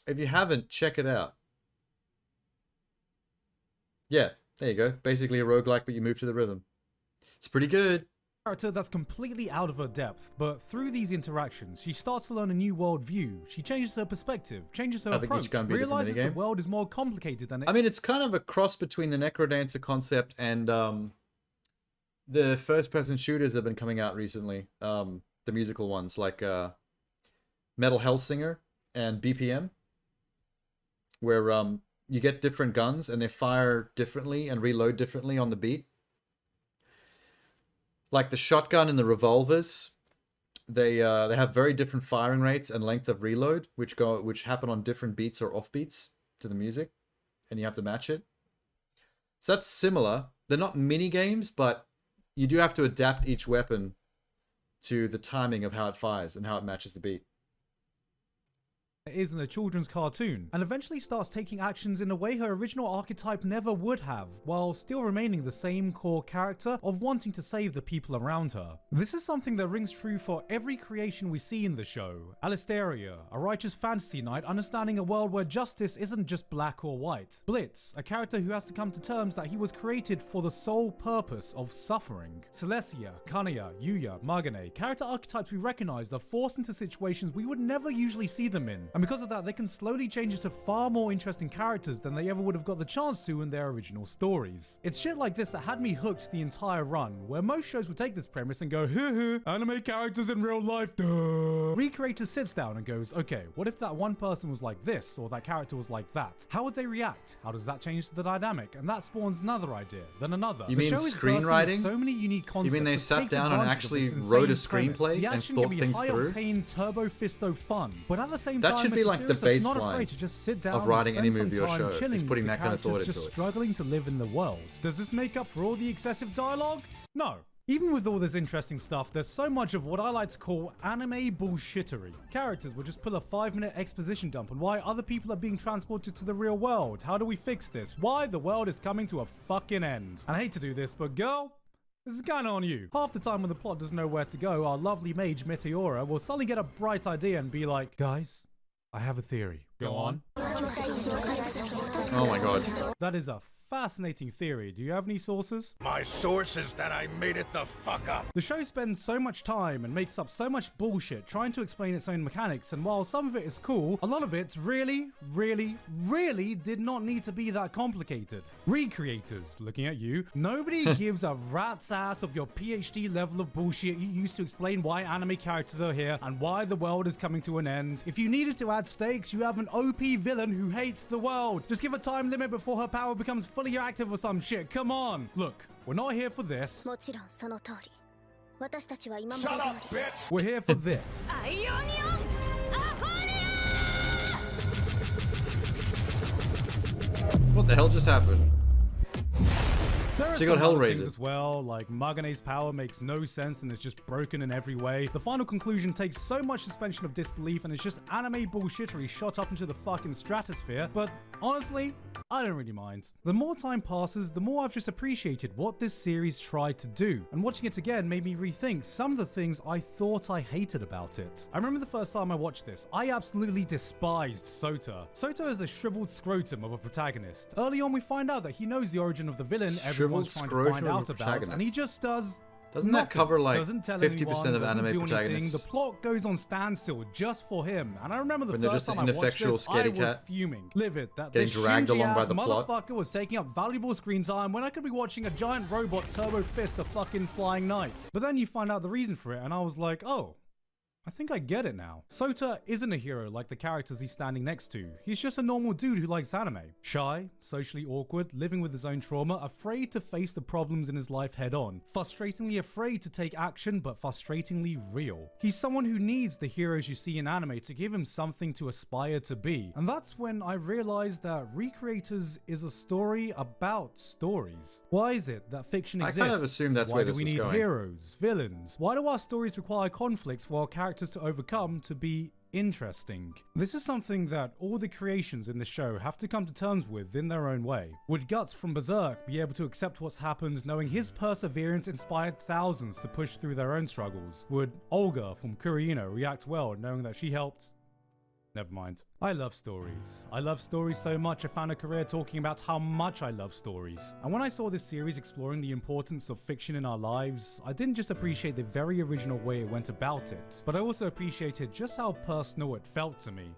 If you haven't, check it out. Yeah, there you go. Basically a roguelike, but you move to the rhythm. It's pretty good. Character that's completely out of her depth, but through these interactions, she starts to learn a new worldview. She changes her perspective, changes her approach, realizes the world is more complicated than it. I mean, it's kind of a cross between the Necrodancer concept and the first-person shooters that have been coming out recently. The musical ones, like Metal Hellsinger and BPM, where you get different guns and they fire differently and reload differently on the beat. Like the shotgun and the revolvers, they have very different firing rates and length of reload, which happen on different beats or off beats to the music, and you have to match it. So that's similar. They're not mini games, but you do have to adapt each weapon to the timing of how it fires and how it matches the beat. Is in a children's cartoon, and eventually starts taking actions in a way her original archetype never would have, while still remaining the same core character of wanting to save the people around her. This is something that rings true for every creation we see in the show. Alistaria, a righteous fantasy knight understanding a world where justice isn't just black or white. Blitz, a character who has to come to terms that he was created for the sole purpose of suffering. Celestia, Kanaya, Yuya, Magane, character archetypes we recognize are forced into situations we would never usually see them in. And because of that, they can slowly change into far more interesting characters than they ever would have got the chance to in their original stories. It's shit like this that had me hooked the entire run, where most shows would take this premise and go, anime characters in real life, duh. Recreator sits down and goes, okay, what if that one person was like this, or that character was like that? How would they react? How does that change the dynamic? And that spawns another idea, then another. You mean screenwriting? So many unique concepts. You mean they sat down and actually wrote a screenplay and thought things through? Turbo Fisto fun, but at the same that time, should be like the baseline to just sit down of writing any movie or show. Is putting that kind of thought into it. Struggling to live in the world. Does this make up for all the excessive dialogue? No. Even with all this interesting stuff, there's so much of what I like to call anime bullshittery. Characters will just pull a 5-minute exposition dump on why other people are being transported to the real world. How do we fix this? Why the world is coming to a fucking end. And I hate to do this, but girl, this is kind of on you. Half the time when the plot doesn't know where to go, our lovely mage Meteora will suddenly get a bright idea and be like, guys, I have a theory. Go on. Oh my god. That is a fascinating theory. Do you have any sources? My source is that I made it the fuck up. The show spends so much time and makes up so much bullshit trying to explain its own mechanics, and while some of it is cool, a lot of it really did not need to be that complicated. Recreators, looking at you, nobody gives a rat's ass of your PhD level of bullshit you used to explain why anime characters are here and why the world is coming to an end. If you needed to add stakes, you have an OP villain who hates the world. Just give a time limit before her power becomes fully active or some shit. Come on. Look, we're not here for this. Shut up, bitch! We're here for this. What the hell just happened? She got Hellraiser as well, like Magane's power makes no sense and is just broken in every way. The final conclusion takes so much suspension of disbelief and it's just anime bullshittery shot up into the fucking stratosphere, but honestly, I don't really mind. The more time passes, the more I've just appreciated what this series tried to do, and watching it again made me rethink some of the things I thought I hated about it. I remember the first time I watched this, I absolutely despised Sota. Sota is a shriveled scrotum of a protagonist. Early on we find out that he knows the origin of the villain everyone's trying to find out about, and he just does Doesn't nothing. that cover like Doesn't tell 50% anyone, of doesn't anime do protagonists? anything. The plot goes on standstill just for him. And I remember the When they're first just time an I watched ineffectual this, I scaredy was cat fuming. Livid that getting this dragged along by Shinji-ass the plot. motherfucker was taking up valuable screen time when I could be watching a giant robot turbo fist a fucking flying knight. But then you find out the reason for it, and I was like, oh, I think I get it now. Sota isn't a hero like the characters he's standing next to. He's just a normal dude who likes anime. Shy, socially awkward, living with his own trauma, afraid to face the problems in his life head on. Frustratingly afraid to take action, but frustratingly real. He's someone who needs the heroes you see in anime to give him something to aspire to be. And that's when I realized that Recreators is a story about stories. Why is it that fiction exists? I kind of assume that's Why where do this we is need going. heroes, villains? Why do our stories require conflicts for our characters to overcome to be interesting? This is something that all the creations in the show have to come to terms with in their own way. Would Guts from Berserk be able to accept what's happened knowing his perseverance inspired thousands to push through their own struggles? Would Olga from Kurino react well knowing that she helped? Never mind. I love stories. I love stories so much I found a career talking about how much I love stories. And when I saw this series exploring the importance of fiction in our lives, I didn't just appreciate the very original way it went about it, but I also appreciated just how personal it felt to me.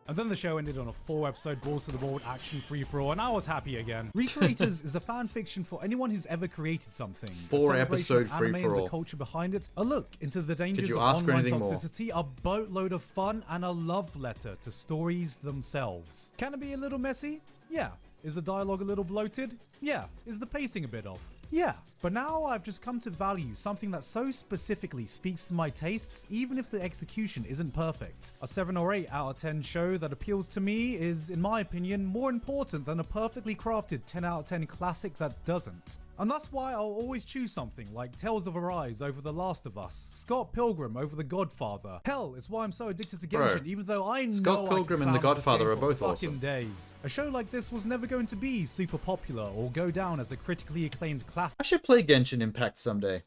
And then the show ended on a 4-episode balls to the wall action free-for-all, and I was happy again. Recreators is a fan fiction for anyone who's ever created something. 4-episode free-for-all. And the free-for-all. culture behind it. A look into the dangers Could you of ask for online anything more? toxicity, a boatload of fun, and a love letter to stories themselves. Can it be a little messy? Yeah. Is the dialogue a little bloated? Yeah. Is the pacing a bit off? Yeah, but now I've just come to value something that so specifically speaks to my tastes, even if the execution isn't perfect. A 7 or 8 out of 10 show that appeals to me is, in my opinion, more important than a perfectly crafted 10 out of 10 classic that doesn't. And that's why I'll always choose something like Tales of Arise over The Last of Us, Scott Pilgrim over The Godfather. Hell, it's why I'm so addicted to Genshin, Bro, even though I know Scott Pilgrim and The Godfather are both fucking awesome. days. A show like this was never going to be super popular or go down as a critically acclaimed classic. I should play Genshin Impact someday.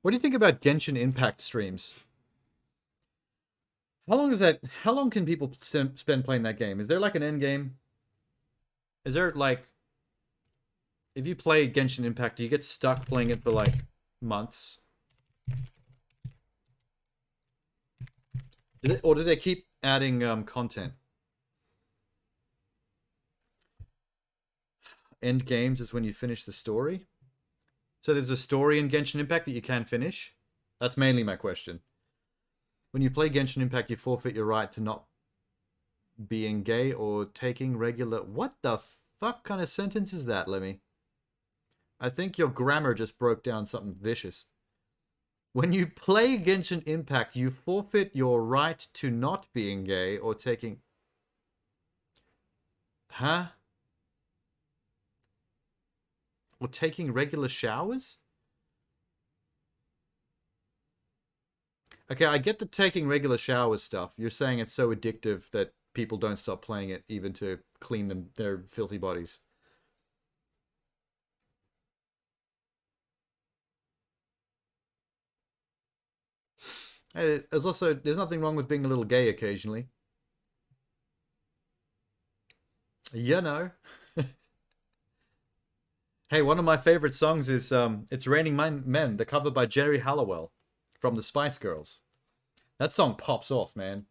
What do you think about Genshin Impact streams? How long can people spend playing that game? Is there like an end game? Is there like, if you play Genshin Impact, do you get stuck playing it for like months? Or do they keep adding content? End games is when you finish the story. So there's a story in Genshin Impact that you can't finish? That's mainly my question. When you play Genshin Impact, you forfeit your right to not being gay or taking regular... What the fuck kind of sentence is that, Lemmy? I think your grammar just broke down something vicious. When you play Genshin Impact, you forfeit your right to not being gay or taking... Huh? Or taking regular showers? Okay, I get the taking regular showers stuff. You're saying it's so addictive that people don't stop playing it even to clean their filthy bodies. Hey, there's nothing wrong with being a little gay occasionally. You know. Hey, one of my favorite songs is It's Raining Men, the cover by Jerry Halliwell from the Spice Girls. That song pops off, man.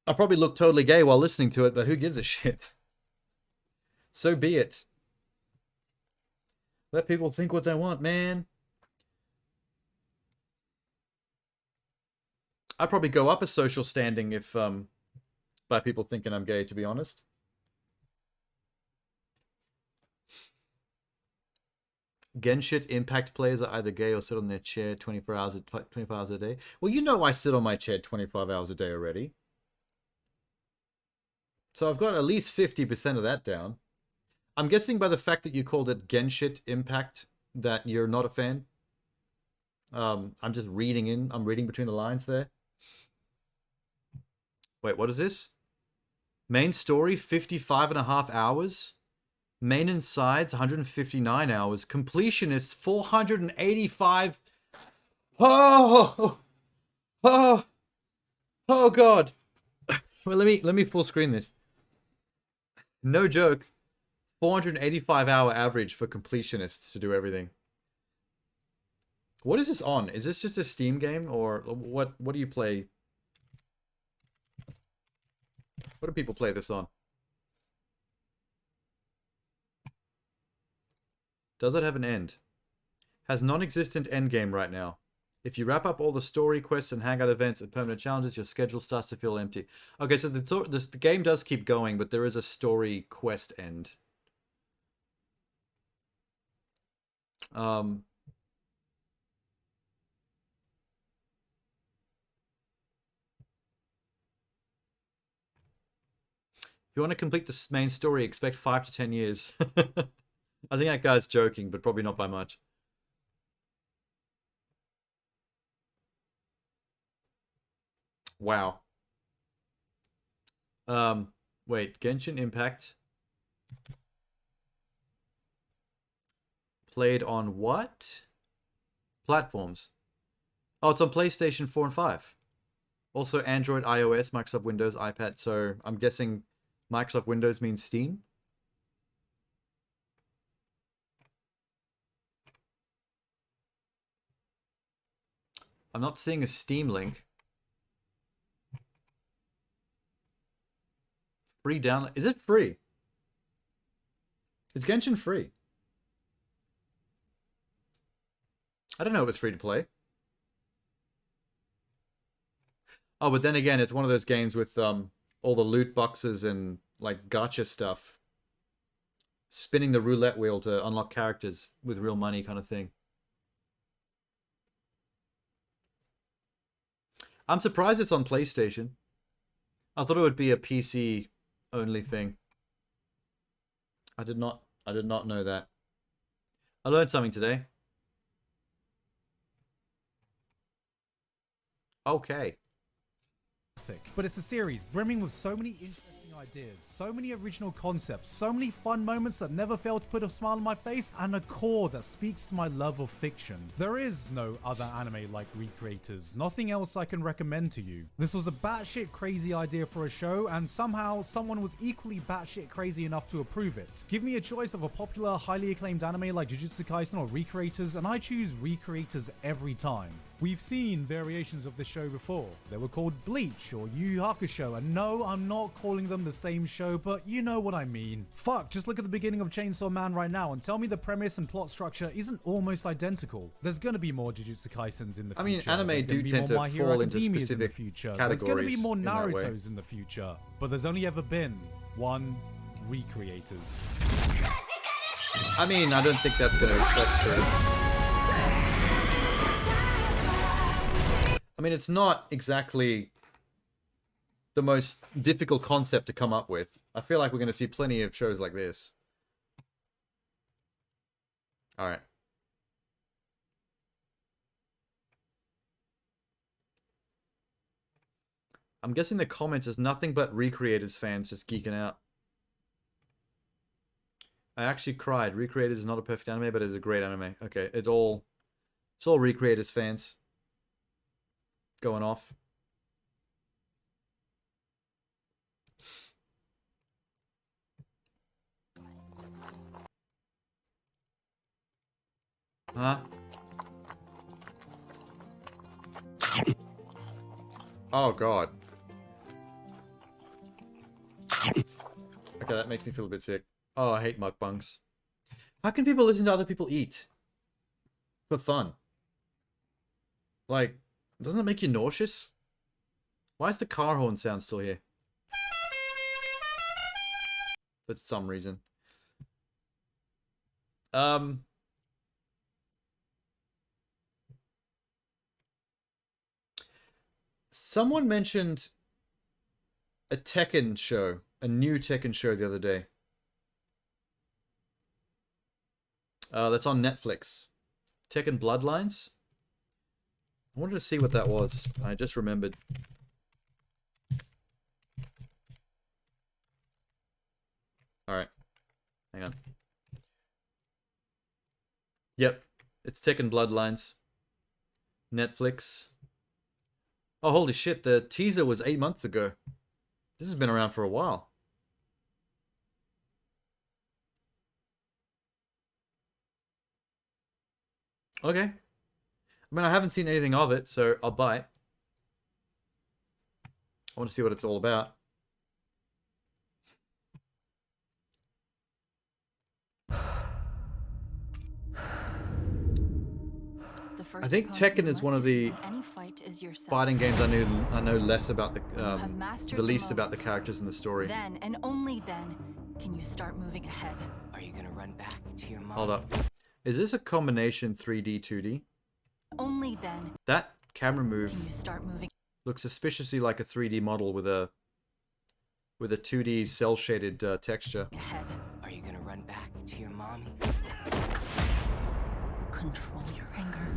I probably look totally gay while listening to it, but who gives a shit? So be it. Let people think what they want, man. I'd probably go up a social standing if by people thinking I'm gay, to be honest. Genshin Impact players are either gay or sit on their chair 24 hours a day. Well, you know I sit on my chair 25 hours a day already. So I've got at least 50% of that down. I'm guessing by the fact that you called it Genshin Impact that you're not a fan. I'm just reading in. I'm reading between the lines there. Wait, what is this? Main story, 55.5 hours. Main and sides, 159 hours. Completionists, 485. Oh, God. Well, let me full screen this. No joke. 485-hour average for completionists to do everything. What is this on? Is this just a Steam game, or what? What do you play? What do people play this on? Does it have an end? Has non-existent end game right now. If you wrap up all the story quests and hangout events and permanent challenges, your schedule starts to feel empty. Okay, so the game does keep going, but there is a story quest end. If you want to complete the main story, expect 5 to 10 years. I think that guy's joking, but probably not by much. Wow. Wait, Genshin Impact played on what platforms? Oh, it's on PlayStation 4 and 5. Also Android, iOS, Microsoft Windows, iPad. So I'm guessing Microsoft Windows means Steam. I'm not seeing a Steam link. Free download. Is it free? Is Genshin free? I don't know if it's free to play. Oh, but then again, it's one of those games with all the loot boxes and like gacha stuff. Spinning the roulette wheel to unlock characters with real money kind of thing. I'm surprised it's on PlayStation. I thought it would be a PC only thing. I did not know that. I learned something today. Okay. But it's a series brimming with so many interesting ideas, so many original concepts, so many fun moments that never fail to put a smile on my face, and a core that speaks to my love of fiction. There is no other anime like Recreators, nothing else I can recommend to you. This was a batshit crazy idea for a show, and somehow someone was equally batshit crazy enough to approve it. Give me a choice of a popular, highly acclaimed anime like Jujutsu Kaisen or Recreators, and I choose Recreators every time. We've seen variations of this show before. They were called Bleach or Yu Yu Hakusho, and no, I'm not calling them the same show, but you know what I mean. Fuck, just look at the beginning of Chainsaw Man right now and tell me the premise and plot structure isn't almost identical. There's gonna be more Jujutsu Kaisens in the future. I mean, anime do tend to fall into specific categories. There's gonna be more Narutos in the future, but there's only ever been one Recreators. I mean, I don't think that's true. I mean, it's not exactly the most difficult concept to come up with. I feel like we're going to see plenty of shows like this. Alright. I'm guessing the comments is nothing but Recreators fans just geeking out. I actually cried. Recreators is not a perfect anime, but it is a great anime. Okay, it's all Recreators fans going off. Huh? Oh god. Okay, that makes me feel a bit sick. Oh, I hate mukbangs. How can people listen to other people eat? For fun. Like, doesn't it make you nauseous? Why is the car horn sound still here? For some reason. Someone mentioned a Tekken show. A new Tekken show the other day. That's on Netflix. Tekken Bloodlines. I wanted to see what that was. I just remembered. Alright. Hang on. Yep. It's Tekken Bloodlines. Netflix. Oh, holy shit. The teaser was 8 months ago. This has been around for a while. Okay. I mean, I haven't seen anything of it, so I'll buy it. I want to see what it's all about. The first I think opponent Tekken you is one must of the defeat in any fight is yourself. fighting games I know less about Have mastered the least about the moment. characters in the story. Then and only then can you start moving ahead. Are you gonna run back to your mom? Hold up. Is this a combination 3D, 2D? Only then That camera can move you start moving looks suspiciously like a 3D model with a 2D cell shaded texture. ahead. Are you gonna run back to your mommy? Control your anger.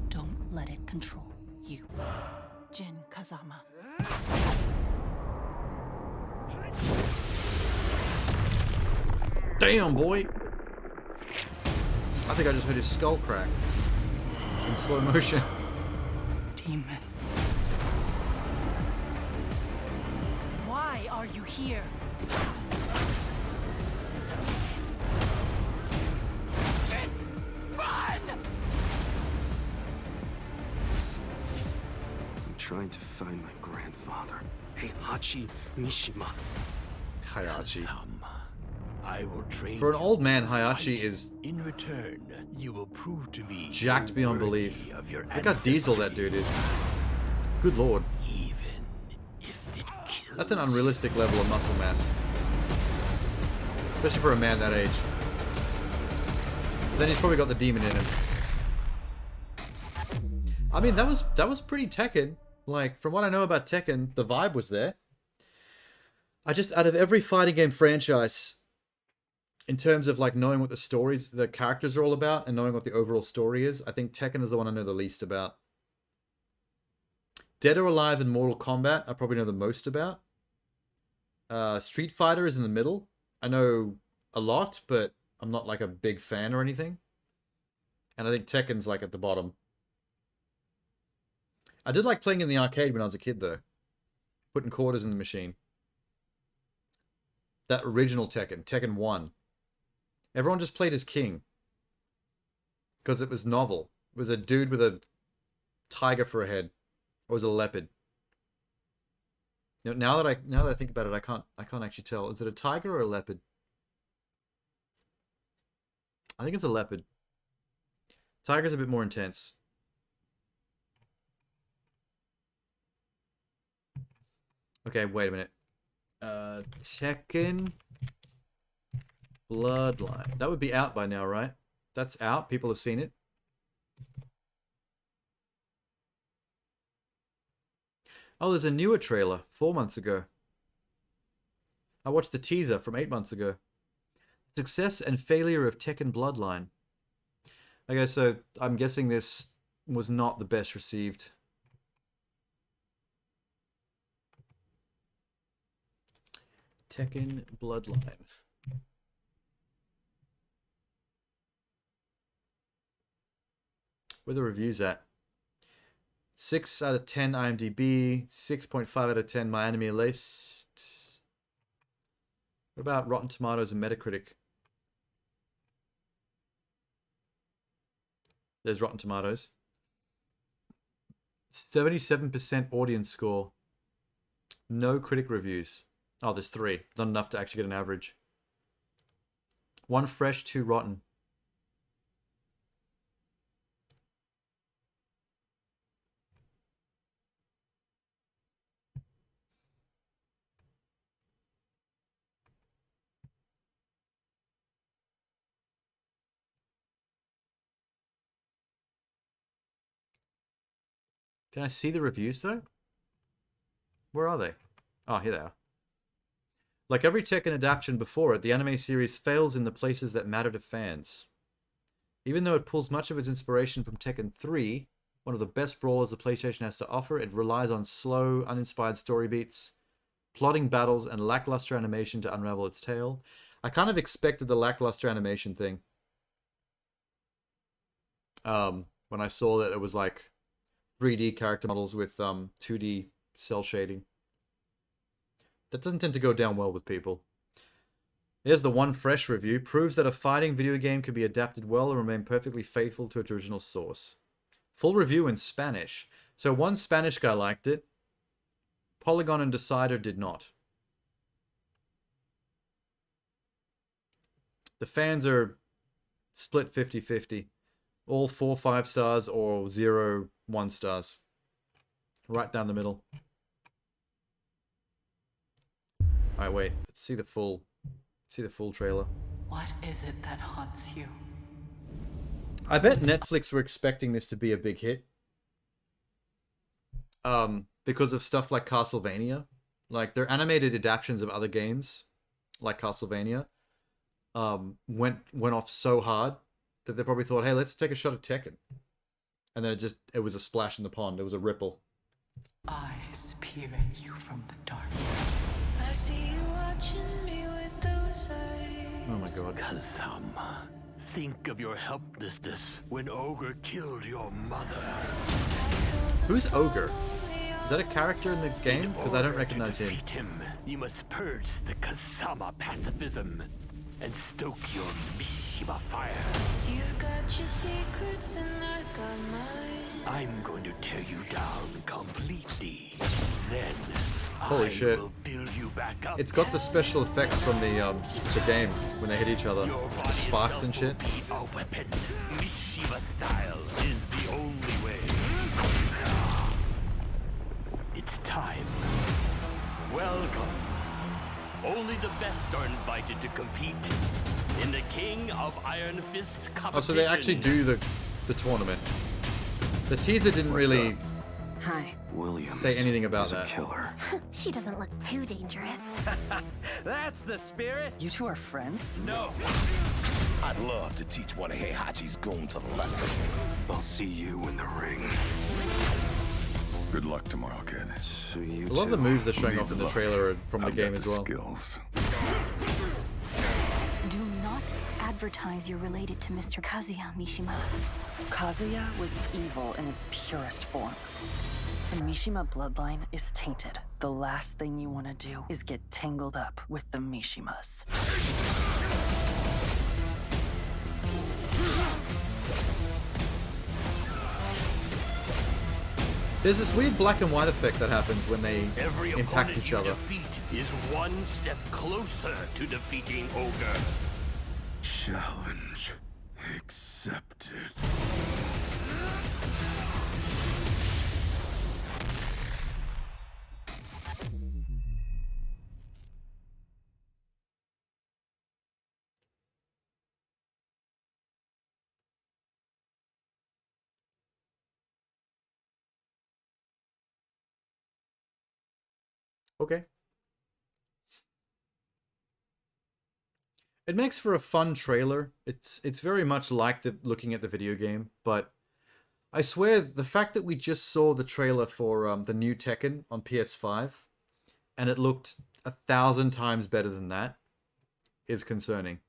Don't let it control you. Jin Kazama. Damn, boy! I think I just heard his skull crack in slow motion. Demon. Why are you here? Jin, run! I'm trying to find my grandfather, Heihachi Mishima. Hayachi. I will train For an you old man, to Hayachi fight. is In return, you will prove to me jacked you're beyond worthy belief. of your Look how diesel that dude is. Good lord. That's an unrealistic level of muscle mass. Especially for a man that age. But then he's probably got the demon in him. I mean, that was pretty Tekken. Like, from what I know about Tekken, the vibe was there. I just, out of every fighting game franchise, in terms of like knowing what the characters are all about and knowing what the overall story is, I think Tekken is the one I know the least about. Dead or Alive and Mortal Kombat I probably know the most about. Street Fighter is in the middle. I know a lot, but I'm not like a big fan or anything. And I think Tekken's like at the bottom. I did like playing in the arcade when I was a kid though. Putting quarters in the machine. That original Tekken, Tekken 1. Everyone just played as King. Because it was novel. It was a dude with a tiger for a head. Or was it a leopard? You know, now that I think about it, I can't actually tell. Is it a tiger or a leopard? I think it's a leopard. Tiger's a bit more intense. Okay, wait a minute. Tekken Bloodline. That would be out by now, right? That's out. People have seen it. Oh, there's a newer trailer 4 months ago. I watched the teaser from 8 months ago. Success and failure of Tekken Bloodline. Okay, so I'm guessing this was not the best received. Tekken Bloodline. Where are the reviews at? 6 out of 10 IMDb, 6.5 out of 10 MyAnimeList. What about Rotten Tomatoes and Metacritic? There's Rotten Tomatoes. 77% audience score. No critic reviews. Oh, there's 3. Not enough to actually get an average. 1 fresh, 2 rotten. Can I see the reviews though? Where are they? Oh, here they are. Like every Tekken adaptation before it, the anime series fails in the places that matter to fans. Even though it pulls much of its inspiration from Tekken 3, one of the best brawlers the PlayStation has to offer, it relies on slow, uninspired story beats, plotting battles, and lackluster animation to unravel its tale. I kind of expected the lackluster animation thing. When I saw that it was like 3D character models with 2D cell shading. That doesn't tend to go down well with people. Here's the one fresh review. Proves that a fighting video game can be adapted well and remain perfectly faithful to its original source. Full review in Spanish. So one Spanish guy liked it. Polygon and Decider did not. The fans are split 50-50. All 4 5-stars or 0 1-stars. Right down the middle. Alright, wait. Let's see the full trailer. What is it that haunts you? I bet Netflix were expecting this to be a big hit. Because of stuff like Castlevania. Like, their animated adaptations of other games, like Castlevania, went off so hard that they probably thought, hey, let's take a shot at Tekken. And then it was a splash in the pond. It was a ripple. I peer at you from the dark. I see you watching me with those eyes. Oh my god. Kazama, think of your helplessness when Ogre killed your mother. Who's Ogre? Is that a character in the game? Because I don't recognize him. You must purge the Kazama pacifism and stoke your Mishima fire. You've got your secrets and I've got mine. I'm going to tear you down completely. Then Holy shit. will build you back up. It's got the special effects from the game when they hit each other. The sparks and shit. A weapon. Mishima style is the only way. It's time. Welcome. Only the best are invited to compete in the King of Iron Fist competition. Oh, so they actually do the tournament. The teaser didn't really Hi. say anything about that. She doesn't look too dangerous. That's the spirit. You two are friends? No. I'd love to teach one of Heihachi's goons a lesson. I'll see you in the ring. Good luck tomorrow, kid. So you A lot of the moves they're showing Need off in to the look. trailer are from the I've game got as the well. Skills. Do not advertise you're related to Mr. Kazuya Mishima. Kazuya was evil in its purest form. The Mishima bloodline is tainted. The last thing you want to do is get tangled up with the Mishimas. There's this weird black and white effect that happens when they Every impact opponent each you other. defeat is one step closer to defeating Ogre. Challenge accepted. Okay. It makes for a fun trailer. It's very much like looking at the video game, but I swear the fact that we just saw the trailer for the new Tekken on PS5 and it looked 1,000 times better than that is concerning.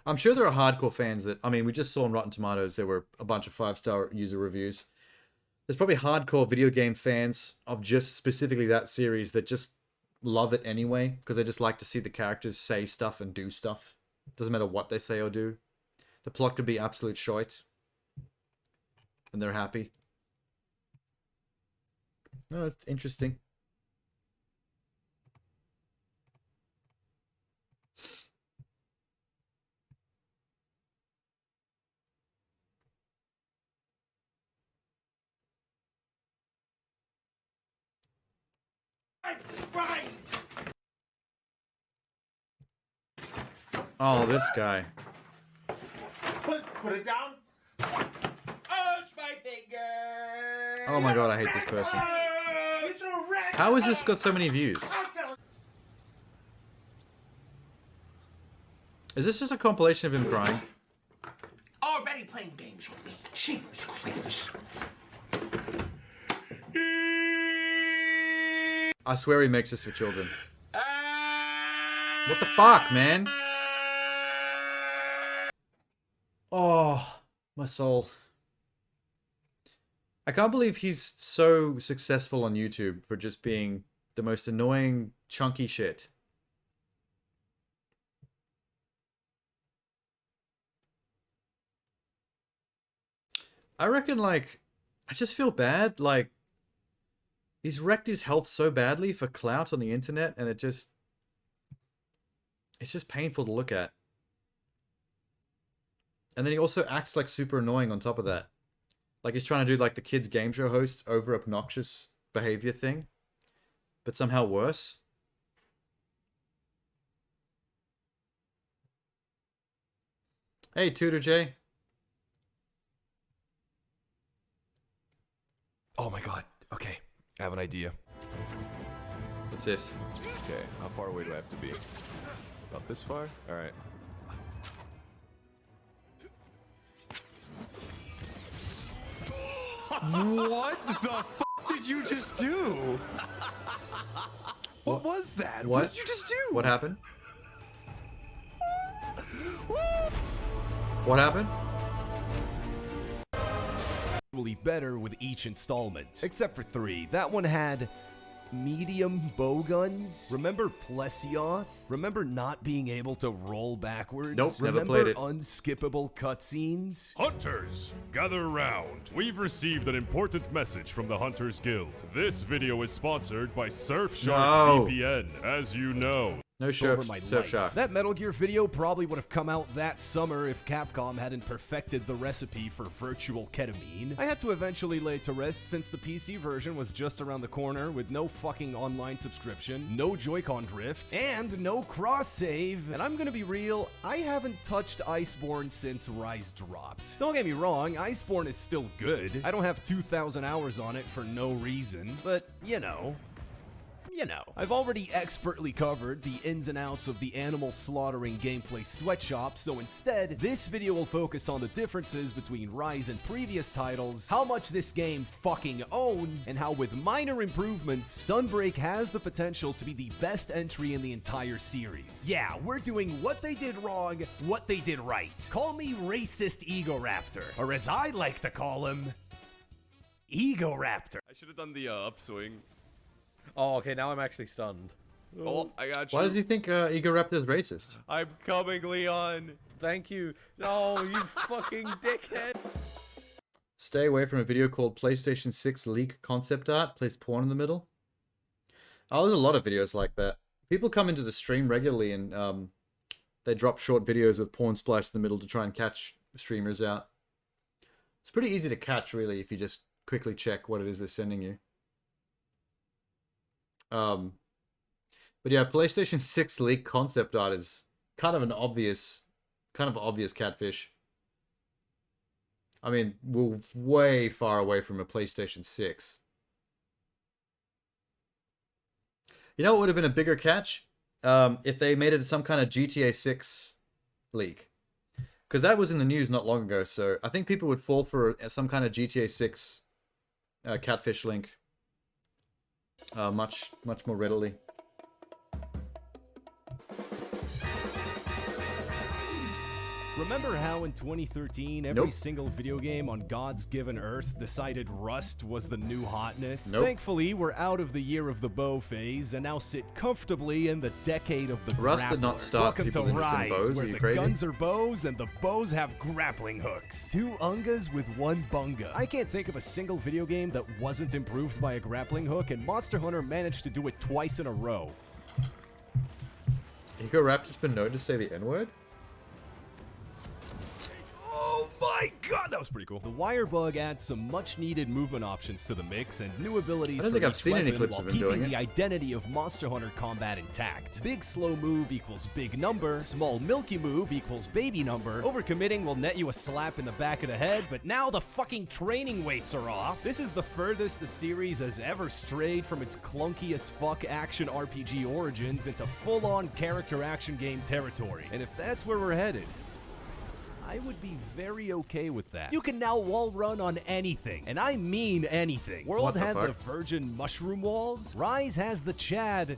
I'm sure there are hardcore fans that, I mean, we just saw on Rotten Tomatoes there were a bunch of 5-star user reviews. There's probably hardcore video game fans of just specifically that series that just love it anyway because they just like to see the characters say stuff and do stuff. Doesn't matter what they say or do. The plot could be absolute shite. And they're happy. No, it's interesting. Oh, this guy. Put it down. Oh, it's my finger. Oh my god, I hate this person. How has this got so many views? Is this just a compilation of him crying? Already playing games with me. Jeepers creepers. I swear he makes this for children. What the fuck, man? Oh, my soul. I can't believe he's so successful on YouTube for just being the most annoying, chunky shit. I reckon, like, I just feel bad, like, he's wrecked his health so badly for clout on the internet, and it's just painful to look at. And then he also acts like super annoying on top of that. Like he's trying to do like the kids game show host over obnoxious behavior thing, but somehow worse. Hey, Tutor J. Oh my god. Okay, I have an idea. What's this? Okay, how far away do I have to be? About this far? Alright. What the f did you just do? What was that? What did you just do? What happened? What happened? Better with each installment, except for 3. That one had medium bow guns. Remember Plesioth? Remember not being able to roll backwards? Nope, Remember never played it. Unskippable cutscenes? Hunters, gather around. We've received an important message from the Hunters Guild. This video is sponsored by Surfshark No. VPN. As you know, No over Surf, my Surfshark. life. That Metal Gear video probably would have come out that summer if Capcom hadn't perfected the recipe for virtual ketamine. I had to eventually lay to rest since the PC version was just around the corner with no fucking online subscription, no Joy-Con drift, and no cross-save. And I'm gonna be real, I haven't touched Iceborne since Rise dropped. Don't get me wrong, Iceborne is still good. I don't have 2,000 hours on it for no reason, but you know. I've already expertly covered the ins and outs of the animal slaughtering gameplay sweatshop, so instead, this video will focus on the differences between Rise and previous titles, how much this game fucking owns, and how with minor improvements, Sunbreak has the potential to be the best entry in the entire series. Yeah, we're doing what they did wrong, what they did right. Call me racist Ego Raptor, or as I like to call him, Ego Raptor. I should have done the upswing. Oh, okay, now I'm actually stunned. Oh, I got you. Why does he think Ego Raptor's racist? I'm coming, Leon. Thank you. No, you fucking dickhead. Stay away from a video called PlayStation 6 leak concept art. Plays porn in the middle. Oh, there's a lot of videos like that. People come into the stream regularly and they drop short videos with porn spliced in the middle to try and catch streamers out. It's pretty easy to catch, really, if you just quickly check what it is they're sending you. But yeah, PlayStation 6 leak concept art is kind of obvious catfish. I mean, we're way far away from a PlayStation 6. You know what would have been a bigger catch? If they made it some kind of GTA 6 leak. Because that was in the news not long ago, so I think people would fall for some kind of GTA 6 catfish link much more readily. Remember how in 2013, every single video game on God's given Earth decided Rust was the new hotness? Nope. Thankfully, we're out of the year of the bow phase and now sit comfortably in the decade of the Rust did not grappler. stop Welcome to people's interest in Rise, bows. where Are you the crazy? guns are bows and the bows have grappling hooks. 2 ungas with 1 bunga. I can't think of a single video game that wasn't improved by a grappling hook, and Monster Hunter managed to do it twice in a row. Ego Raptor's been known to say the N-word? Oh my god, that was pretty cool. The wire bug adds some much-needed movement options to the mix and new abilities I don't for think I've each seen any weapon clips while of him keeping doing it. the identity of Monster Hunter combat intact. Big slow move equals big number, small milky move equals baby number. Overcommitting will net you a slap in the back of the head, but now the fucking training weights are off. This is the furthest the series has ever strayed from its clunky as fuck action RPG origins into full-on character action game territory. And if that's where we're headed, I would be very okay with that. You can now wall run on anything, and I mean anything. World had the virgin mushroom walls. Rise has the Chad,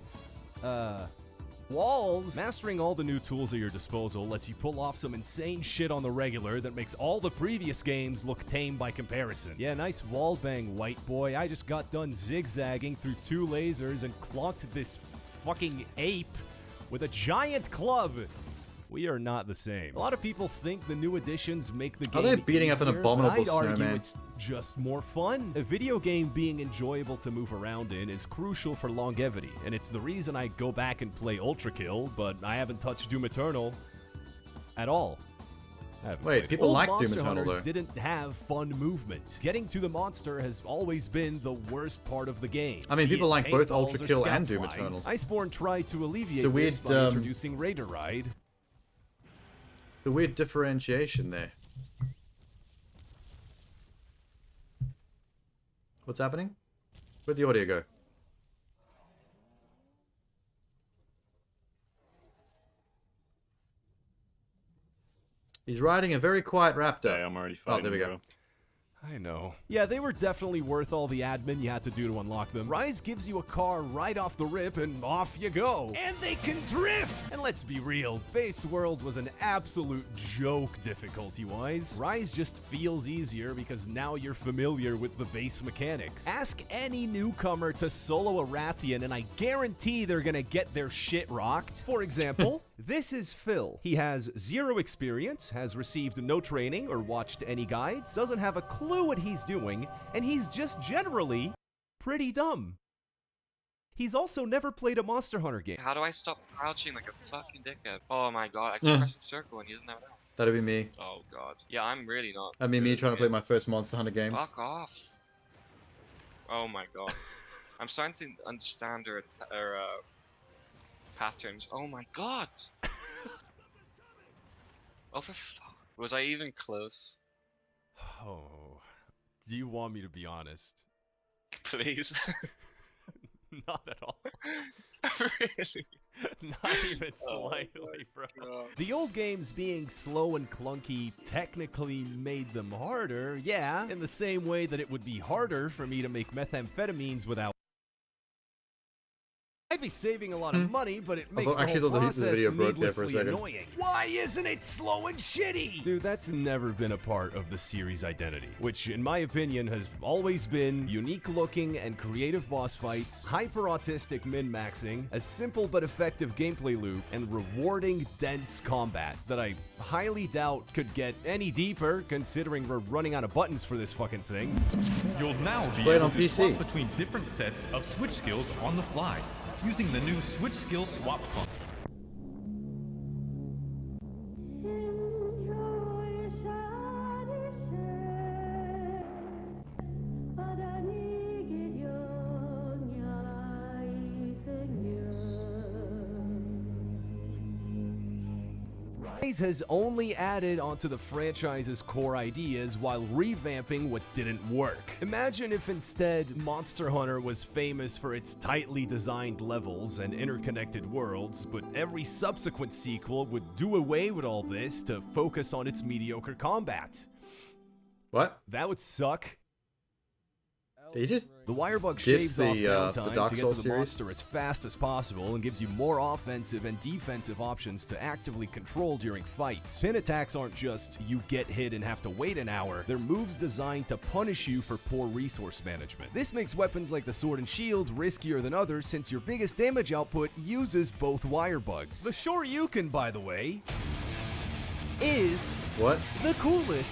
walls. Mastering all the new tools at your disposal lets you pull off some insane shit on the regular that makes all the previous games look tame by comparison. Yeah, nice wall bang, white boy. I just got done zigzagging through 2 lasers and clocked this fucking ape with a giant club. We are not the same. A lot of people think the new additions make the game Are they beating up an easier, abominable but I'd argue snowman? it's just more fun. A video game being enjoyable to move around in is crucial for longevity, and it's the reason I go back and play Ultra Kill, but I haven't touched Doom Eternal at all. Wait, people Old like Doom Monster Eternal, Hunters though. didn't have fun movement. Getting to the monster has always been the worst part of the game. I mean, Be people it like both paintballs Ultra or Kill scout and Doom flies. Eternal. Iceborne tried to alleviate It's a weird, this by introducing Raider Ride. The weird differentiation there. What's happening? Where'd the audio go? He's riding a very quiet raptor. Yeah, I'm already Oh, fighting, there we go. bro. I know. Yeah, they were definitely worth all the admin you had to do to unlock them. Rise gives you a car right off the rip and off you go. And they can drift! And let's be real, Base World was an absolute joke difficulty-wise. Rise just feels easier because now you're familiar with the base mechanics. Ask any newcomer to solo a Rathian and I guarantee they're gonna get their shit rocked. For example, this is Phil. He has 0 experience, has received no training or watched any guides, doesn't have a clue what he's doing, and he's just generally pretty dumb. He's also never played a Monster Hunter game. How do I stop crouching like a fucking dickhead? Oh my god, I keep pressing circle and he doesn't have it out. That'd be me. Oh god. Yeah, I'm really not. I mean, me trying to play my first Monster Hunter game. Fuck off. Oh my god. I'm starting to understand their patterns. Oh my god. Oh for fuck. Was I even close? Oh, do you want me to be honest? Please. Not at all. Really? Not even slightly, bro. The old games being slow and clunky technically made them harder, yeah, in the same way that it would be harder for me to make methamphetamines without. I'd be saving a lot of money, but it makes the whole process video broke there for a needlessly second. annoying. Why isn't it slow and shitty? Dude, that's never been a part of the series' identity, which in my opinion has always been unique looking and creative boss fights, hyper-autistic min-maxing, a simple but effective gameplay loop, and rewarding dense combat that I highly doubt could get any deeper considering we're running out of buttons for this fucking thing. You'll now be Play it able on to PC. swap between different sets of switch skills on the fly, using the new Switch Skill Swap function. Rise has only added onto the franchise's core ideas while revamping what didn't work. Imagine if instead Monster Hunter was famous for its tightly designed levels and interconnected worlds, but every subsequent sequel would do away with all this to focus on its mediocre combat. What? That would suck. He just The Wirebug diss shaves off the downtime Dark to get Souls to the series. monster as fast as possible and gives you more offensive and defensive options to actively control during fights. Pin attacks aren't just you get hit and have to wait an hour, they're moves designed to punish you for poor resource management. This makes weapons like the Sword and Shield riskier than others since your biggest damage output uses both Wirebugs. The Shoryuken, by the way, is What? the coolest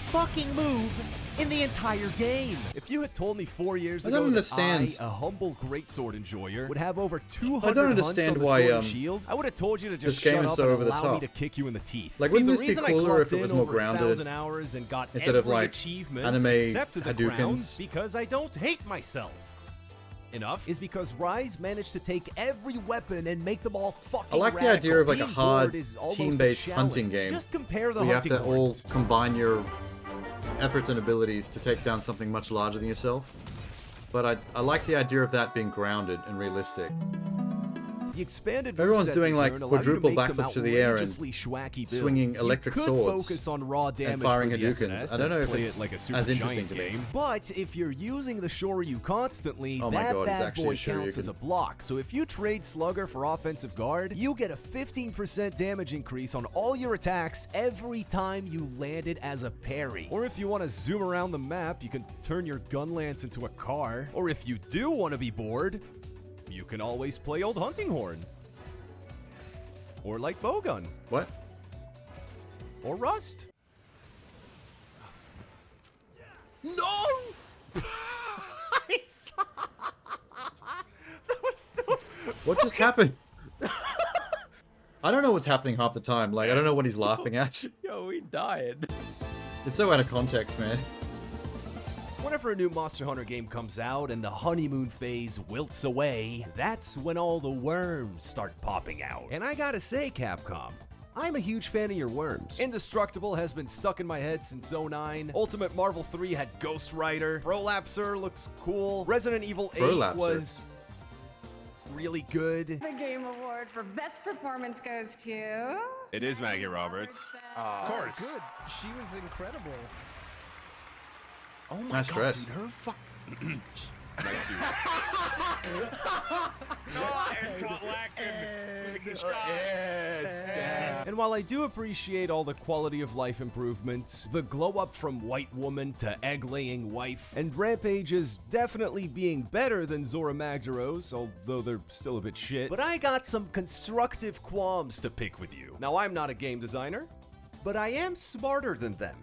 fucking move in the entire game. If you had told me 4 years I ago don't understand. that I, a humble greatsword enjoyer, would have over 200 I don't hunts understand on the why, sword and um, shield, I would have told you to this just game shut is up so and over the allow me top. to kick you in the teeth. Like, See, wouldn't the this be reason I cooler clocked if it was in more over grounded 1,000 hours and got instead of, every like, achievement anime except the Hadoukens? crowns because I don't hate myself. Enough is because Rise managed to take every weapon and make them all fucking I like the radical. idea of like a Being hard bored is almost a team-based challenge. hunting game. Just compare the where you have hunting to all horns. combine your efforts and abilities to take down something much larger than yourself. But I like the idea of that being grounded and realistic. The expanded Everyone's movesets doing in like turn allow you to quadruple make some backflips to the air and outrageously schwacky builds. swinging electric you could swords focus on raw damage and firing for the Hadoukens. SNS I don't know and if play it's it like a super as interesting giant to me. game. But if you're using the Shoryu constantly, Oh my that God, it's bad actually boy a counts Shoryuken. as a block. So if you trade Slugger for offensive guard, you get a 15% damage increase on all your attacks every time you land it as a parry. Or if you want to zoom around the map, you can turn your gun lance into a car. Or if you do want to be bored, you can always play Old Hunting Horn. Or like Bowgun. What? Or Rust. No! I saw. That was so. What just happened? I don't know what's happening half the time. Like, I don't know what he's laughing at. Yo, he died. It's so out of context, man. Whenever a new Monster Hunter game comes out and the honeymoon phase wilts away, that's when all the worms start popping out. And I gotta say, Capcom, I'm a huge fan of your worms. Indestructible has been stuck in my head since '09. Ultimate Marvel 3 had Ghost Rider. Prolapser looks cool. Resident Evil 8 was really good. The game award for best performance goes to... It is Maggie Roberts. Of course. Good. She was incredible. Oh my Nice god, dress. dude, her Nice suit. And while I do appreciate all the quality of life improvements, the glow up from white woman to egg-laying wife, and Rampage is definitely being better than Zora Magdaros, although they're still a bit shit, but I got some constructive qualms to pick with you. Now, I'm not a game designer, but I am smarter than them.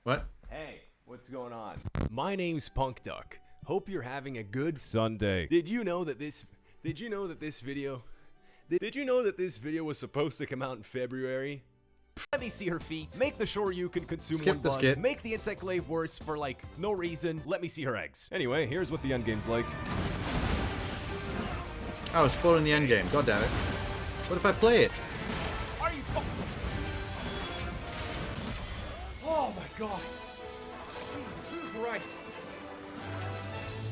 What? Hey, what's going on? My name's Punk Duck. Hope you're having a good Sunday. Did you know that this video was supposed to come out in February? Let me see her feet. Make the sure you can consume Skip one the bun. skit. Make the insect glaive worse for like no reason. Let me see her eggs. Anyway, here's what the endgame's like. I was spoiling the end game. God damn it. What if I play it? Are you Oh my god. Jesus Christ.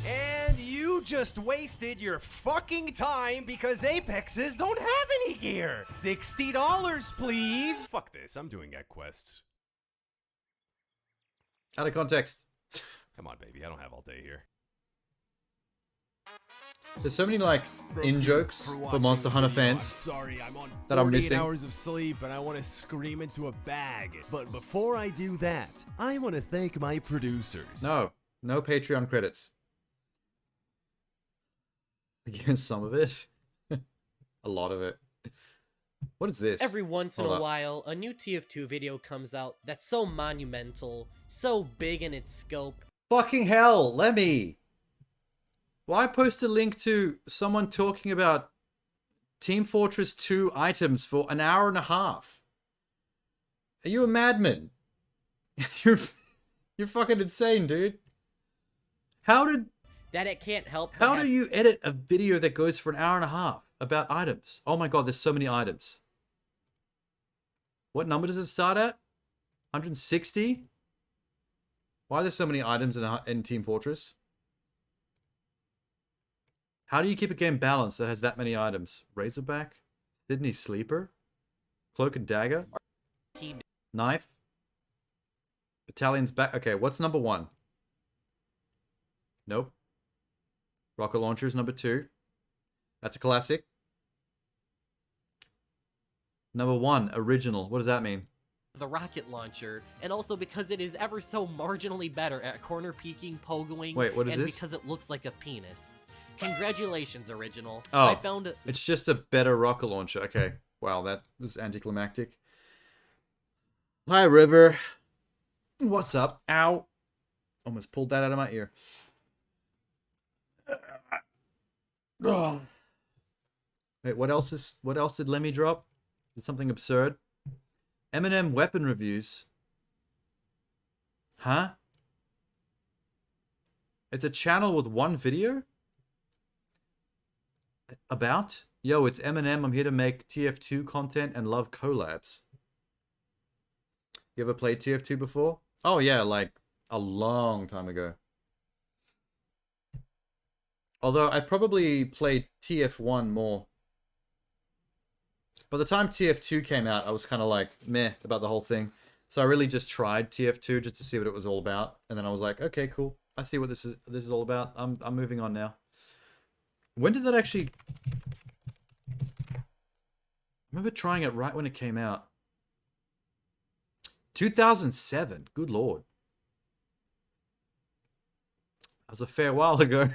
And you just wasted your fucking time because Apexes don't have any gear. $60, please. Fuck this. I'm doing egg quests. Out of context. Come on, baby. I don't have all day here. There's so many, like, in-jokes for Monster Hunter fans Sorry, I'm on that I'm 48 missing. hours of sleep and I want to scream into a bag. But before I do that, I want to thank my producers. No. No Patreon credits. Again, some of it. A lot of it. What is this? Every once in Hold a up. while, a new TF2 video comes out that's so monumental, so big in its scope. Fucking hell, Lemmy! Why post a link to someone talking about Team Fortress 2 items for an hour and a half? Are you a madman? You're fucking insane, dude. How That it can't help but How have do you edit a video that goes for an hour and a half about items? Oh my god, there's so many items. What number does it start at? 160? Why are there so many items in Team Fortress? How do you keep a game balanced that has that many items? Razorback? Sydney Sleeper? Cloak and Dagger? Knife? Battalion's back. Okay, what's number 1? Nope. Rocket Launcher's number 2. That's a classic. Number 1, original. What does that mean? the rocket launcher, and also because it is ever so marginally better at corner peeking, pogoing, Wait, what is and this? because it looks like a penis. Congratulations, original. Oh, I found it's just a better rocket launcher. Okay. Wow, that was anticlimactic. Hi, River. What's up? Ow. Almost pulled that out of my ear. Oh. Wait, what else did Lemmy drop? Did something absurd? Eminem weapon reviews. Huh? It's a channel with one video? About? Yo, it's Eminem. I'm here to make TF2 content and love collabs. You ever played TF2 before? Oh yeah, like a long time ago. Although I probably played TF1 more. By the time TF2 came out, I was kind of like meh about the whole thing. So I really just tried TF2 just to see what it was all about, and then I was like, okay, cool. I see what this is all about. I'm moving on now. When did that actually? I remember trying it right when it came out. 2007. Good lord. That was a fair while ago.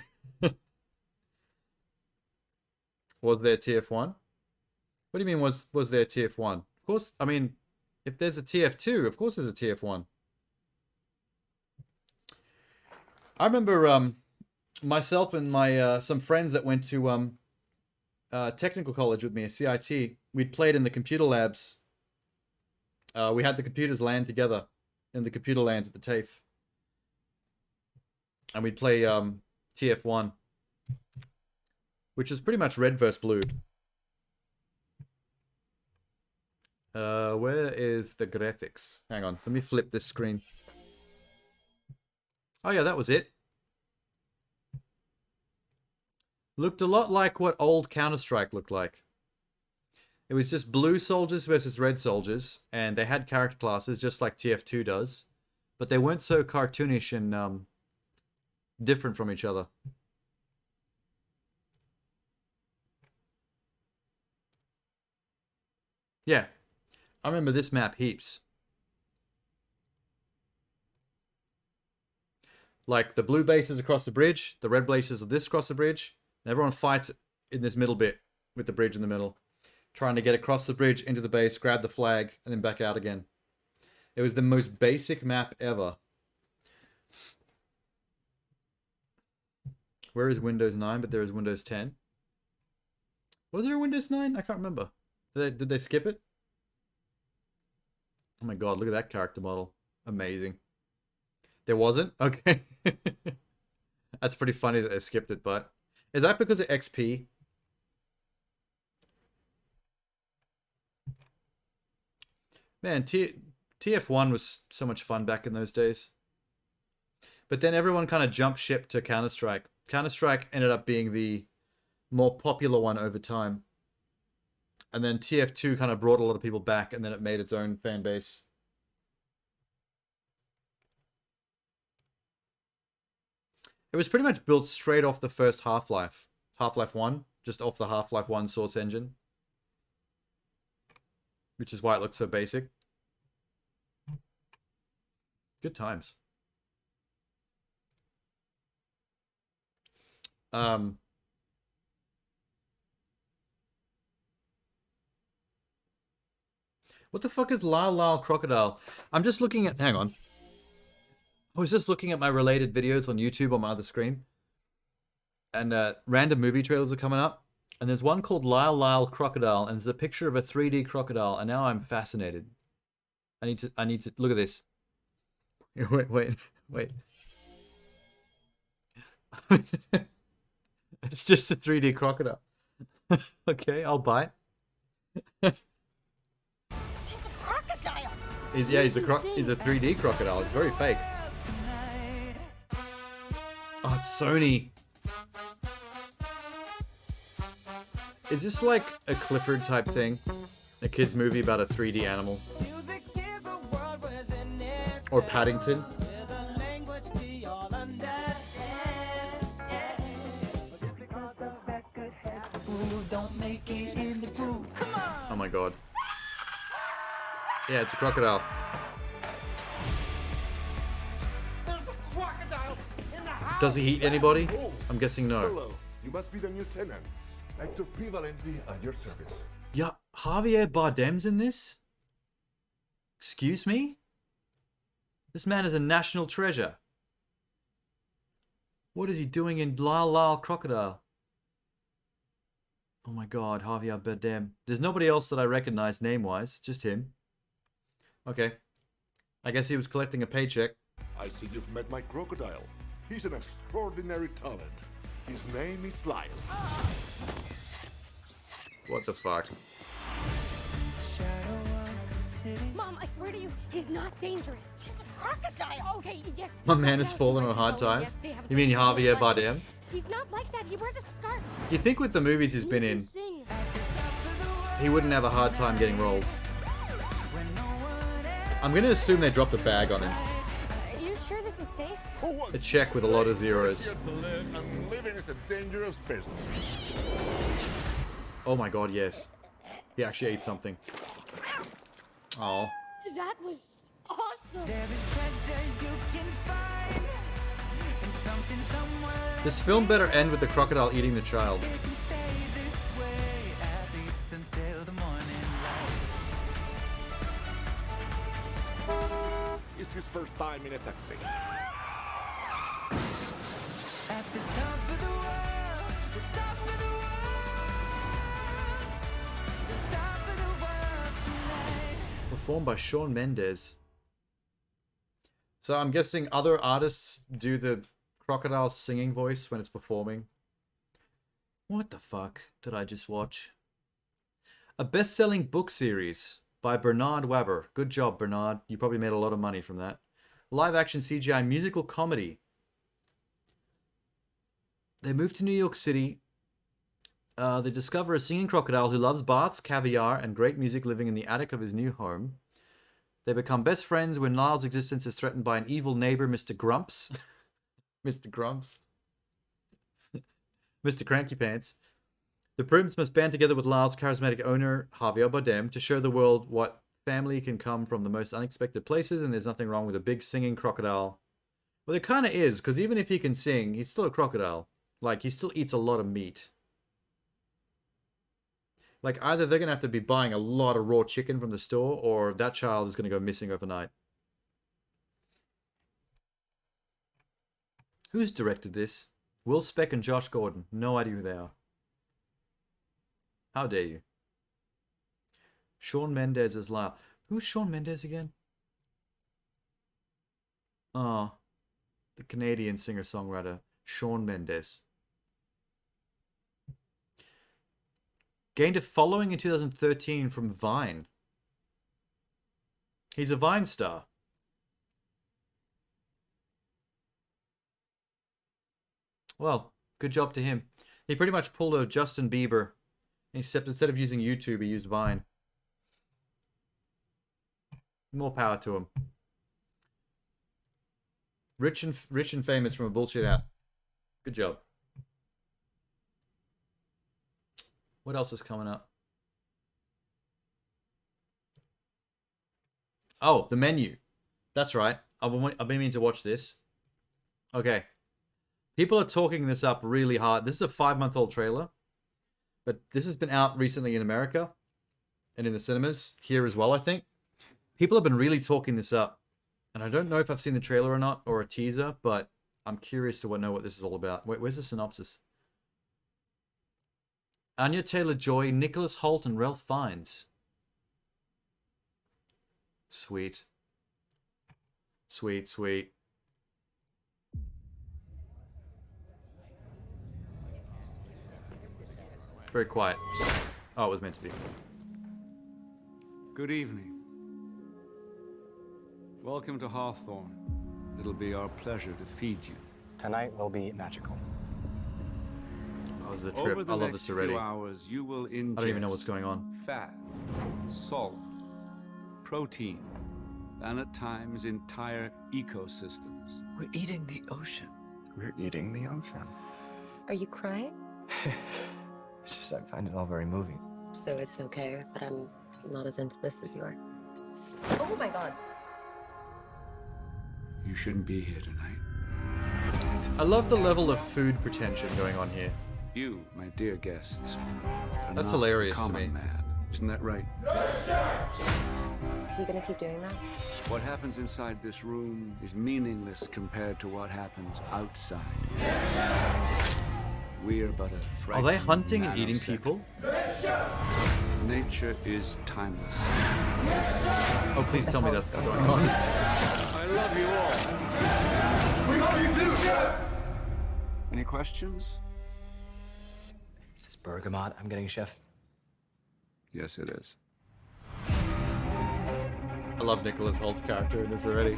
Was there TF1? What do you mean was there TF1? Of course, I mean, if there's a TF2, of course there's a TF1. I remember myself and my some friends that went to technical college with me, a CIT. We'd played in the computer labs. We had the computers land together in the computer lands at the TAFE. And we'd play TF1, which is pretty much red versus blue. Where is the graphics? Hang on, let me flip this screen. Oh yeah, that was it. Looked a lot like what old Counter-Strike looked like. It was just blue soldiers versus red soldiers, and they had character classes just like TF2 does, but they weren't so cartoonish and different from each other. Yeah, I remember this map heaps. Like the blue base is across the bridge, the red bases are this across the bridge, and everyone fights in this middle bit with the bridge in the middle, trying to get across the bridge into the base, grab the flag, and then back out again. It was the most basic map ever. Where is Windows 9? But there is Windows 10. Was there a Windows 9? I can't remember. Did they skip it? Oh my god, look at that character model. Amazing. There wasn't? Okay. That's pretty funny that they skipped it, but... Is that because of XP? Man, TF1 was so much fun back in those days. But then everyone kind of jumped ship to Counter-Strike. Counter-Strike ended up being the more popular one over time. And then TF2 kind of brought a lot of people back, and then it made its own fan base. It was pretty much built straight off the first Half-Life. Half-Life 1, just off the Half-Life 1 source engine. Which is why it looks so basic. Good times. What the fuck is Lyle Lyle Crocodile? I'm just looking at... Hang on. I was just looking at my related videos on YouTube on my other screen. And random movie trailers are coming up. And there's one called Lyle Lyle Crocodile. And there's a picture of a 3D crocodile. And now I'm fascinated. I need to... Look at this. Wait. It's just a 3D crocodile. Okay, I'll bite. Crocodile. He's a 3D crocodile. It's very fake. Oh, it's Sony. Is this like a Clifford type thing? A kid's movie about a 3D animal? Or Paddington? Oh my god. Yeah, it's a crocodile. Does he eat anybody? I'm guessing no. Hello. You must be the new tenants. Hector P. Valenti at your service. Yeah, Javier Bardem's in this? Excuse me? This man is a national treasure. What is he doing in Lyle Lyle Crocodile? Oh my god, Javier Bardem. There's nobody else that I recognize name-wise, just him. Okay. I guess he was collecting a paycheck. I see you've met my crocodile. He's an extraordinary talent. His name is Lyle. What the fuck? Mom, I swear to you, he's not dangerous. He's a crocodile. Okay, yes. My man has fallen on hard times. You mean Javier Bardem? He's not like that. He wears a scarf. You think with the movies he's been in, he wouldn't have a hard time getting roles. I'm gonna assume they dropped the bag on him. Are you sure this is safe? A check with a lot of zeros. And living is a dangerous business. Oh my god, yes. He actually ate something. Oh. That was awesome. This film better end with the crocodile eating the child. It's his first time in a taxi. At the top of the world, the top of the world. Performed by Shawn Mendes. So I'm guessing other artists do the crocodile singing voice when it's performing. What the fuck did I just watch? A best-selling book series by Bernard Weber. Good job, Bernard. You probably made a lot of money from that. Live-action CGI musical comedy. They move to New York City. They discover a singing crocodile who loves baths, caviar, and great music living in the attic of his new home. They become best friends when Lyle's existence is threatened by an evil neighbor, Mr. Grumps. Mr. Grumps. Mr. Cranky Pants. The Prims must band together with Lyle's charismatic owner, Javier Bardem, to show the world what family can come from the most unexpected places, and there's nothing wrong with a big singing crocodile. Well, there kind of is, because even if he can sing, he's still a crocodile. Like, he still eats a lot of meat. Like, either they're going to have to be buying a lot of raw chicken from the store, or that child is going to go missing overnight. Who's directed this? Will Speck and Josh Gordon. No idea who they are. How dare you? Shawn Mendes as Lyle. Who's Shawn Mendes again? Oh, the Canadian singer-songwriter, Shawn Mendes. Gained a following in 2013 from Vine. He's a Vine star. Well, good job to him. He pretty much pulled a Justin Bieber, except instead of using YouTube, he used Vine. More power to him. Rich and famous from a bullshit app. Good job. What else is coming up? Oh, the menu. That's right. I've been meaning to watch this. Okay. People are talking this up really hard. This is a 5-month-old trailer. But this has been out recently in America. And in the cinemas. Here as well, I think. People have been really talking this up. And I don't know if I've seen the trailer or not. Or a teaser. But I'm curious to know what this is all about. Wait, where's the synopsis? Anya Taylor-Joy, Nicholas Hoult, and Ralph Fiennes. Sweet. Sweet, sweet. Very quiet. Oh, it was meant to be. Good evening. Welcome to Hawthorne. It'll be our pleasure to feed you. Tonight will be magical. Oh, this is a trip. I love this already. Hours, you will ingest I don't even know what's going on. Fat, salt, protein, and at times entire ecosystems. We're eating the ocean. We're eating the ocean. Are you crying? It's just I find it all very moving. So it's okay that I'm not as into this as you are. Oh my god. You shouldn't be here tonight. I love the level of food pretension going on here. You, my dear guests, are That's not hilarious to common me. Man. Isn't that right? Is he gonna keep doing that? What happens inside this room is meaningless compared to what happens outside. We are but a Are they fragment hunting and eating nanosecond. people? Nature is timeless. Oh, please tell me that's what's going on. I love you all. We love you too, Chef! Any questions? Is this bergamot I'm getting, Chef? Yes, it is. I love Nicholas Holt's character in this already.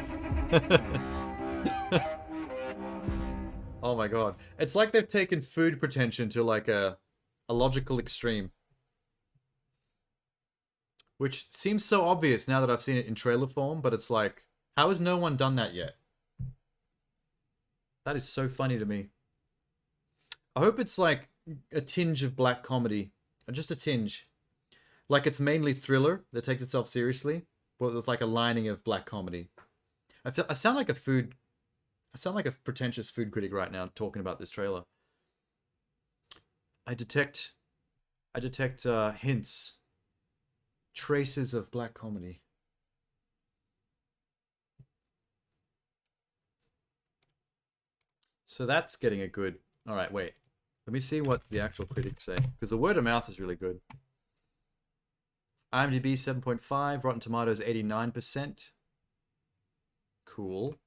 Oh my god. It's like they've taken food pretension to like a logical extreme. Which seems so obvious now that I've seen it in trailer form, but it's like, how has no one done that yet? That is so funny to me. I hope it's like a tinge of black comedy. Just a tinge. Like it's mainly thriller that takes itself seriously, but with like a lining of black comedy. I sound like a pretentious food critic right now talking about this trailer. I detect hints, traces of black comedy. So that's getting a good... All right, wait. Let me see what the actual critics say, because the word of mouth is really good. IMDb 7.5, Rotten Tomatoes 89%. Cool.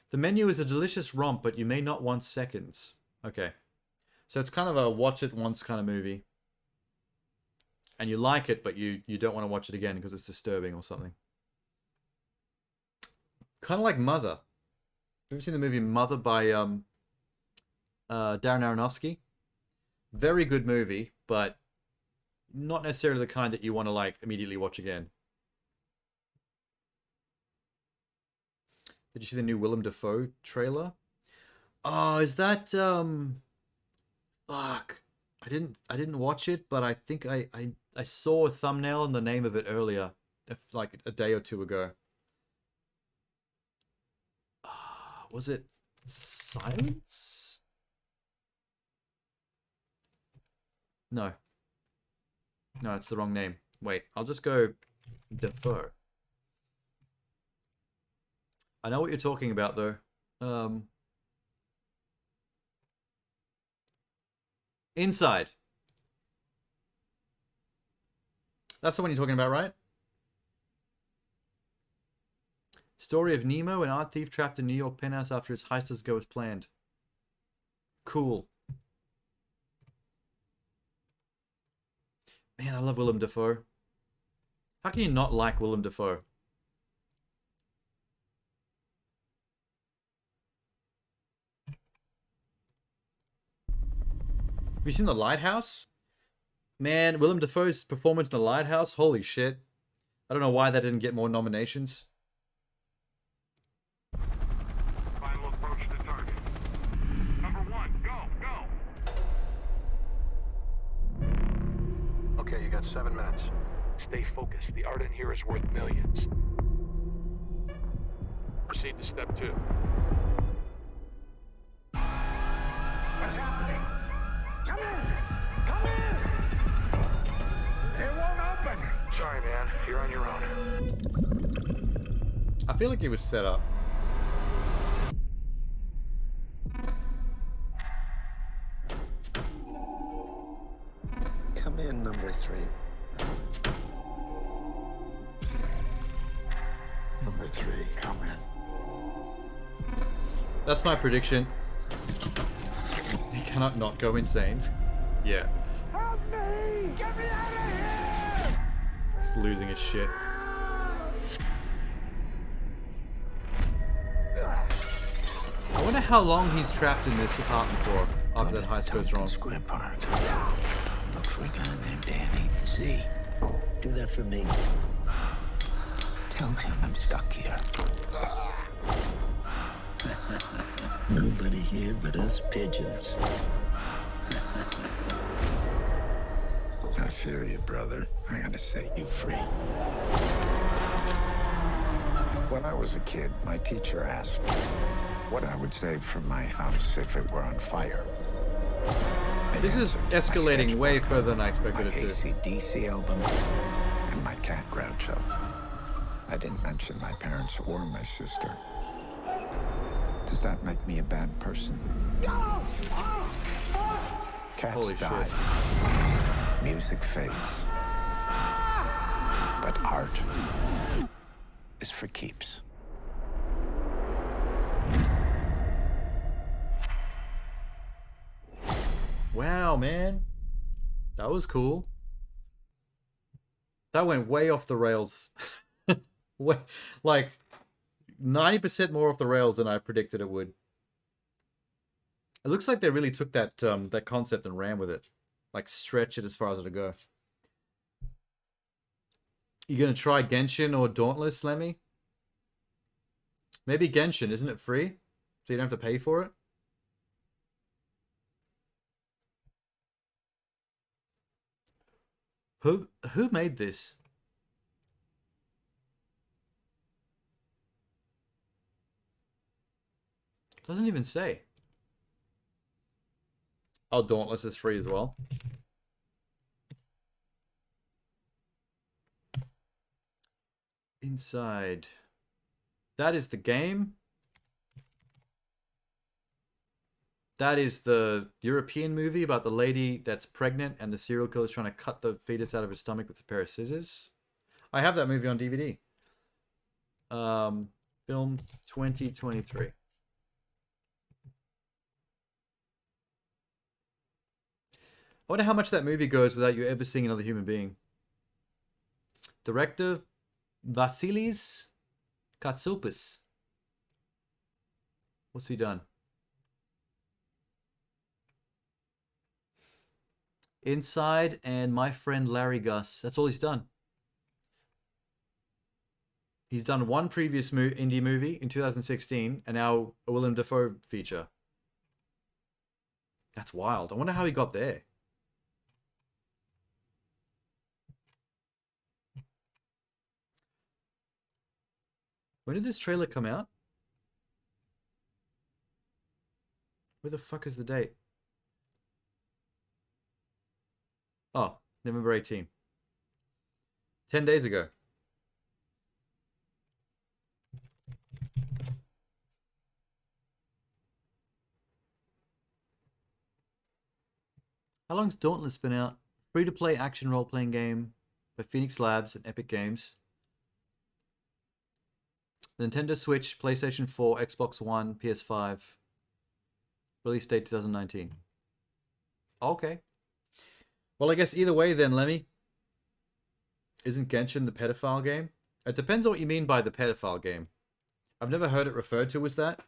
The menu is a delicious romp, but you may not want seconds. Okay. So it's kind of a watch it once kind of movie. And you like it, but you don't want to watch it again because it's disturbing or something. Kind of like Mother. Have you ever seen the movie Mother by Darren Aronofsky? Very good movie, but not necessarily the kind that you want to like immediately watch again. Did you see the new Willem Dafoe trailer? Oh, is that fuck. I didn't watch it, but I think I saw a thumbnail and the name of it earlier, like a day or two ago. Was it Silence? No. No, it's the wrong name. Wait, I'll just go Defoe. I know what you're talking about, though. Inside. That's the one you're talking about, right? Story of Nemo, an art thief trapped in New York penthouse after his heist doesn't go as planned. Cool. Man, I love Willem Dafoe. How can you not like Willem Dafoe? Have you seen The Lighthouse? Man, Willem Dafoe's performance in The Lighthouse, holy shit. I don't know why that didn't get more nominations. Final approach to target. Number 1, go! Okay, you got 7 minutes. Stay focused. The art in here is worth millions. Proceed to step 2. What's happening? Come in! Come in! It won't open! Sorry, man. You're on your own. I feel like it was set up. Come in, number 3. Number 3, come in. That's my prediction. He cannot not go insane. Yeah. Help me! Get me out of here! He's losing his shit. I wonder how long he's trapped in this apartment for after that heist goes wrong. Square Park. Look for a guy named Danny. See? Do that for me. Tell him I'm stuck here. Nobody here but us pigeons. I feel you, brother. I gotta set you free. When I was a kid, my teacher asked me what I would save from my house if it were on fire. This is escalating way further than I expected it to. AC/DC album and my cat Groucho. I didn't mention my parents or my sister. Does that make me a bad person? Cats die. Music fades. But art is for keeps. Wow, man. That was cool. That went way off the rails. Way, like 90% more off the rails than I predicted it would. It looks like they really took that that concept and ran with it. Like stretch it as far as it'll go. You gonna try Genshin or Dauntless, Lemmy? Maybe Genshin, isn't it free? So you don't have to pay for it? Who made this? Doesn't even say. Oh, Dauntless is free as well. Inside. That is the game. That is the European movie about the lady that's pregnant and the serial killer's trying to cut the fetus out of her stomach with a pair of scissors. I have that movie on DVD. Film 2023. I wonder how much that movie goes without you ever seeing another human being. Director Vasilis Katsopas. What's he done? Inside and My Friend Larry Gus. That's all he's done. He's done one previous indie movie in 2016 and now a Willem Dafoe feature. That's wild. I wonder how he got there. When did this trailer come out? Where the fuck is the date? Oh, November 18. 10 days ago. How long's Dauntless been out? Free-to-play action role-playing game by Phoenix Labs and Epic Games. Nintendo Switch, PlayStation 4, Xbox One, PS5. Release date 2019. Okay. Well, I guess either way then, Lemmy. Isn't Genshin the pedophile game? It depends on what you mean by the pedophile game. I've never heard it referred to as that.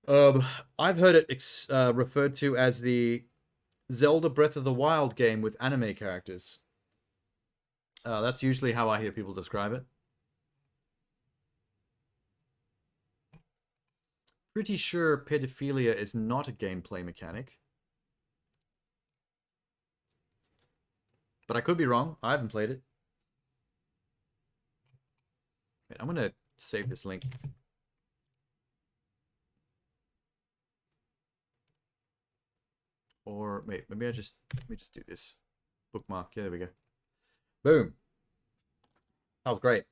I've heard it referred to as the Zelda Breath of the Wild game with anime characters. That's usually how I hear people describe it. Pretty sure pedophilia is not a gameplay mechanic. But I could be wrong. I haven't played it. Wait, I'm gonna save this link. Or wait, maybe let me just do this. Bookmark. Yeah, there we go. Boom. That was great.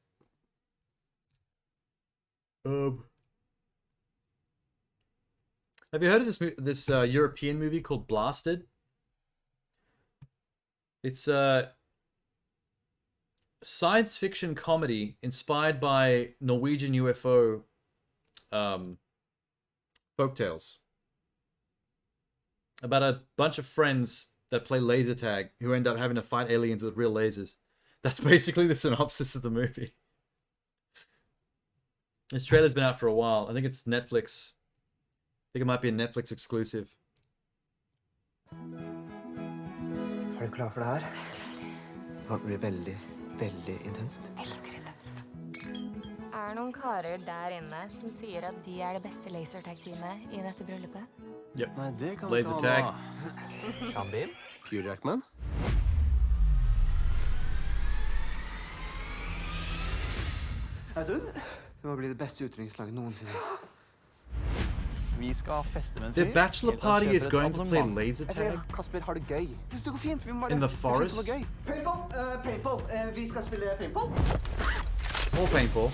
Have you heard of this European movie called Blasted? It's a science fiction comedy inspired by Norwegian UFO folktales about a bunch of friends that play laser tag who end up having to fight aliens with real lasers. That's basically the synopsis of the movie. This trailer's been out for a while. I think it's Netflix. I think it might be a Netflix exclusive. Er du klar for det her? Det kommer til å bli veldig, veldig intenst. Elsker intenst. Er det noen karer der inne som sier at de er det beste lasertag-teamet i dette bryllupet? Yep. Nei, det kan Laser ikke tag. han ha. Sean Bean? Hugh Jackman? Audun, det må bli det beste utdrikningslaget noensinne. Vi skal feste med en The fyr. bachelor Helt til han party is kjøper et going to play abonnement. laser Jeg tror tag Kasper har det gøy. Det går fint, vi må bare... in the forest. Det var gøy. Paintball, paintball. Vi skal spille paintball. Or paintball.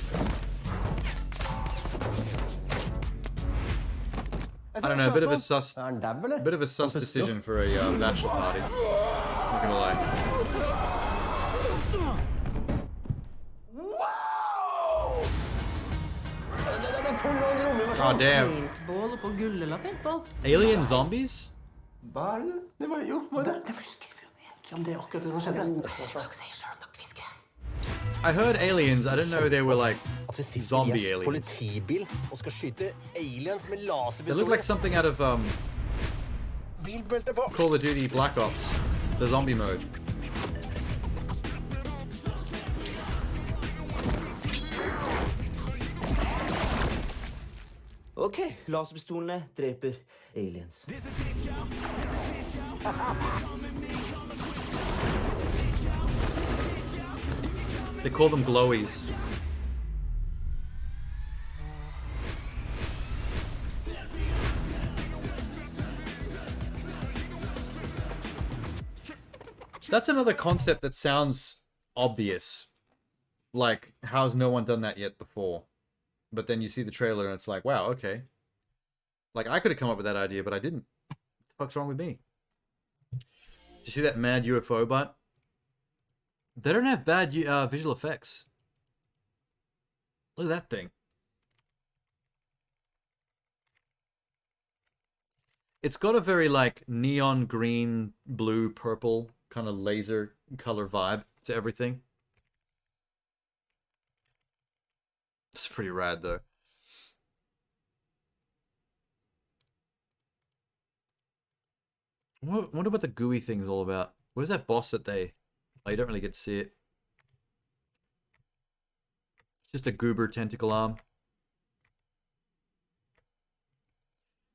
I don't know, a bit of a sus decision for a bachelor party. Not gonna lie. Oh damn. Paintball på gullelapp paintball. Alien zombies? Hva er det? Det var jo, hva er det? Det må skrive mer om det akkurat det som skjedde. I heard aliens. I didn't know they were like zombie aliens. Politibil og skal skyte aliens med They laserpistoler. look like something out of Bilbelte på. Call of Duty Black Ops, the zombie mode. Ok, laserpistolene dreper aliens. They call them glowies. That's another concept that sounds obvious. Like, how's no one done that yet before? But then you see the trailer and it's like, wow, okay. Like, I could have come up with that idea, but I didn't. What the fuck's wrong with me? Did you see that mad UFO butt? They don't have bad visual effects. Look at that thing. It's got a very, like, neon green, blue, purple kind of laser color vibe to everything. It's pretty rad, though. I wonder what the gooey thing's all about. Where's that boss that they... Oh, you don't really get to see it. It's just a goober tentacle arm.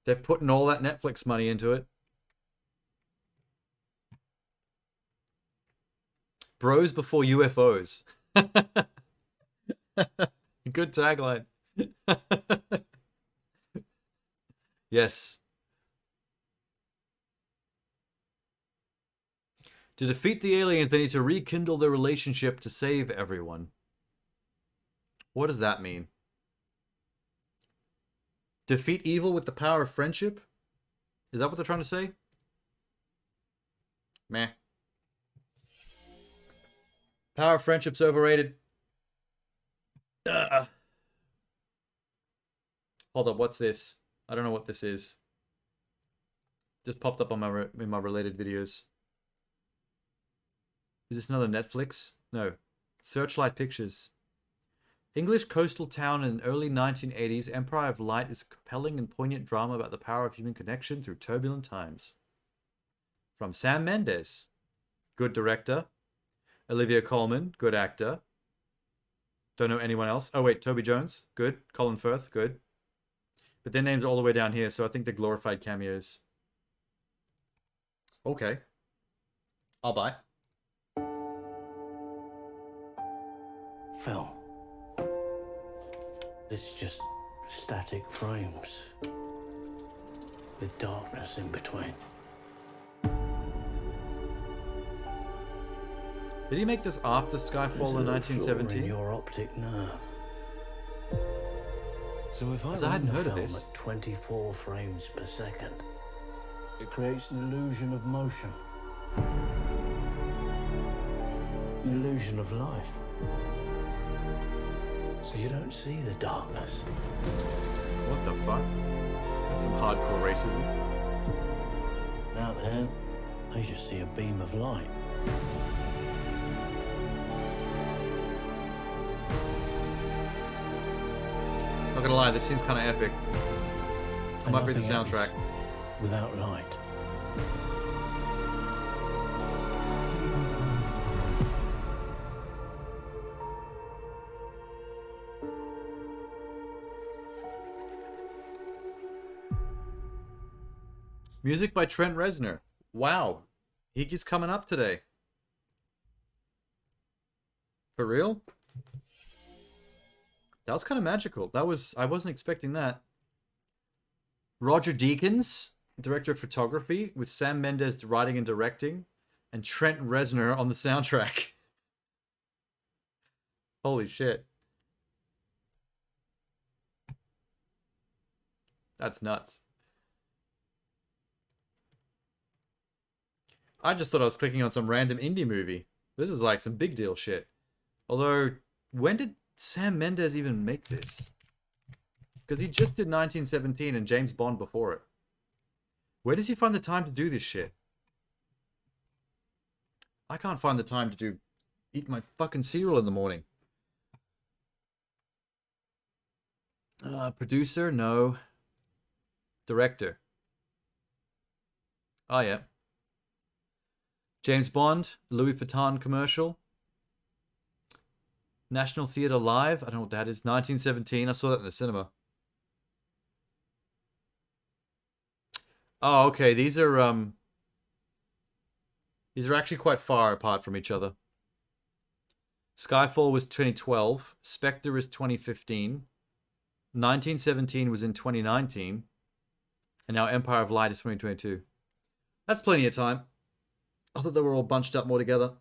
They're putting all that Netflix money into it. Bros before UFOs. Good tagline. Yes. To defeat the aliens, they need to rekindle their relationship to save everyone. What does that mean? Defeat evil with the power of friendship? Is that what they're trying to say? Meh. Power of friendship's overrated. Ugh. Hold up, what's this? I don't know what this is. Just popped up on in my related videos. Is this another Netflix? No. Searchlight Pictures. English coastal town in the early 1980s, Empire of Light is a compelling and poignant drama about the power of human connection through turbulent times. From Sam Mendes, good director. Olivia Colman, good actor. Don't know anyone else. Oh wait, Toby Jones, good. Colin Firth, good. But their names are all the way down here, so I think they're glorified cameos. Okay. I'll buy. Phil, it's just static frames with darkness in between. Did he make this after Skyfall in 1917? Your optic nerve. So if I hadn't run heard the of film this. at 24 frames per second, it creates an illusion of motion, an illusion of life. So you don't see the darkness. What the fuck? That's some hardcore racism. Out there, I just see a beam of light. Not gonna lie, this seems kind of epic. I might be the soundtrack. Without light. Music by Trent Reznor. Wow. He keeps coming up today. For real? That was kind of magical. I wasn't expecting that. Roger Deakins, director of photography, with Sam Mendes writing and directing, and Trent Reznor on the soundtrack. Holy shit. That's nuts. I just thought I was clicking on some random indie movie. This is like some big deal shit. Although, when did Sam Mendes even make this? Because he just did 1917 and James Bond before it. Where does he find the time to do this shit? I can't find the time to eat my fucking cereal in the morning. Producer? No. Director? Oh, yeah. James Bond, Louis Vuitton commercial. National Theatre Live. I don't know what that is. 1917. I saw that in the cinema. Oh, okay. These are actually quite far apart from each other. Skyfall was 2012. Spectre is 2015. 1917 was in 2019. And now Empire of Light is 2022. That's plenty of time. I thought they were all bunched up more together.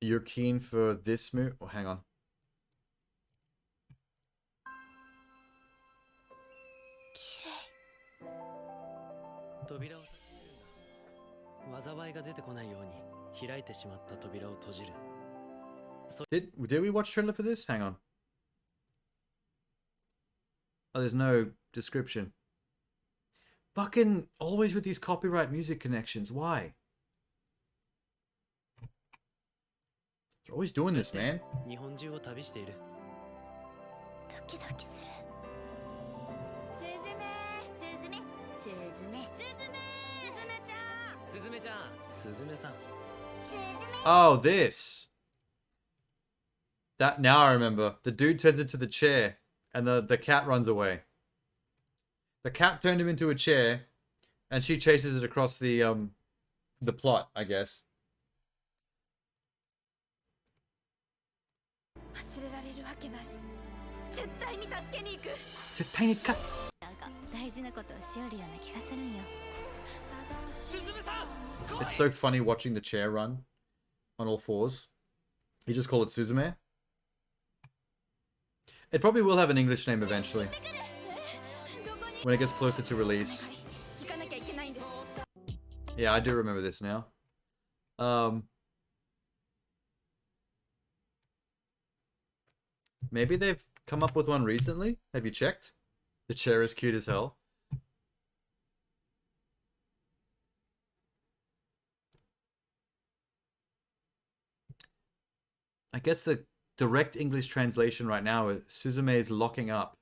You're keen for this move? Oh, hang on. Did we watch trailer for this? Hang on. Oh, there's no description. Fucking always with these copyright music connections. Why? They're always doing this, man. Oh, this. That now I remember. The dude turns into the chair and the cat runs away. The cat turned him into a chair and she chases it across the plot, I guess. It's so funny watching the chair run on all fours. You just call it Suzume. It probably will have an English name eventually. When it gets closer to release. Yeah, I do remember this now. Maybe they've come up with one recently? Have you checked? The chair is cute as hell. I guess the direct English translation right now is Suzume is locking up.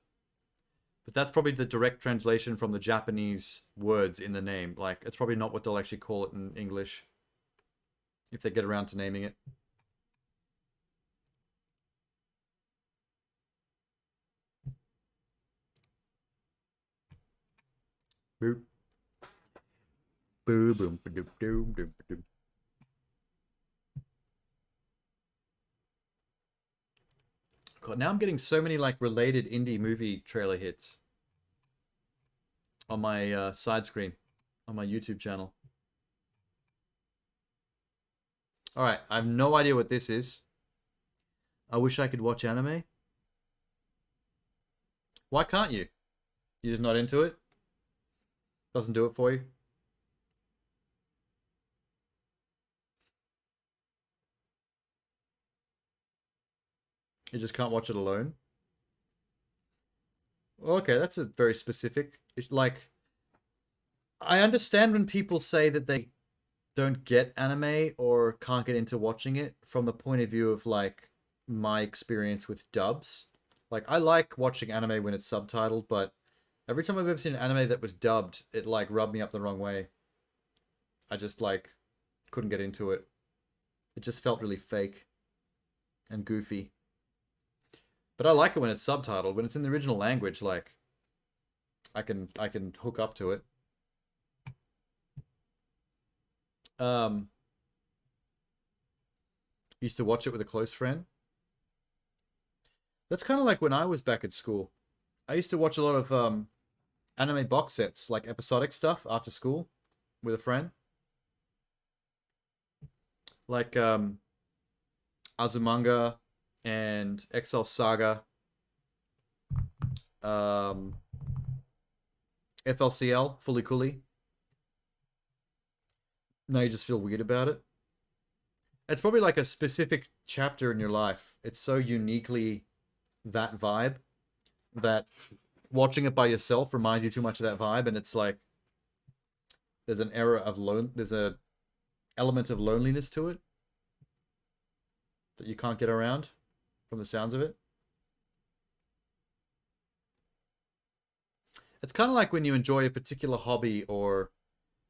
But that's probably the direct translation from the Japanese words in the name. Like, it's probably not what they'll actually call it in English. If they get around to naming it. Boop. Boom, boom, ba-doop, doom, doom, ba-doom. God, now I'm getting so many like related indie movie trailer hits on my side screen on my YouTube channel. All right, I have no idea what this is. I wish I could watch anime. Why can't you? You're just not into it? Doesn't do it for you? You just can't watch it alone? Okay, that's a very specific... Like, I understand when people say that they don't get anime or can't get into watching it from the point of view of, like, my experience with dubs. Like, I like watching anime when it's subtitled, but every time I've ever seen an anime that was dubbed, it, like, rubbed me up the wrong way. I just, like, couldn't get into it. It just felt really fake and goofy. But I like it when it's subtitled. When it's in the original language, like, I can hook up to it. Used to watch it with a close friend. That's kind of like when I was back at school. I used to watch a lot of anime box sets, like episodic stuff after school with a friend. Like Azumanga and XL Saga. FLCL, Fully Cooley. Now you just feel weird about it. It's probably like a specific chapter in your life. It's so uniquely that vibe that watching it by yourself reminds you too much of that vibe, and it's like there's an era of there's a element of loneliness to it that you can't get around from the sounds of it. It's kind of like when you enjoy a particular hobby or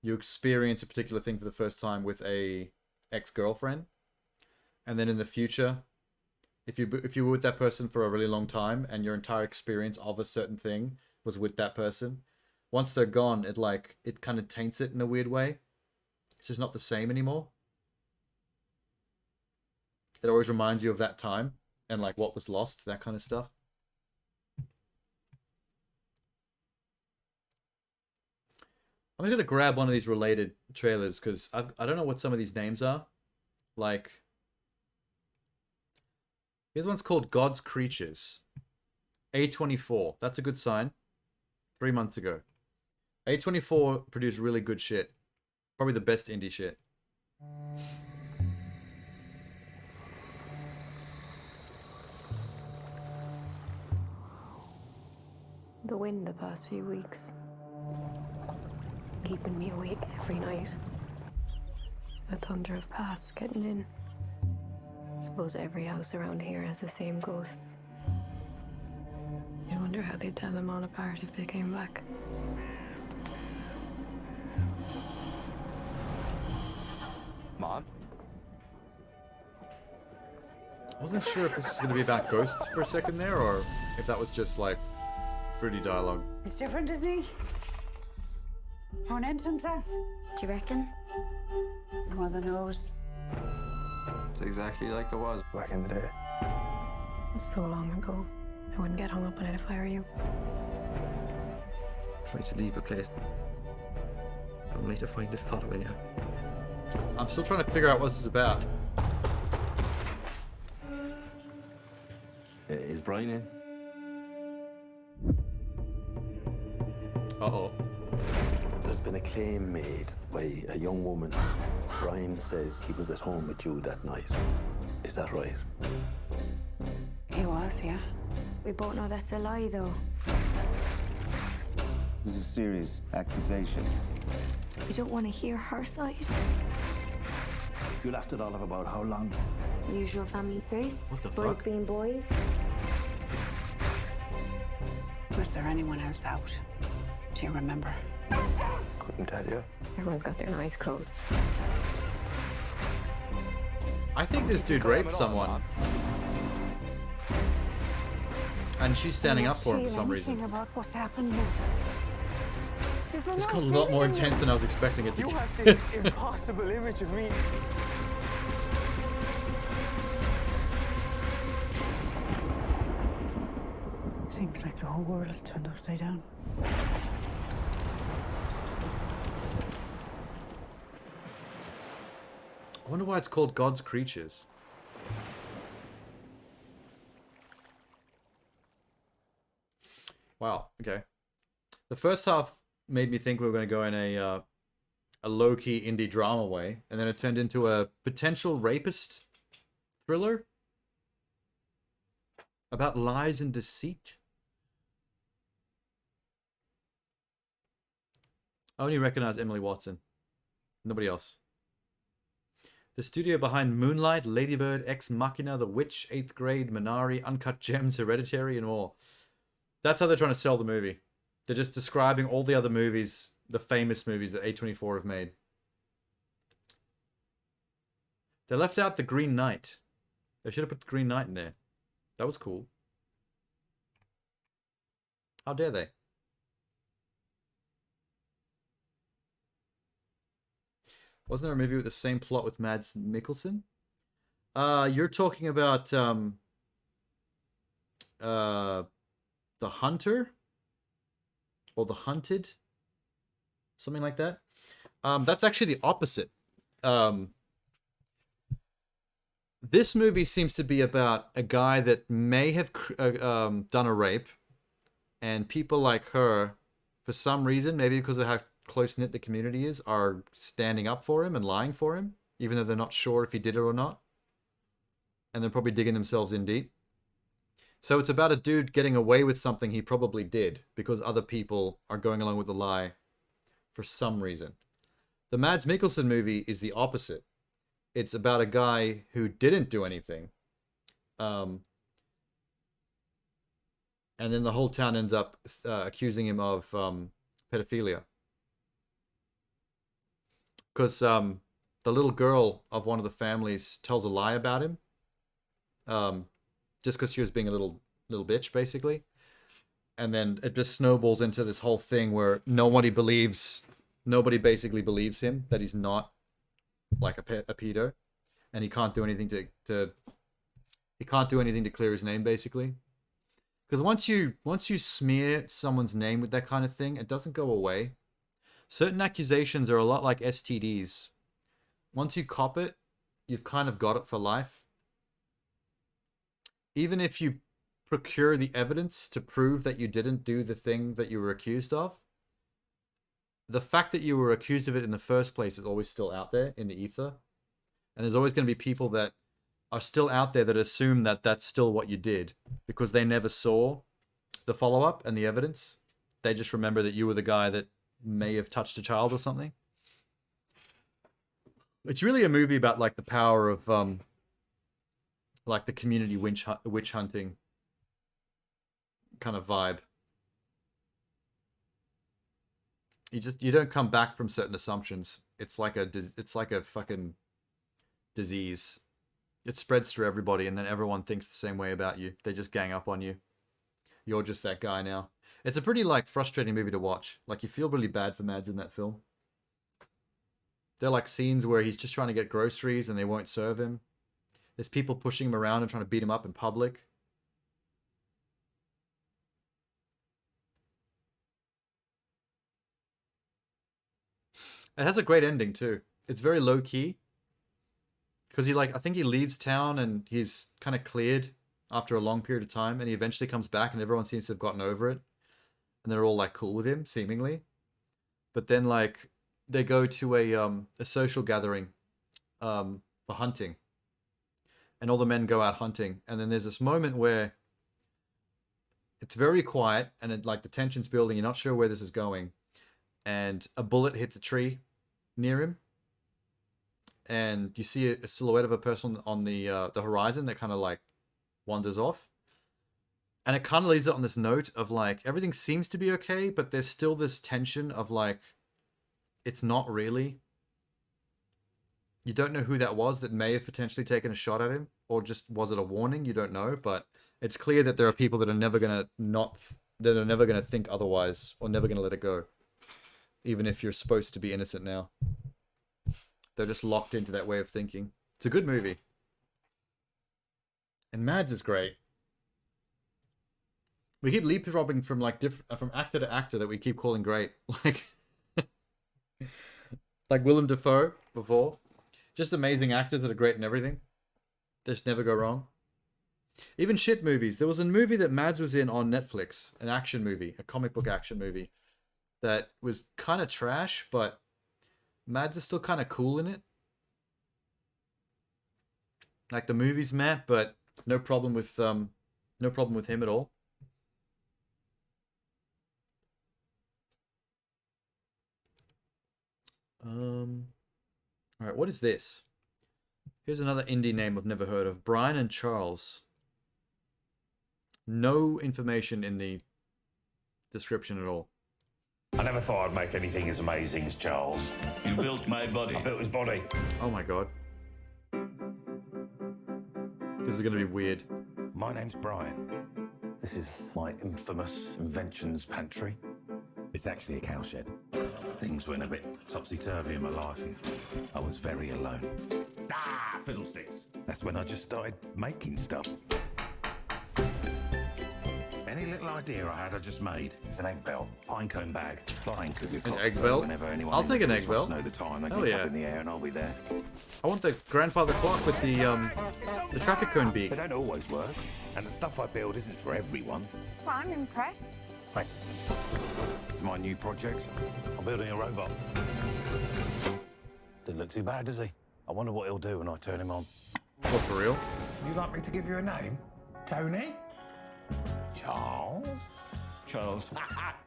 you experience a particular thing for the first time with a ex-girlfriend, and then in the future, if you were with that person for a really long time and your entire experience of a certain thing was with that person, once they're gone, it kind of taints it in a weird way. It's just not the same anymore. It always reminds you of that time and like what was lost, that kind of stuff. I'm just gonna grab one of these related trailers because I don't know what some of these names are. Like Here's one's called God's Creatures. A24. That's a good sign. 3 months ago. A24 produced really good shit. Probably the best indie shit. The wind the past few weeks. Keeping me awake every night. The thunder of paths getting in. Suppose every house around here has the same ghosts. You wonder how they'd tell them all apart if they came back. Mom? I wasn't sure if this was going to be about ghosts for a second there, or if that was just like fruity dialogue. It's different, isn't he? Run into himself. Do you reckon? Mother knows. It's exactly like it was back in the day. So long ago. I wouldn't get hung up on it if I were you. Try to leave a place, only to find it following you. I'm still trying to figure out what this is about. Is Brian in? Uh-oh. There's been a claim made by a young woman. Brian says he was at home with you that night. Is that right? He was, yeah. We both know that's a lie, though. It's a serious accusation. You don't want to hear her side? You laughed it all of about how long? Usual family traits. What the Boys fuck? being boys. Was there anyone else out? Do you remember? Couldn't tell you. Everyone's got their eyes closed. I think this dude raped someone. And she's standing up for him for some reason. About what's happened here. This got a lot more intense than I was expecting it to You get. have this impossible image of me. Seems like the whole world has turned upside down. I wonder why it's called God's Creatures. Wow, okay. The first half made me think we were going to go in a low-key indie drama way, and then it turned into a potential rapist thriller about lies and deceit. I only recognize Emily Watson. Nobody else. The studio behind Moonlight, Ladybird, Ex Machina, The Witch, 8th Grade, Minari, Uncut Gems, Hereditary, and more. That's how they're trying to sell the movie. They're just describing all the other movies, the famous movies that A24 have made. They left out The Green Knight. They should have put The Green Knight in there. That was cool. How dare they? Wasn't there a movie with the same plot with Mads Mikkelsen? You're talking about The Hunter? Or The Hunted? Something like that. That's actually the opposite. This movie seems to be about a guy that may have done a rape, and people like her, for some reason, maybe because of how close-knit the community is, are standing up for him and lying for him, even though they're not sure if he did it or not. And they're probably digging themselves in deep. So it's about a dude getting away with something he probably did because other people are going along with the lie for some reason. The Mads Mikkelsen movie is the opposite. It's about a guy who didn't do anything. And then the whole town ends up accusing him of pedophilia. Because the little girl of one of the families tells a lie about him. Just because she was being a little bitch, basically. And then it just snowballs into this whole thing where nobody basically believes him, that he's not like a pedo. And he can't do anything to clear his name, basically. Because once you smear someone's name with that kind of thing, it doesn't go away. Certain accusations are a lot like STDs. Once you cop it, you've kind of got it for life. even if you procure the evidence to prove that you didn't do the thing that you were accused of, the fact that you were accused of it in the first place is always still out there in the ether. And there's always going to be people that are still out there that assume that that's still what you did because they never saw the follow-up and the evidence. They just remember that you were the guy that may have touched a child or something. It's really a movie about like the power of like the community witch hunting kind of vibe. You don't come back from certain assumptions. It's like a fucking disease. It spreads through everybody, and then everyone thinks the same way about you. They just gang up on you. You're just that guy now. It's a pretty like frustrating movie to watch. Like you feel really bad for Mads in that film. They're like scenes where he's just trying to get groceries and they won't serve him. There's people pushing him around and trying to beat him up in public. It has a great ending too. It's very low key. Because I think he leaves town and he's kind of cleared after a long period of time, and he eventually comes back and everyone seems to have gotten over it. And they're all like cool with him, seemingly. But then like they go to a social gathering for hunting. And all the men go out hunting. And then there's this moment where it's very quiet and like the tension's building. You're not sure where this is going. And a bullet hits a tree near him. And you see a silhouette of a person on the horizon that kind of like wanders off. And it kind of leaves it on this note of like, everything seems to be okay, but there's still this tension of like, it's not really. You don't know who that was that may have potentially taken a shot at him, or just was it a warning? You don't know, but it's clear that there are people that are never gonna think otherwise, or never gonna let it go, even if you're supposed to be innocent now. They're just locked into that way of thinking. It's a good movie. And Mads is great. We keep leapfrogging from like from actor to actor that we keep calling great. Like Willem Dafoe before. Just amazing actors that are great in everything. They just never go wrong. Even shit movies. There was a movie that Mads was in on Netflix. An action movie. A comic book action movie. That was kind of trash, but Mads is still kind of cool in it. Like the movie's meh, but no problem with him at all. All right, what is this? Here's another indie name I've never heard of. Brian and Charles. No information in the description at all. I never thought I'd make anything as amazing as Charles. You built my body. I built his body. Oh my god. This is going to be weird. My name's Brian. This is my infamous inventions pantry. It's actually a cowshed. Things went a bit topsy-turvy in my life and I was very alone. Ah, fiddlesticks. That's when I just started making stuff. Any little idea I had, I just made. It's an egg bell, pinecone bag, flying cuckoo clock. An egg bell? I'll take an egg bell. Know the time. They Hell get yeah. up in the air and I'll be there. I want the grandfather clock with the traffic cone beak. They don't always work, and the stuff I build isn't for everyone. Well, I'm impressed. Thanks. My new project. I'm building a robot. Didn't look too bad, does he? I wonder what he'll do when I turn him on. What, for real? Would you like me to give you a name? Tony? Charles? Charles.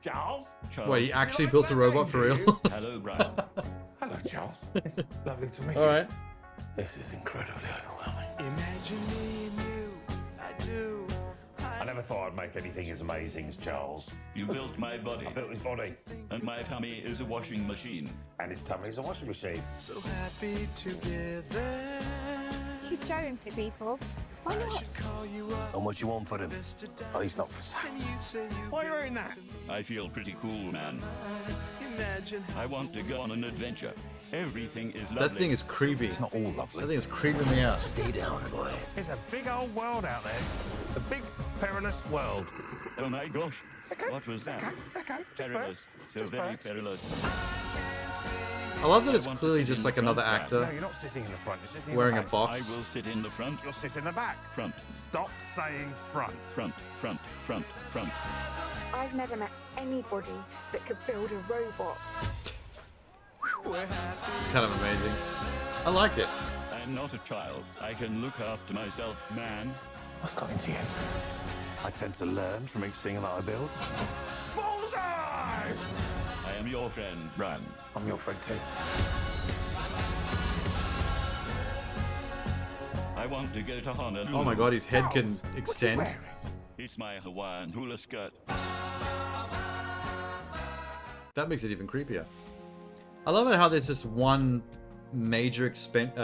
Charles? Wait, he actually built a robot for real? Hello, Brian. Hello, Charles. It's lovely to meet you. All right. This is incredibly overwhelming. Imagine me and you, I do. I never thought I'd make anything as amazing as Charles. You built my body. I built his body. And my tummy is a washing machine. And his tummy is a washing machine. So happy together. You should show him to people. Why I not? should call you up. And what you want for him? Oh, he's not for sale. And you say you Why are you wearing that? I feel pretty cool, man. imagine. I want to go on an adventure. Everything is lovely. That thing is creepy. It's not all lovely. That thing is creeping me out. Stay down, boy. It's a big old world out there. A big, perilous world. Oh my gosh. What was that? Perilous. So very perilous. I love that it's clearly just like another actor No, you're not sitting in the front. You're sitting wearing in a the back. box. I will sit in the front. You'll sit in the back. Front. Stop saying front. Front. Front. Front. Front. I've never met anybody that could build a robot. It's kind of amazing. I like it. I'm not a child. I can look after myself, man. What's got into you? I tend to learn from each thing that I build. Bullseye! I am your friend, Brian. I'm your friend too. I want to go to Honolulu. Oh my god, his head can extend. It's my Hawaiian hula skirt. That makes it even creepier. I love it how there's just one major expansion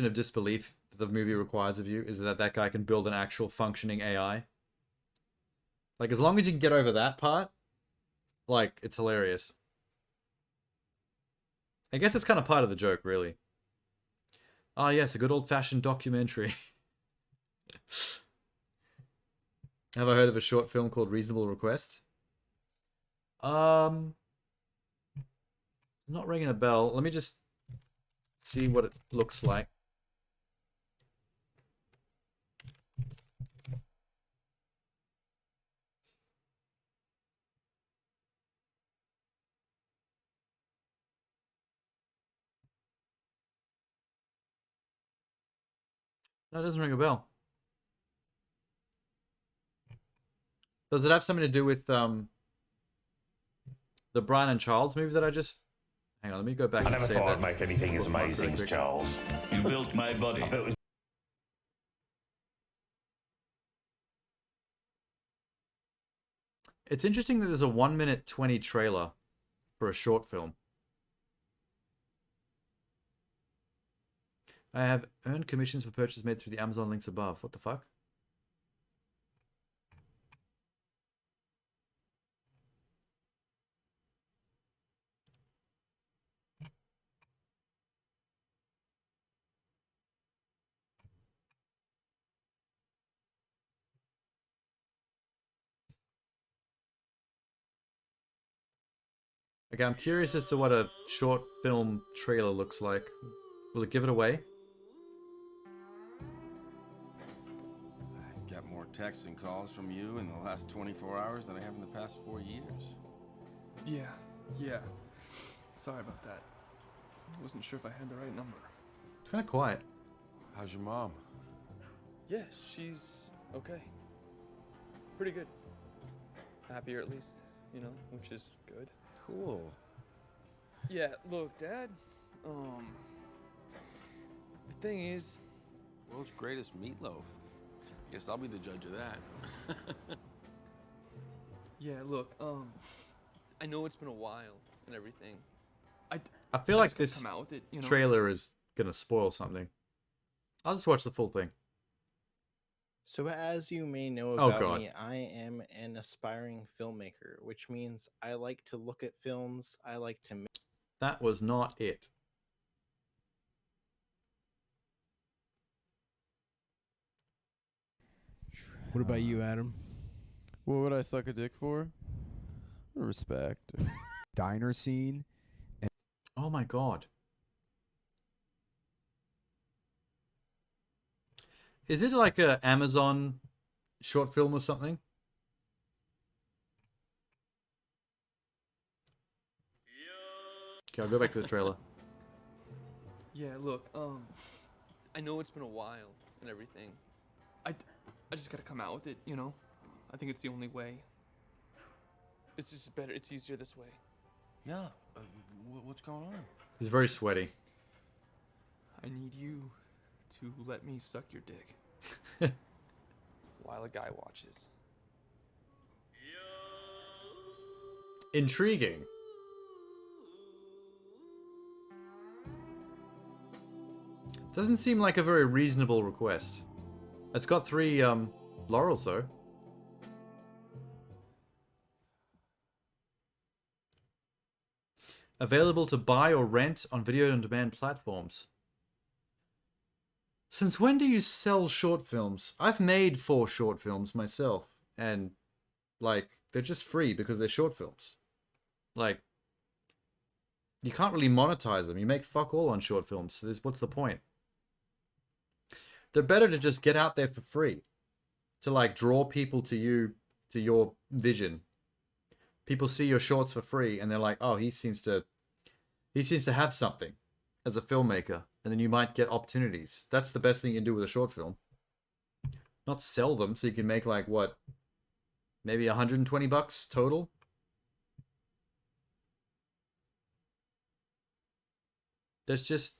of disbelief that the movie requires of you is that that guy can build an actual functioning AI. Like, as long as you can get over that part, like, it's hilarious. I guess it's kind of part of the joke, really. Ah, yes, a good old-fashioned documentary. Have I heard of a short film called Reasonable Request? Not ringing a bell. Let me just see what it looks like. No, it doesn't ring a bell. Does it have something to do with the Brian and Charles movie that I just... Hang on, let me go back I and never say thought that. I'd make anything as Bookmark amazing really as quick. Charles. You built my body. It's interesting that there's a 1:20 trailer for a short film. I have earned commissions for purchases made through the Amazon links above. What the fuck? Okay, I'm curious as to what a short film trailer looks like. Will it give it away? I got more texts and calls from you in the last 24 hours than I have in the past 4 years. Yeah. Sorry about that. I wasn't sure if I had the right number. It's kind of quiet. How's your mom? Yeah, she's okay. Pretty good. Happier at least, you know, which is good. Cool. Yeah, look, Dad. The thing is, World's greatest meatloaf. Guess I'll be the judge of that. yeah, look, I know it's been a while and everything. I feel like just gotta this come out with it, you know? trailer is gonna spoil something. I'll just watch the full thing. So as you may know Oh, about God. me, I am an aspiring filmmaker, which means I like to look at films, I like to make... That was not it. What about you, Adam? What would I suck a dick for? Respect. Diner scene. Oh my god. Is it like a Amazon short film or something? Okay, I'll go back to the trailer. Yeah, look, I know it's been a while and everything. I just gotta come out with it, you know? I think it's the only way. It's just better, it's easier this way. Yeah. What's going on? He's very sweaty. I need you to let me suck your dick. While a guy watches. Intriguing. Doesn't seem like a very reasonable request. It's got 3 laurels though. Available to buy or rent on video on demand platforms. Since when do you sell short films? I've made 4 short films myself, and like they're just free because they're short films. Like you can't really monetize them. You make fuck all on short films. So what's the point? They're better to just get out there for free, to like draw people to you, to your vision. People see your shorts for free, and they're like, "Oh, he seems to have something as a filmmaker," and then you might get opportunities. That's the best thing you can do with a short film. Not sell them so you can make like what, maybe $120 total. There's just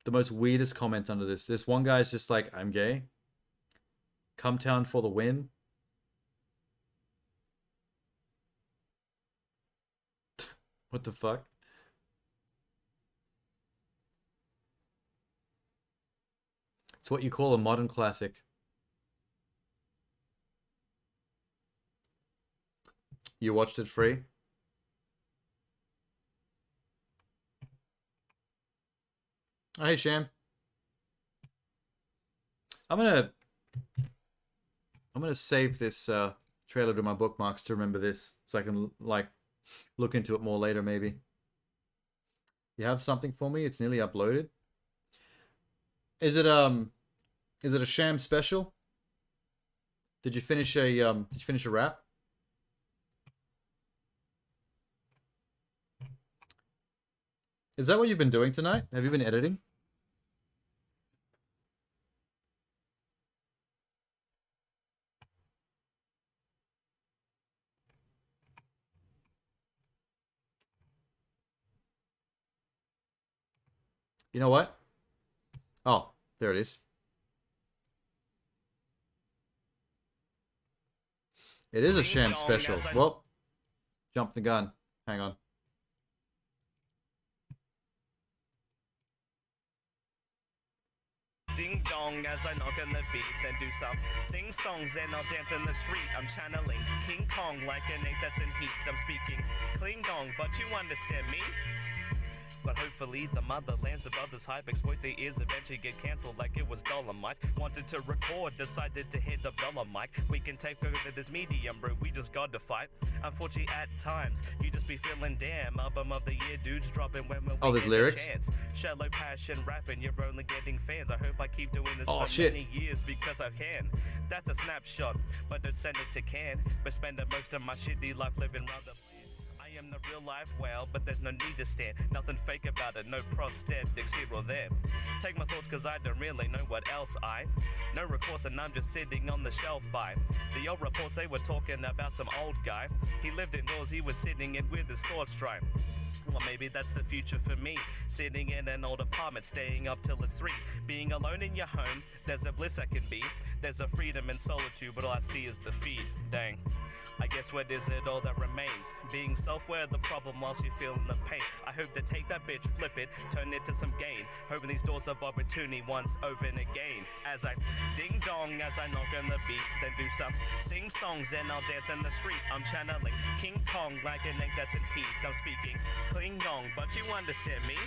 the most weirdest comment under this. This one guy's just like, "I'm gay. Come town for the win." What the fuck? It's what you call a modern classic. You watched it free? Oh, hey, Sham. I'm gonna save this trailer to my bookmarks to remember this, so I can like look into it more later. Maybe you have something for me. It's nearly uploaded. Is it a Sham special? Did you finish a rap? Is that what you've been doing tonight? Have you been editing? You know what? Oh, there it is. It is a Sham special. Well, jump the gun. Hang on. Ding dong as I knock on the beat, then do some sing songs and I'll dance in the street. I'm channeling King Kong like an egg that's in heat. I'm speaking Klingon, but you understand me? But hopefully the motherlands, the brothers hype, exploit their ears, eventually get cancelled like it was Dolomite. Wanted to record, decided to hit the dollar mic. We can take over this medium, bro, we just got to fight. Unfortunately at times, you just be feeling damn. Album of the year, dudes dropping when we there's get lyrics? a chance. Shallow passion rapping, you're only getting fans. I hope I keep doing this Oh, for shit. many years because I can. That's a snapshot, but don't send it to Can. But spending most of my shitty life living round the I am the real life well, but there's no need to stand. Nothing fake about it, no prosthetics here or there. Take my thoughts cause I don't really know what else no recourse and I'm just sitting on the shelf by the old reports. They were talking about some old guy. He lived indoors, he was sitting in with his thoughts dry. Well, maybe that's the future for me. Sitting in an old apartment, staying up till it's 3. Being alone in your home, there's a bliss I can be. There's a freedom and solitude, but all I see is the feed. Dang. I guess what is it all that remains? Being self-aware of the problem whilst you're feeling the pain. I hope to take that bitch, flip it, turn it to some gain. Hoping these doors of opportunity once open again. As I ding dong, as I knock on the beat, then do some sing songs and I'll dance in the street. I'm channeling King Kong like an egg that's in heat. I'm speaking Klingon, but you understand me?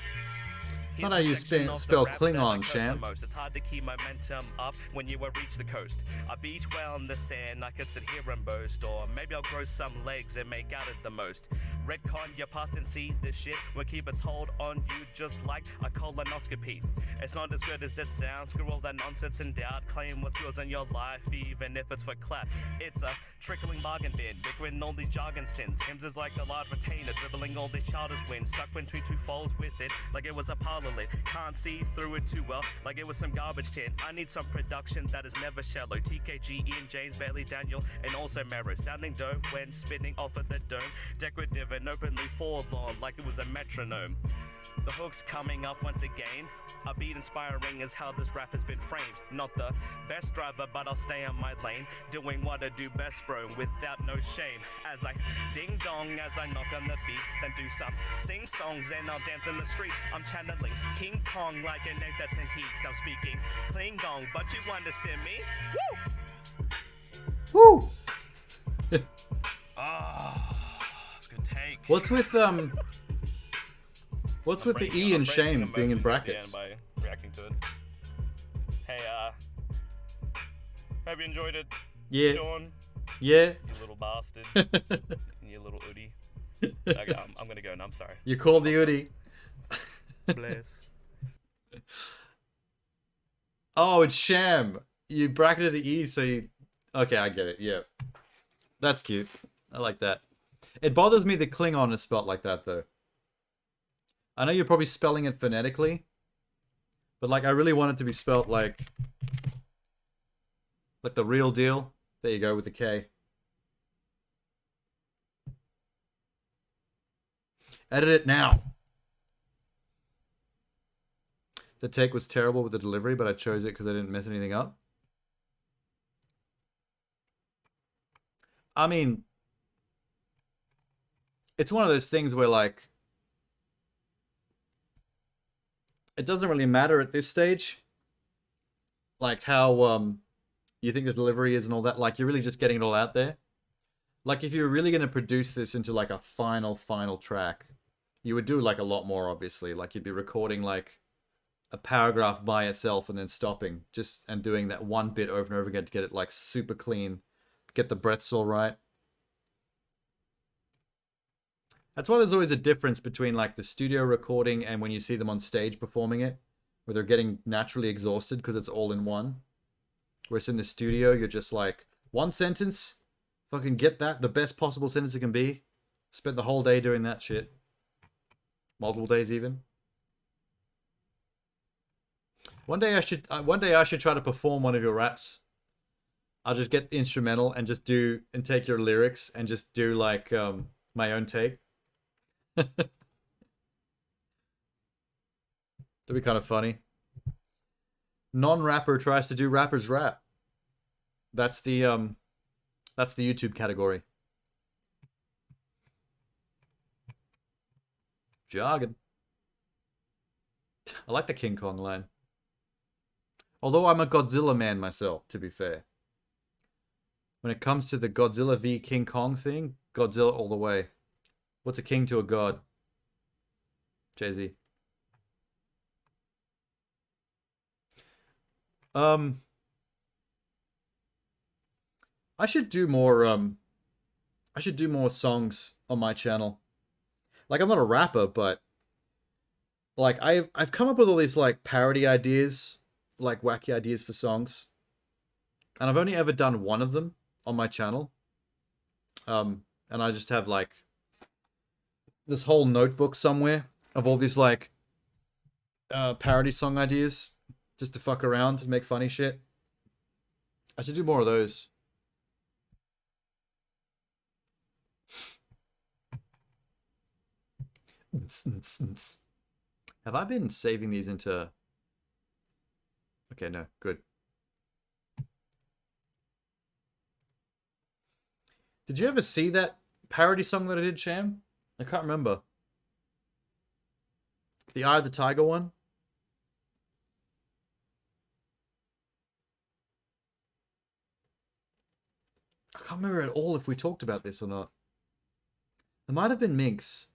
It's not how you spell Klingon, Sham. It's hard to keep momentum up when you reach the coast. I beach well in the sand, I could sit here and boast. Or maybe I'll grow some legs and make out it the most. Redcon your past and see this shit will keep its hold on you just like a colonoscopy. It's not as good as it sounds, screw all that nonsense and doubt. Claim what's yours in your life, even if it's for clap. It's a trickling bargain bin, bickering all these jargon sins. Hymns is like a large retainer, dribbling all these childish wins. Stuck between two folds with it, like it was a parlor. Can't see through it too well, like it was some garbage tin. I need some production that is never shallow. TKG, Ian James, Bailey, Daniel, and also Marrow. Sounding dope when spinning off of the dome. Decorative and openly forlorn, like it was a metronome. The hook's coming up once again. A beat inspiring is how this rap has been framed. Not the best driver, but I'll stay on my lane. Doing what I do best, bro, without no shame. As I ding dong, as I knock on the beat, then do some sing songs and I'll dance in the street. I'm channeling King Kong like an egg that's in heat. I'm speaking Klingon, but you understand me? Woo! It's a good take. What's with the E and shame being in brackets? By reacting to it. Hey, Hope you enjoyed it. Yeah. Sean. Yeah. You little bastard. You little Oodie. Okay, I'm gonna go now. I'm sorry. You called the Oodie. Bless. Oh, it's Sham. You bracketed the E, so you... Okay, I get it. Yeah. That's cute. I like that. It bothers me that Klingon is spelt like that, though. I know you're probably spelling it phonetically, but, like, I really want it to be spelt like the real deal. There you go, with the K. Edit it now. The take was terrible with the delivery, but I chose it because I didn't mess anything up. I mean, it's one of those things where, like, it doesn't really matter at this stage, like, how you think the delivery is and all that. Like, you're really just getting it all out there. Like, if you're really going to produce this into, like, a final track, you would do, like, a lot more, obviously. Like, you'd be recording, like, a paragraph by itself and then stopping, just, and doing that one bit over and over again to get it, like, super clean, get the breaths all right. That's why there's always a difference between, like, the studio recording and when you see them on stage performing it, where they're getting naturally exhausted because it's all in one. Whereas in the studio, you're just like, one sentence, fucking get that, the best possible sentence it can be. Spent the whole day doing that shit. Multiple days even. One day I should try to perform one of your raps. I'll just get the instrumental and just do, and take your lyrics and just do, like, my own take. That'd be kind of funny. Non-rapper tries to do rapper's rap. That's the YouTube category. Jargon. I like the King Kong line. Although I'm a Godzilla man myself, to be fair. When it comes to the Godzilla v King Kong thing, Godzilla all the way. What's a king to a god? Jay-Z. I should do more songs on my channel. Like, I'm not a rapper, but like I've come up with all these, like, parody ideas, like wacky ideas for songs. And I've only ever done one of them on my channel. And I just have, like, this whole notebook somewhere of all these, like, parody song ideas just to fuck around and make funny shit. I should do more of those. Have I been saving these into... Okay, no, good. Did you ever see that parody song that I did, Sham? I can't remember. The Eye of the Tiger one? I can't remember at all if we talked about this or not. It might have been Minx.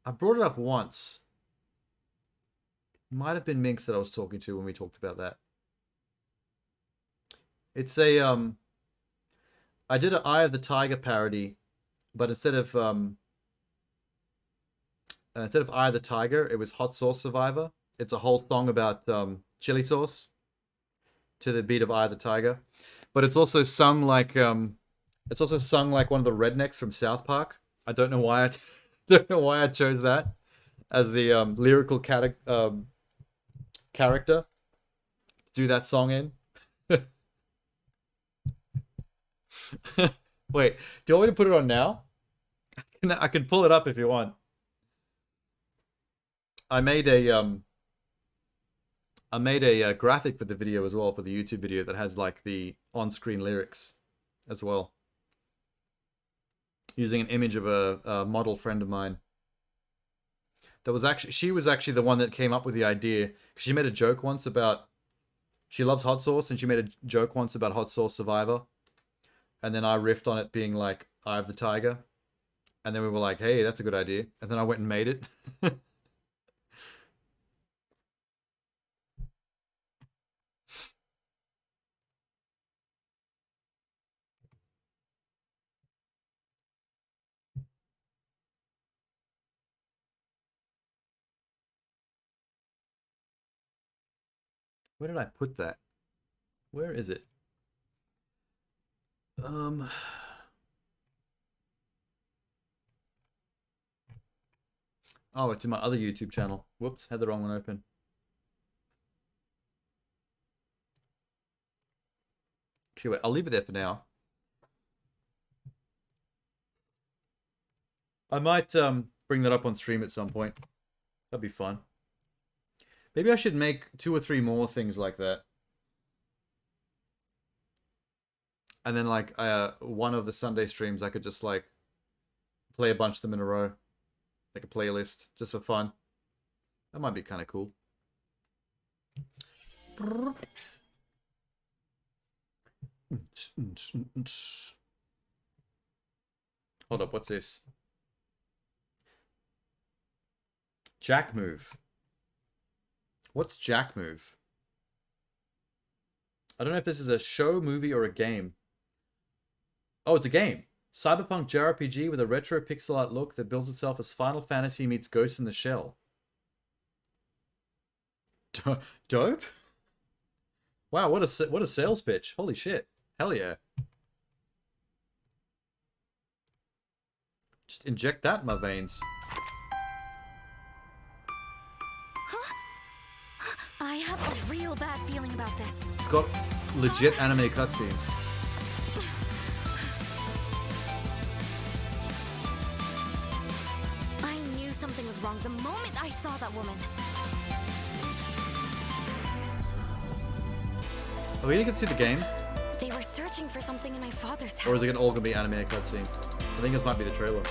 I brought it up once. It might have been Minx that I was talking to when we talked about that. It's a, I did an Eye of the Tiger parody, but instead of Eye of the Tiger, it was Hot Sauce Survivor. It's a whole song about chili sauce to the beat of Eye of the Tiger. But it's also sung like one of the rednecks from South Park. I don't know why I chose that as the lyrical character to do that song in. Wait, do you want me to put it on now? I can pull it up if you want. I made a graphic for the video as well, for the YouTube video, that has, like, the on-screen lyrics as well, using an image of a model friend of mine. That was actually, she was actually the one that came up with the idea, because she made a joke once about, she loves hot sauce, and she made a joke once about Hot Sauce Survivor, and then I riffed on it being like Eye of the Tiger, and then we were like, hey, that's a good idea, and then I went and made it. Where did I put that? Where is it? Oh, it's in my other YouTube channel. Whoops, had the wrong one open. Actually, wait, I'll leave it there for now. I might bring that up on stream at some point. That'd be fun. Maybe I should make 2 or 3 more things like that. And then like one of the Sunday streams I could just like play a bunch of them in a row. Like a playlist, just for fun. That might be kind of cool. Hold up, what's this? Jack move. What's Jack move? I don't know if this is a show, movie, or a game. Oh, it's a game. Cyberpunk JRPG with a retro pixel art look that builds itself as Final Fantasy meets Ghost in the Shell. Dope? Wow, what a sales pitch. Holy shit. Hell yeah. Just inject that in my veins. Huh? I have a real bad feeling about this. It's got legit anime cutscenes. I knew something was wrong the moment I saw that woman. Are we gonna get to see the game? They were searching for something in my father's house. Or is it all gonna be anime cutscene? I think this might be the trailer.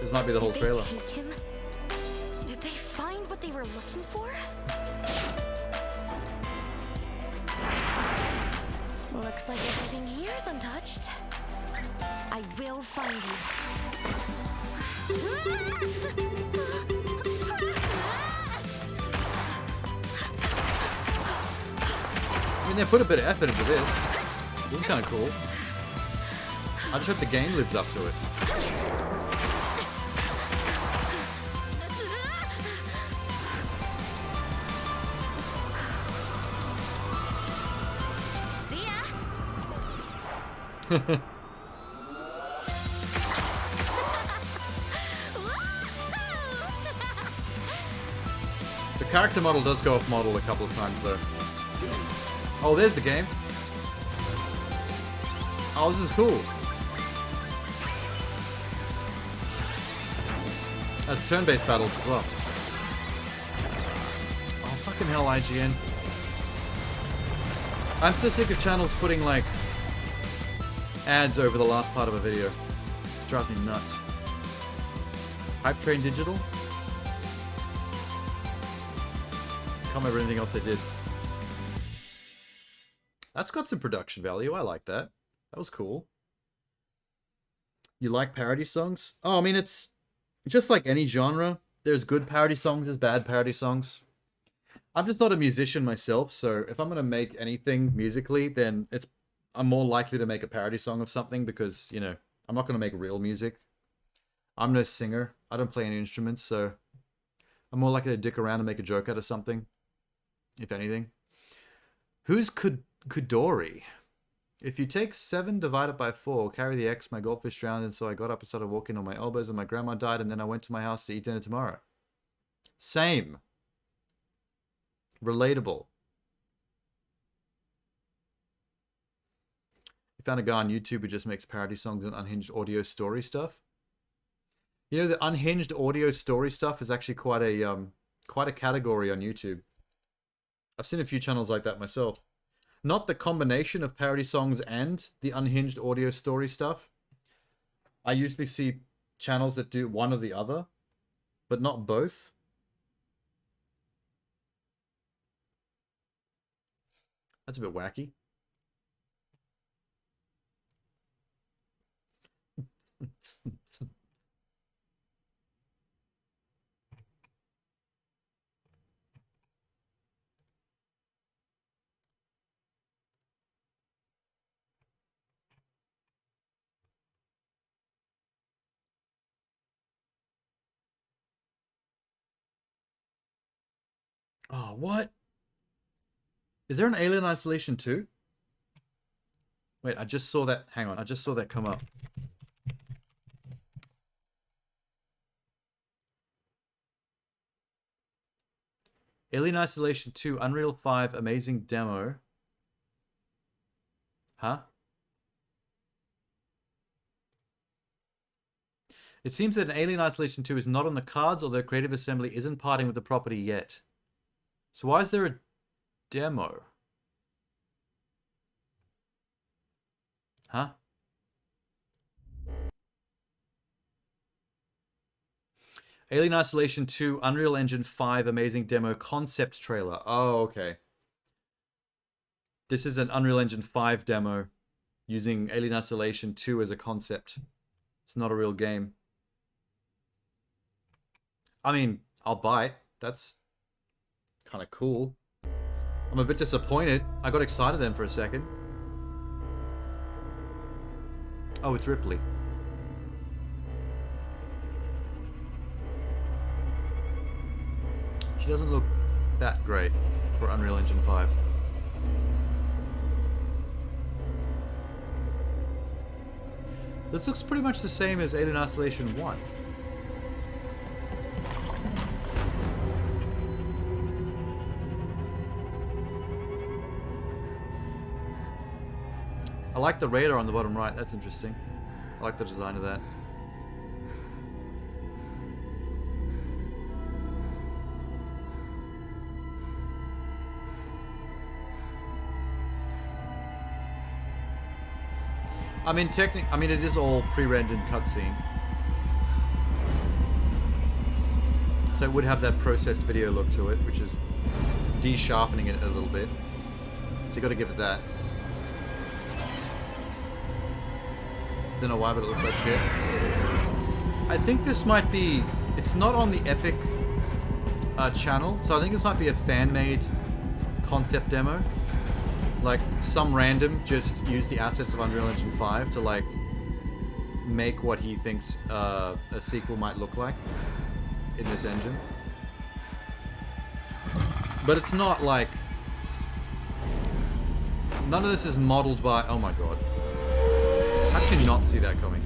This might be the whole trailer. Did they take him? Did they find what they were looking for? Looks like everything here is untouched. I will find you. I mean, they put a bit of effort into this. This is kind of cool. I just hope the game lives up to it. See ya. The character model does go off model a couple of times though. Oh, there's the game. Oh, this is cool. That's turn-based battles as well. Oh, fucking hell, IGN. I'm so sick of channels putting, like, ads over the last part of a video. It drives me nuts. Hype Train Digital? Can't remember anything else they did. That's got some production value. I like that. That was cool. You like parody songs? Oh, I mean, it's just like any genre. There's good parody songs, there's bad parody songs. I'm just not a musician myself, so if I'm going to make anything musically, then I'm more likely to make a parody song of something because, you know, I'm not going to make real music. I'm no singer. I don't play any instruments, so I'm more likely to dick around and make a joke out of something, if anything. Who's Kudori? If you take 7 divided by 4, carry the X, my goldfish drowned, and so I got up and started walking on my elbows, and my grandma died, and then I went to my house to eat dinner tomorrow. Same. Relatable. You found a guy on YouTube who just makes parody songs and unhinged audio story stuff. You know, the unhinged audio story stuff is actually quite a category on YouTube. I've seen a few channels like that myself. Not the combination of parody songs and the unhinged audio story stuff. I usually see channels that do one or the other, but not both. That's a bit wacky. Oh, what? Is there an Alien Isolation 2? Wait, I just saw that. Hang on, I just saw that come up. Alien Isolation 2, Unreal 5, amazing demo. Huh? It seems that an Alien Isolation 2 is not on the cards, although Creative Assembly isn't parting with the property yet. So why is there a demo? Huh? Alien Isolation 2, Unreal Engine 5, amazing demo concept trailer. Oh, okay. This is an Unreal Engine 5 demo using Alien Isolation 2 as a concept. It's not a real game. I mean, I'll buy it. That's kind of cool. I'm a bit disappointed. I got excited then for a second. Oh, it's Ripley. She doesn't look that great for Unreal Engine 5. This looks pretty much the same as Alien Isolation 1. I like the radar on the bottom right. That's interesting. I like the design of that. I mean, it is all pre-rendered cutscene. So it would have that processed video look to it, which is de-sharpening it a little bit. So you got to give it that. Don't know why, but it looks like shit. I think this might be... It's not on the Epic channel, so I think this might be a fan-made concept demo. Like, some random just used the assets of Unreal Engine 5 to, like, make what he thinks a sequel might look like in this engine. But it's not, like... None of this is modeled by... Oh my god. How could you not see that coming?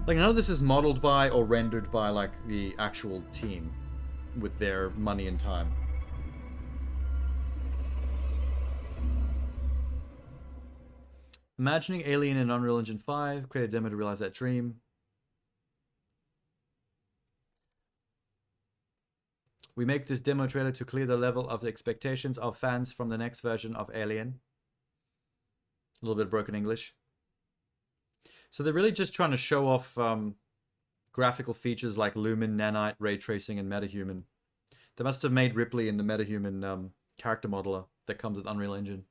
Like, none of this is modeled by or rendered by, like, the actual team with their money and time. Imagining Alien in Unreal Engine 5, create a demo to realize that dream. We make this demo trailer to clear the level of the expectations of fans from the next version of Alien. A little bit of broken English. So they're really just trying to show off graphical features like Lumen, Nanite, Ray Tracing, and Metahuman. They must have made Ripley in the Metahuman character modeler that comes with Unreal Engine.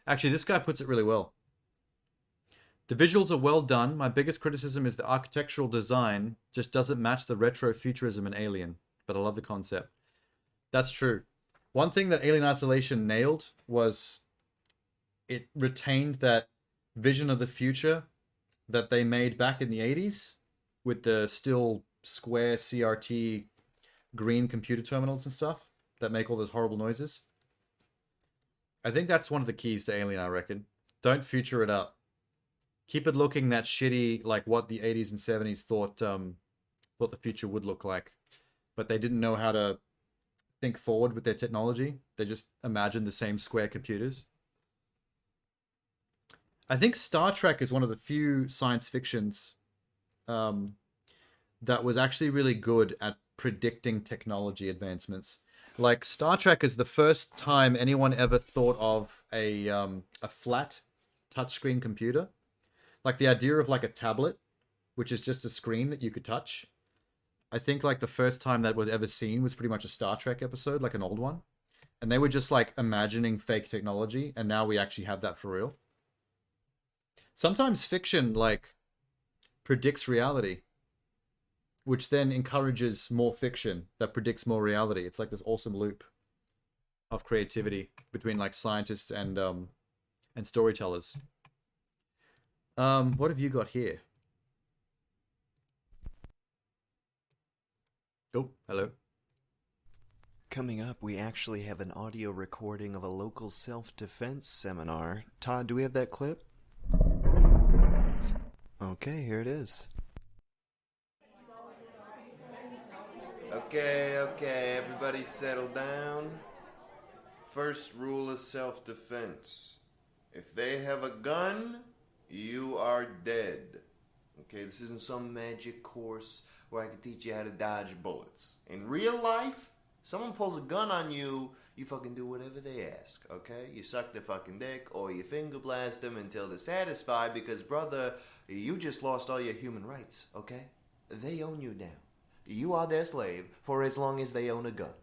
Actually, this guy puts it really well. The visuals are well done. My biggest criticism is the architectural design just doesn't match the retro futurism in Alien. But I love the concept. That's true. One thing that Alien Isolation nailed was it retained that vision of the future that they made back in the 80s with the still square CRT green computer terminals and stuff that make all those horrible noises. I think that's one of the keys to Alien, I reckon. Don't future it up. Keep it looking that shitty, like what the 80s and 70s thought the future would look like. But they didn't know how to think forward with their technology. They just imagined the same square computers. I think Star Trek is one of the few science fictions that was actually really good at predicting technology advancements. Like, Star Trek is the first time anyone ever thought of a flat touchscreen computer. Like, the idea of, like, a tablet, which is just a screen that you could touch. I think, like, the first time that was ever seen was pretty much a Star Trek episode, like an old one. And they were just, like, imagining fake technology, and now we actually have that for real. Sometimes fiction, like, predicts reality, which then encourages more fiction that predicts more reality. It's like this awesome loop of creativity between, like, scientists and storytellers. What have you got here? Oh, hello. Coming up, we actually have an audio recording of a local self-defense seminar. Todd, do we have that clip? Okay, here it is. Okay, everybody settle down. First rule of self-defense. If they have a gun, you are dead. Okay, this isn't some magic course where I can teach you how to dodge bullets. In real life, someone pulls a gun on you, you fucking do whatever they ask, okay? You suck their fucking dick or you finger blast them until they're satisfied because, brother, you just lost all your human rights, okay? They own you now. You are their slave for as long as they own a gun.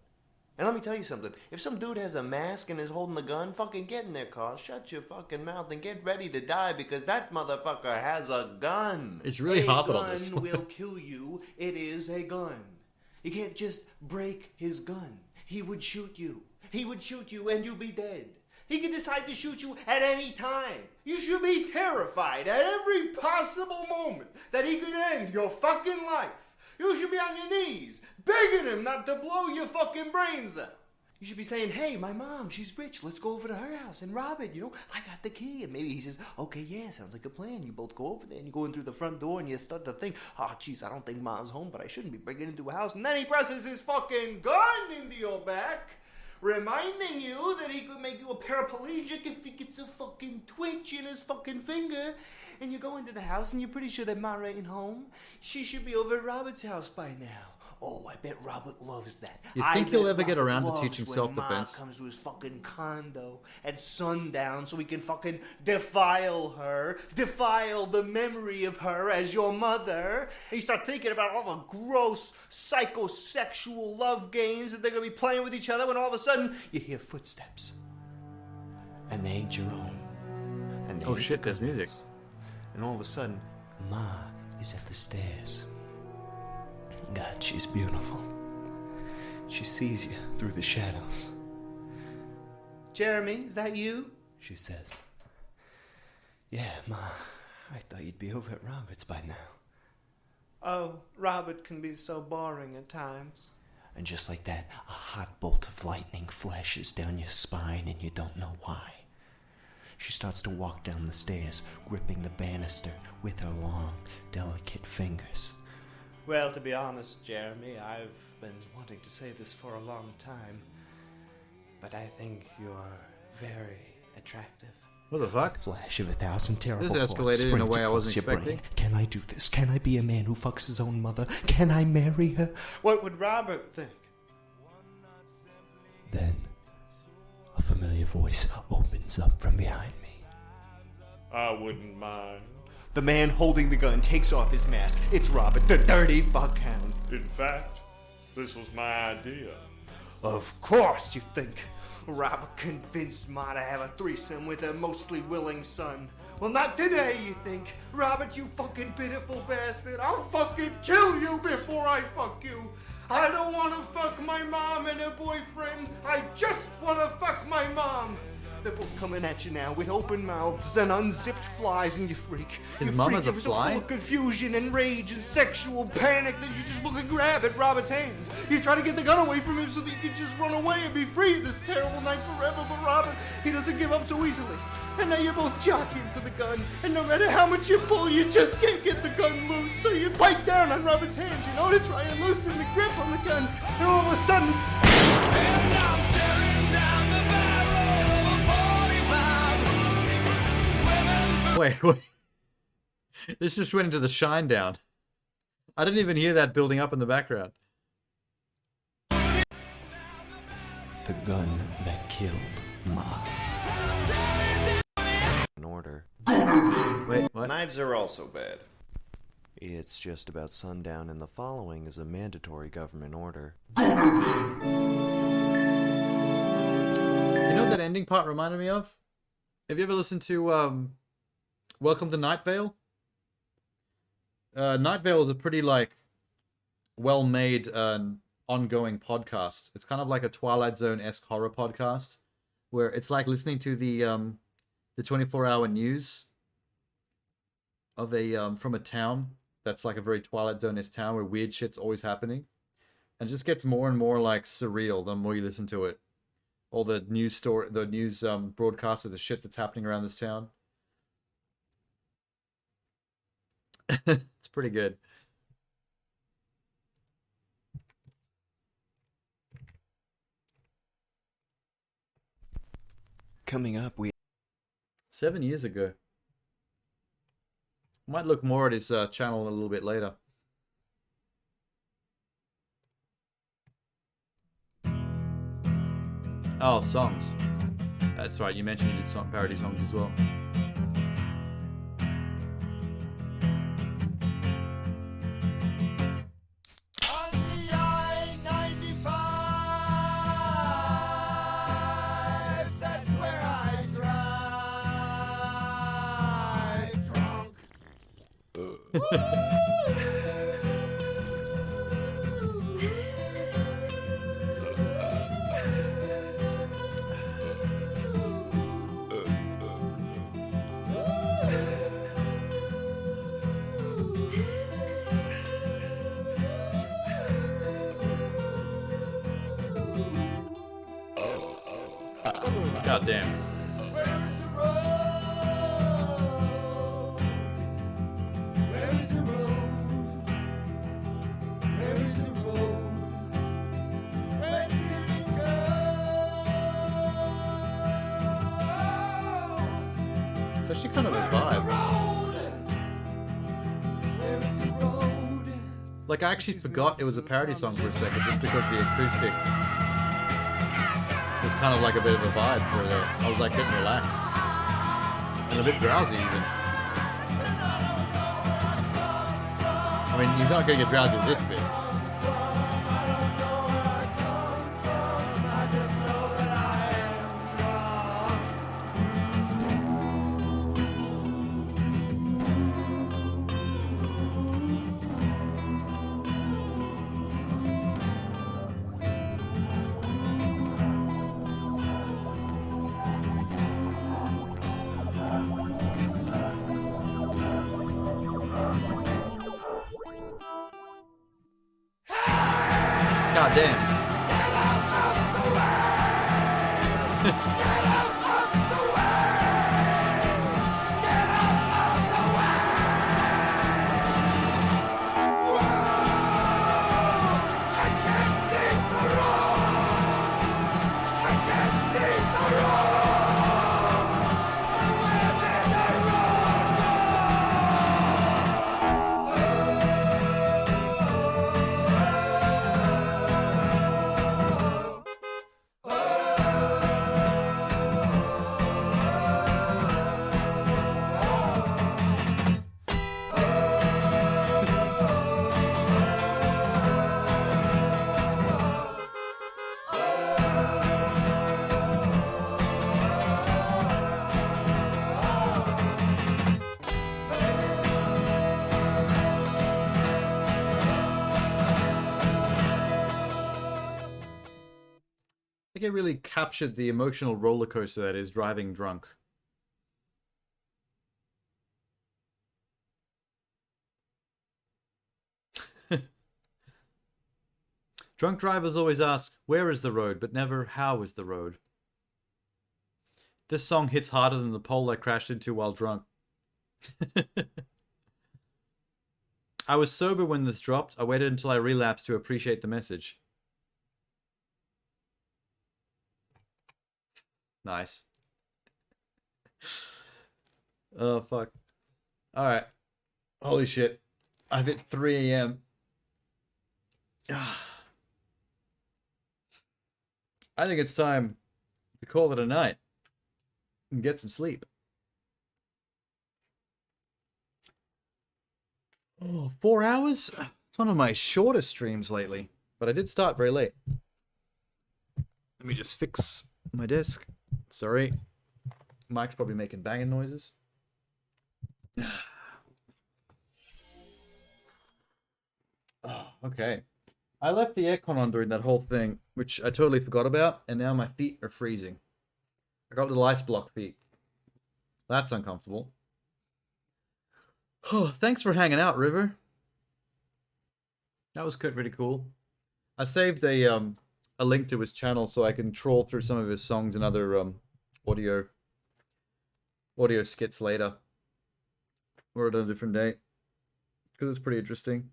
And let me tell you something. If some dude has a mask and is holding a gun, fucking get in their car, shut your fucking mouth, and get ready to die because that motherfucker has a gun. It's really harping on this. A gun will kill you. It is a gun. You can't just break his gun. He would shoot you. He would shoot you and you'd be dead. He could decide to shoot you at any time. You should be terrified at every possible moment that he could end your fucking life. You should be on your knees, begging him not to blow your fucking brains out. You should be saying, hey, my mom, she's rich. Let's go over to her house and rob it. You know, I got the key. And maybe he says, okay, yeah, sounds like a plan. You both go over there and you go in through the front door and you start to think, oh, geez, I don't think mom's home, but I shouldn't be breaking into a house. And then he presses his fucking gun into your back, reminding you that he could make you a paraplegic if he gets a fucking twitch in his fucking finger. And you go into the house and you're pretty sure that Ma ain't home. She should be over at Robert's house by now. Oh, I bet Robert loves that. You think he'll ever get around to teaching when self-defense? Ma comes to his fucking condo at sundown so he can fucking defile her, defile the memory of her as your mother. And you start thinking about all the gross psychosexual love games that they're gonna be playing with each other when all of a sudden you hear footsteps. And they ain't your own. And they Oh ain't shit, the there's music. And all of a sudden, Ma is at the stairs. God, she's beautiful. She sees you through the shadows. Jeremy, is that you? She says. Yeah, Ma, I thought you'd be over at Robert's by now. Oh, Robert can be so boring at times. And just like that, a hot bolt of lightning flashes down your spine and you don't know why. She starts to walk down the stairs, gripping the banister with her long, delicate fingers. Well, to be honest, Jeremy, I've been wanting to say this for a long time, but I think you're very attractive. What the fuck? A flash of 1,000 terrible This thoughts escalated in a sprint way I across wasn't your brain. expecting. Can I do this? Can I be a man who fucks his own mother? Can I marry her? What would Robert think? Then, a familiar voice opens up from behind me. I wouldn't mind. The man holding the gun takes off his mask. It's Robert, the dirty fuckhound. In fact, this was my idea. Of course, you think. Robert convinced Ma to have a threesome with a mostly willing son. Well, not today, you think. Robert, you fucking pitiful bastard. I'll fucking kill you before I fuck you. I don't want to fuck my mom and her boyfriend. I just want to fuck my mom. They're both coming at you now with open mouths and unzipped flies, and you freak. His you mom freak. has a You're so fly? full of confusion and rage and sexual panic that you just look and grab at Robert's hands. You try to get the gun away from him so that you can just run away and be free this terrible night forever. But Robert, he doesn't give up so easily. And now you're both jockeying for the gun. And no matter how much you pull, you just can't get the gun loose. So you bite down on Robert's hands, you know, to try and loosen the grip on the gun. And all of a sudden... And I'm staring down the Wait. This just went into the shine down. I didn't even hear that building up in the background. The gun that killed Ma. In order. Wait, what? Knives are also bad. It's just about sundown, and the following is a mandatory government order. You know what that ending part reminded me of? Have you ever listened to Welcome to Night Vale? Night Vale is a pretty well-made ongoing podcast. It's kind of like a Twilight Zone-esque horror podcast, where it's like listening to the 24-hour news of from a town that's like a very Twilight Zone-esque town where weird shit's always happening. and it just gets more and more like surreal the more you listen to it. All the news broadcasts of the shit that's happening around this town. It's pretty good. Coming up, we 7 years ago. Might look more at his channel a little bit later. Oh, songs. That's right, you mentioned you did parody songs as well. God damn. It's actually kind of a vibe. Like, I actually forgot it was a parody song for a second just because the acoustic was kind of like a bit of a vibe for the... I was like getting relaxed. And a bit drowsy even. I mean, you're not going to get drowsy with this bit. God damn. I think it really captured the emotional roller coaster that is driving drunk. Drunk drivers always ask, where is the road, but never, how is the road? This song hits harder than the pole I crashed into while drunk. I was sober when this dropped. I waited until I relapsed to appreciate the message. Nice. Oh, fuck. Alright. Holy shit. I've hit 3 a.m. I think it's time to call it a night and get some sleep. Oh, 4 hours? It's one of my shortest streams lately, but I did start very late. Let me just fix my desk. Sorry. Mike's probably making banging noises. Oh, okay. I left the aircon on during that whole thing, which I totally forgot about, and now my feet are freezing. I got little ice block feet. That's uncomfortable. Oh, thanks for hanging out, River. That was pretty cool. I saved a link to his channel so I can trawl through some of his songs and other audio skits later, or at a different date, because it's pretty interesting.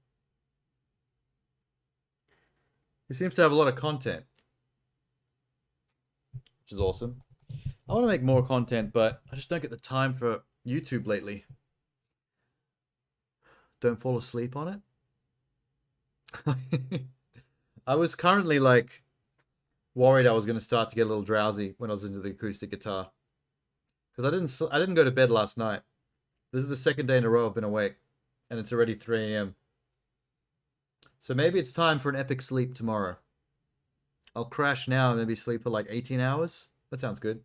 He seems to have a lot of content, which is awesome. I want to make more content, but I just don't get the time for YouTube lately. Don't fall asleep on it. I was currently like worried I was going to start to get a little drowsy when I was into the acoustic guitar, because I didn't go to bed last night. This is the second day in a row I've been awake, and it's already 3 a.m. So maybe it's time for an epic sleep tomorrow. I'll crash now and maybe sleep for like 18 hours. That sounds good.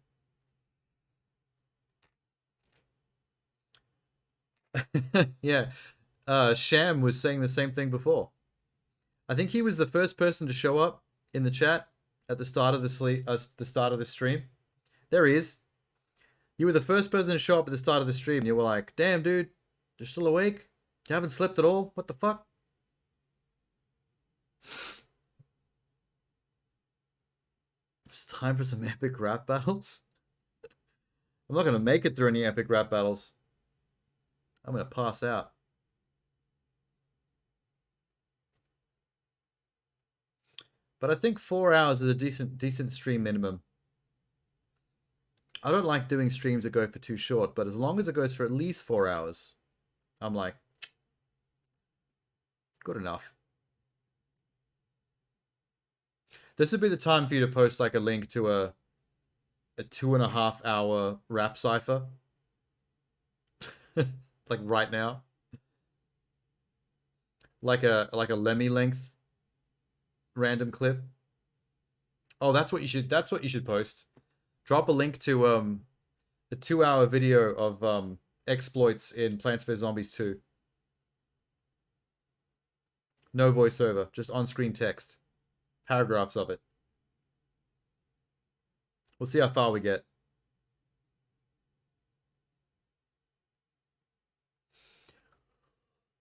Yeah. Sham was saying the same thing before. I think he was the first person to show up in the chat at the start of the stream. There he is. You were the first person to show up at the start of the stream. You were like, "Damn, dude, you're still awake? You haven't slept at all? What the fuck?" It's time for some epic rap battles. I'm not gonna make it through any epic rap battles. I'm gonna pass out. But I think 4 hours is a decent stream minimum. I don't like doing streams that go for too short, but as long as it goes for at least 4 hours, I'm like, good enough. This would be the time for you to post like a link to a 2.5 hour rap cipher. Like right now. Like a Lemmy length random clip. Oh, that's what you should post. Drop a link to a 2-hour video of exploits in Plants vs Zombies 2. No voiceover, just on-screen text. Paragraphs of it. We'll see how far we get.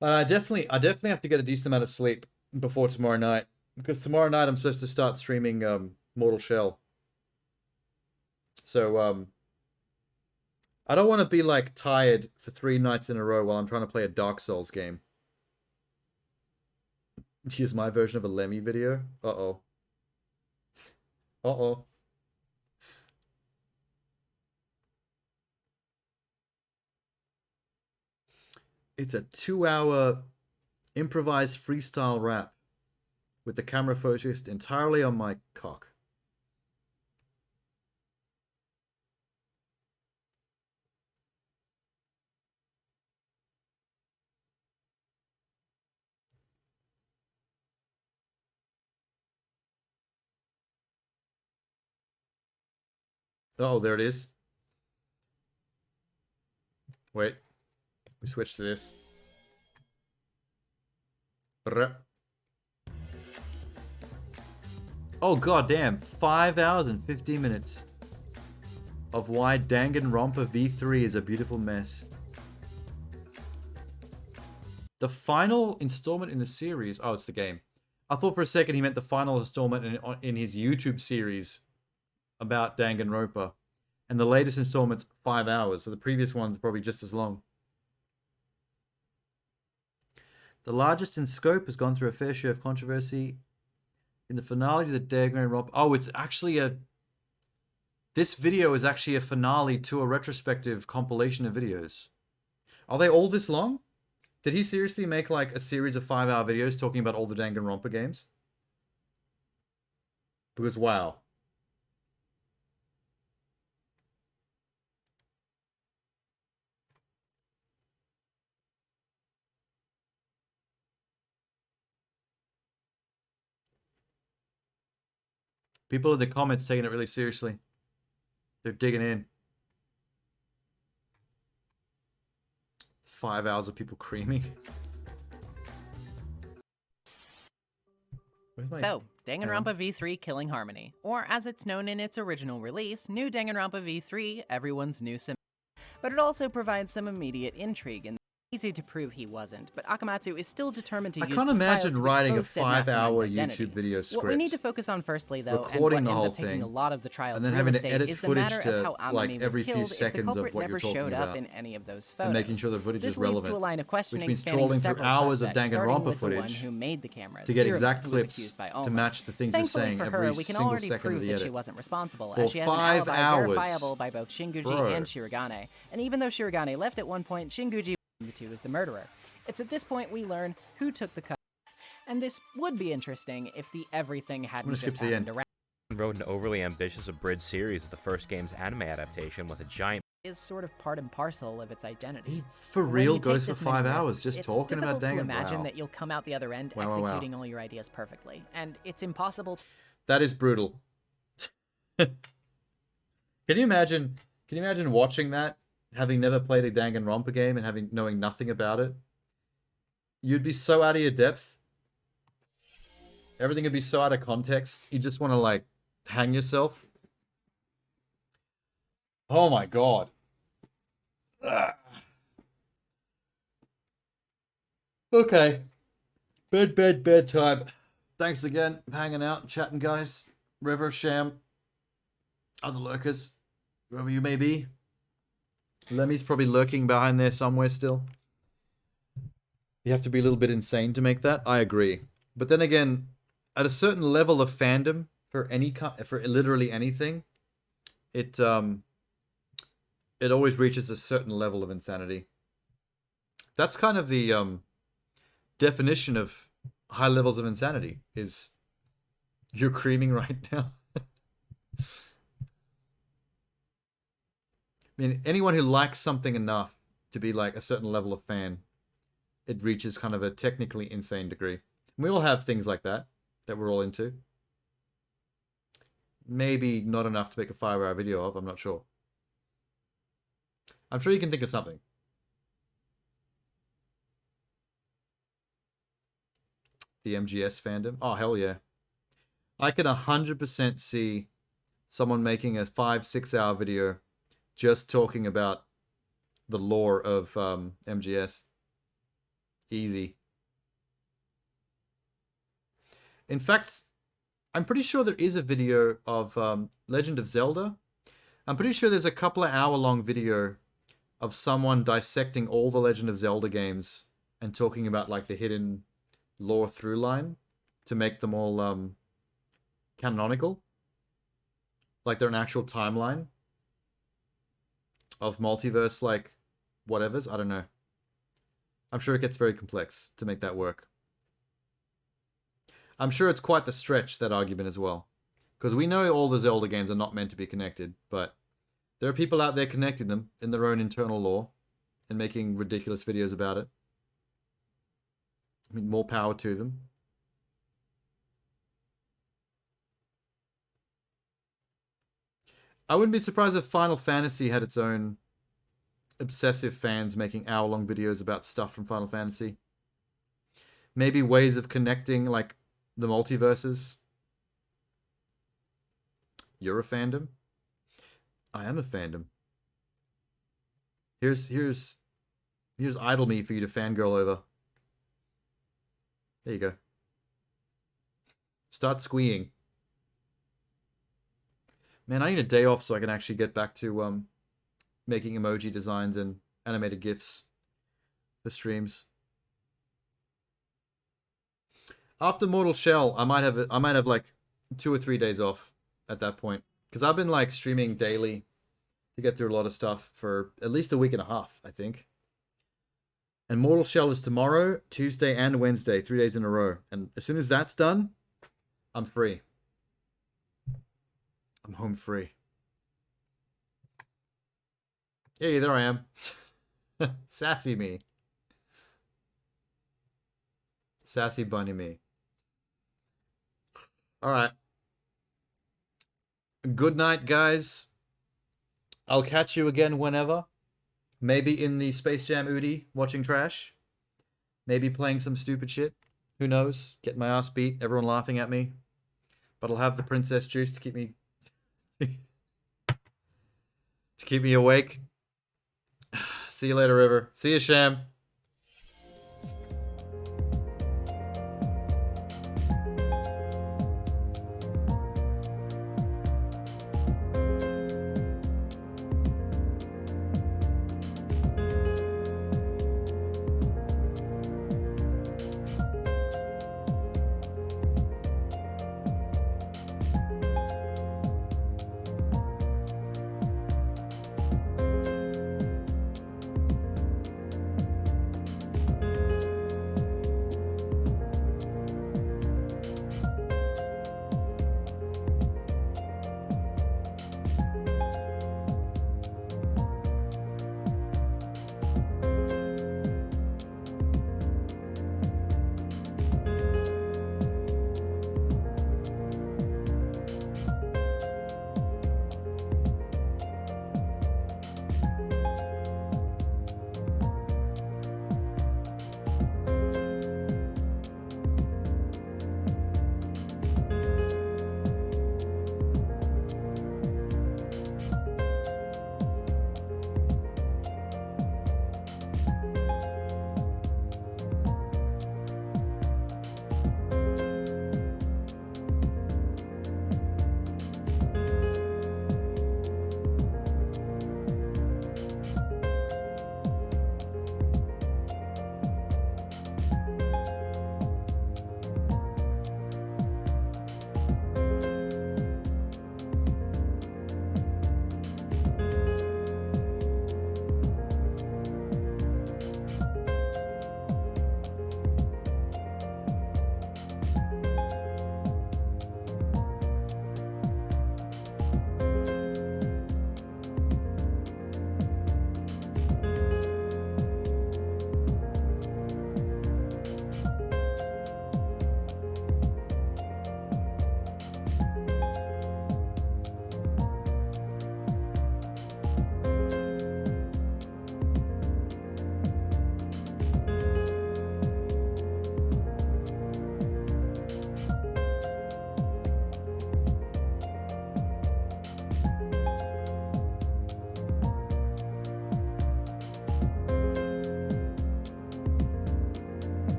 I definitely have to get a decent amount of sleep before tomorrow night, because tomorrow night I'm supposed to start streaming Mortal Shell. So I don't want to be like tired for 3 nights in a row while I'm trying to play a Dark Souls game. Here's my version of a Lemmy video. Uh-oh. Uh-oh. It's a 2-hour improvised freestyle rap with the camera focused entirely on my cock. Oh, there it is. Wait. We switch to this. Oh, goddamn. 5 hours and 15 minutes of why Danganronpa V3 is a beautiful mess. The final installment in the series... Oh, it's the game. I thought for a second he meant the final installment in his YouTube series about Danganronpa. And the latest installment's 5 hours, so the previous one's probably just as long. The largest in scope has gone through a fair share of controversy. In the finale to the Danganronpa... Oh, it's actually a... This video is actually a finale to a retrospective compilation of videos. Are they all this long? Did he seriously make like a series of 5-hour videos talking about all the Danganronpa games? Because wow. People in the comments taking it really seriously. They're digging in. 5 hours of people creaming. So, Danganronpa V3 Killing Harmony, or as it's known in its original release, New Danganronpa V3 Everyone's New Sim. But it also provides some immediate intrigue in easy to prove he wasn't, but Akamatsu is still determined to I use can't the trial imagine to writing a expose said 5-hour mastermind's identity. YouTube video What we need to script, focus on firstly, though, and recording what the ends whole up taking thing, a lot of the trial's and then real having to estate edit is the footage matter to, of how Amami like, was every few killed if the seconds of culprit what you're never talking showed up about, in any of those and photos. making sure the footage This is leads relevant, to a line of which questioning means spanning trawling through several hours of suspects, starting Danganronpa with the one footage who made the cameras, to get Irumi, exact who was clips accused by to Oma. match the things they're Thankfully saying for her, every we can single already second of prove the that edit. she wasn't responsible, For as she has an 5 alibi hours. verifiable by both Shinguji Bro. and Shirogane. And even though Shirogane left at one point, Shinguji the two is the murderer. It's at this point we learn who took the cut. And this would be interesting if the everything hadn't skip just to the happened end. around. Wrote an overly ambitious abridged series of the first game's anime adaptation with a giant Is sort of part and parcel of its identity. He for When real you take goes for this many 5 hours risks, just it's talking about difficult to Dangan. imagine Wow. that you'll come out the other end Wow, wow, wow. executing all your ideas perfectly, and it's impossible to That is brutal. Can you imagine? Can you imagine watching that, having never played a Danganronpa game and knowing nothing about it? You'd be so out of your depth. Everything would be so out of context. You just want to like hang yourself. Oh my god. Ugh. Okay. Bedtime. Thanks again for hanging out and chatting, guys. River, Sham, other lurkers, whoever you may be. Lemmy's probably lurking behind there somewhere still. You have to be a little bit insane to make that. I agree. But then again, at a certain level of fandom for for literally anything, it always reaches a certain level of insanity. That's kind of the definition of high levels of insanity, is you're creaming right now. I mean, anyone who likes something enough to be like a certain level of fan, it reaches kind of a technically insane degree. And we all have things like that we're all into. Maybe not enough to make a 5-hour video of, I'm not sure. I'm sure you can think of something. The MGS fandom? Oh, hell yeah. I can 100% see someone making a 5-6 hour video just talking about the lore of MGS. Easy. In fact, I'm pretty sure there is a video of Legend of Zelda. I'm pretty sure there's a couple of hour-long video of someone dissecting all the Legend of Zelda games and talking about like the hidden lore through line to make them all canonical. Like they're an actual timeline of multiverse, like whatevers. I don't know. I'm sure it gets very complex to make that work. I'm sure it's quite the stretch, that argument as well. Because we know all the Zelda games are not meant to be connected, but there are people out there connecting them in their own internal lore and making ridiculous videos about it. I mean, more power to them. I wouldn't be surprised if Final Fantasy had its own obsessive fans making hour-long videos about stuff from Final Fantasy. Maybe ways of connecting, like, the multiverses. You're a fandom? I am a fandom. Here's Idle Me for you to fangirl over. There you go. Start squeeing. Man, I need a day off so I can actually get back to making emoji designs and animated GIFs for streams. After Mortal Shell, I might have like 2 or 3 days off at that point, because I've been like streaming daily to get through a lot of stuff for at least a week and a half, I think. And Mortal Shell is tomorrow, Tuesday, and Wednesday, 3 days in a row. And as soon as that's done, I'm free. I'm home free. Hey, there I am. Sassy me. Sassy bunny me. Alright. Good night, guys. I'll catch you again whenever. Maybe in the Space Jam Oodie watching trash. Maybe playing some stupid shit. Who knows? Getting my ass beat. Everyone laughing at me. But I'll have the princess juice to keep me... to keep me awake. See you later, River. See you, Sham.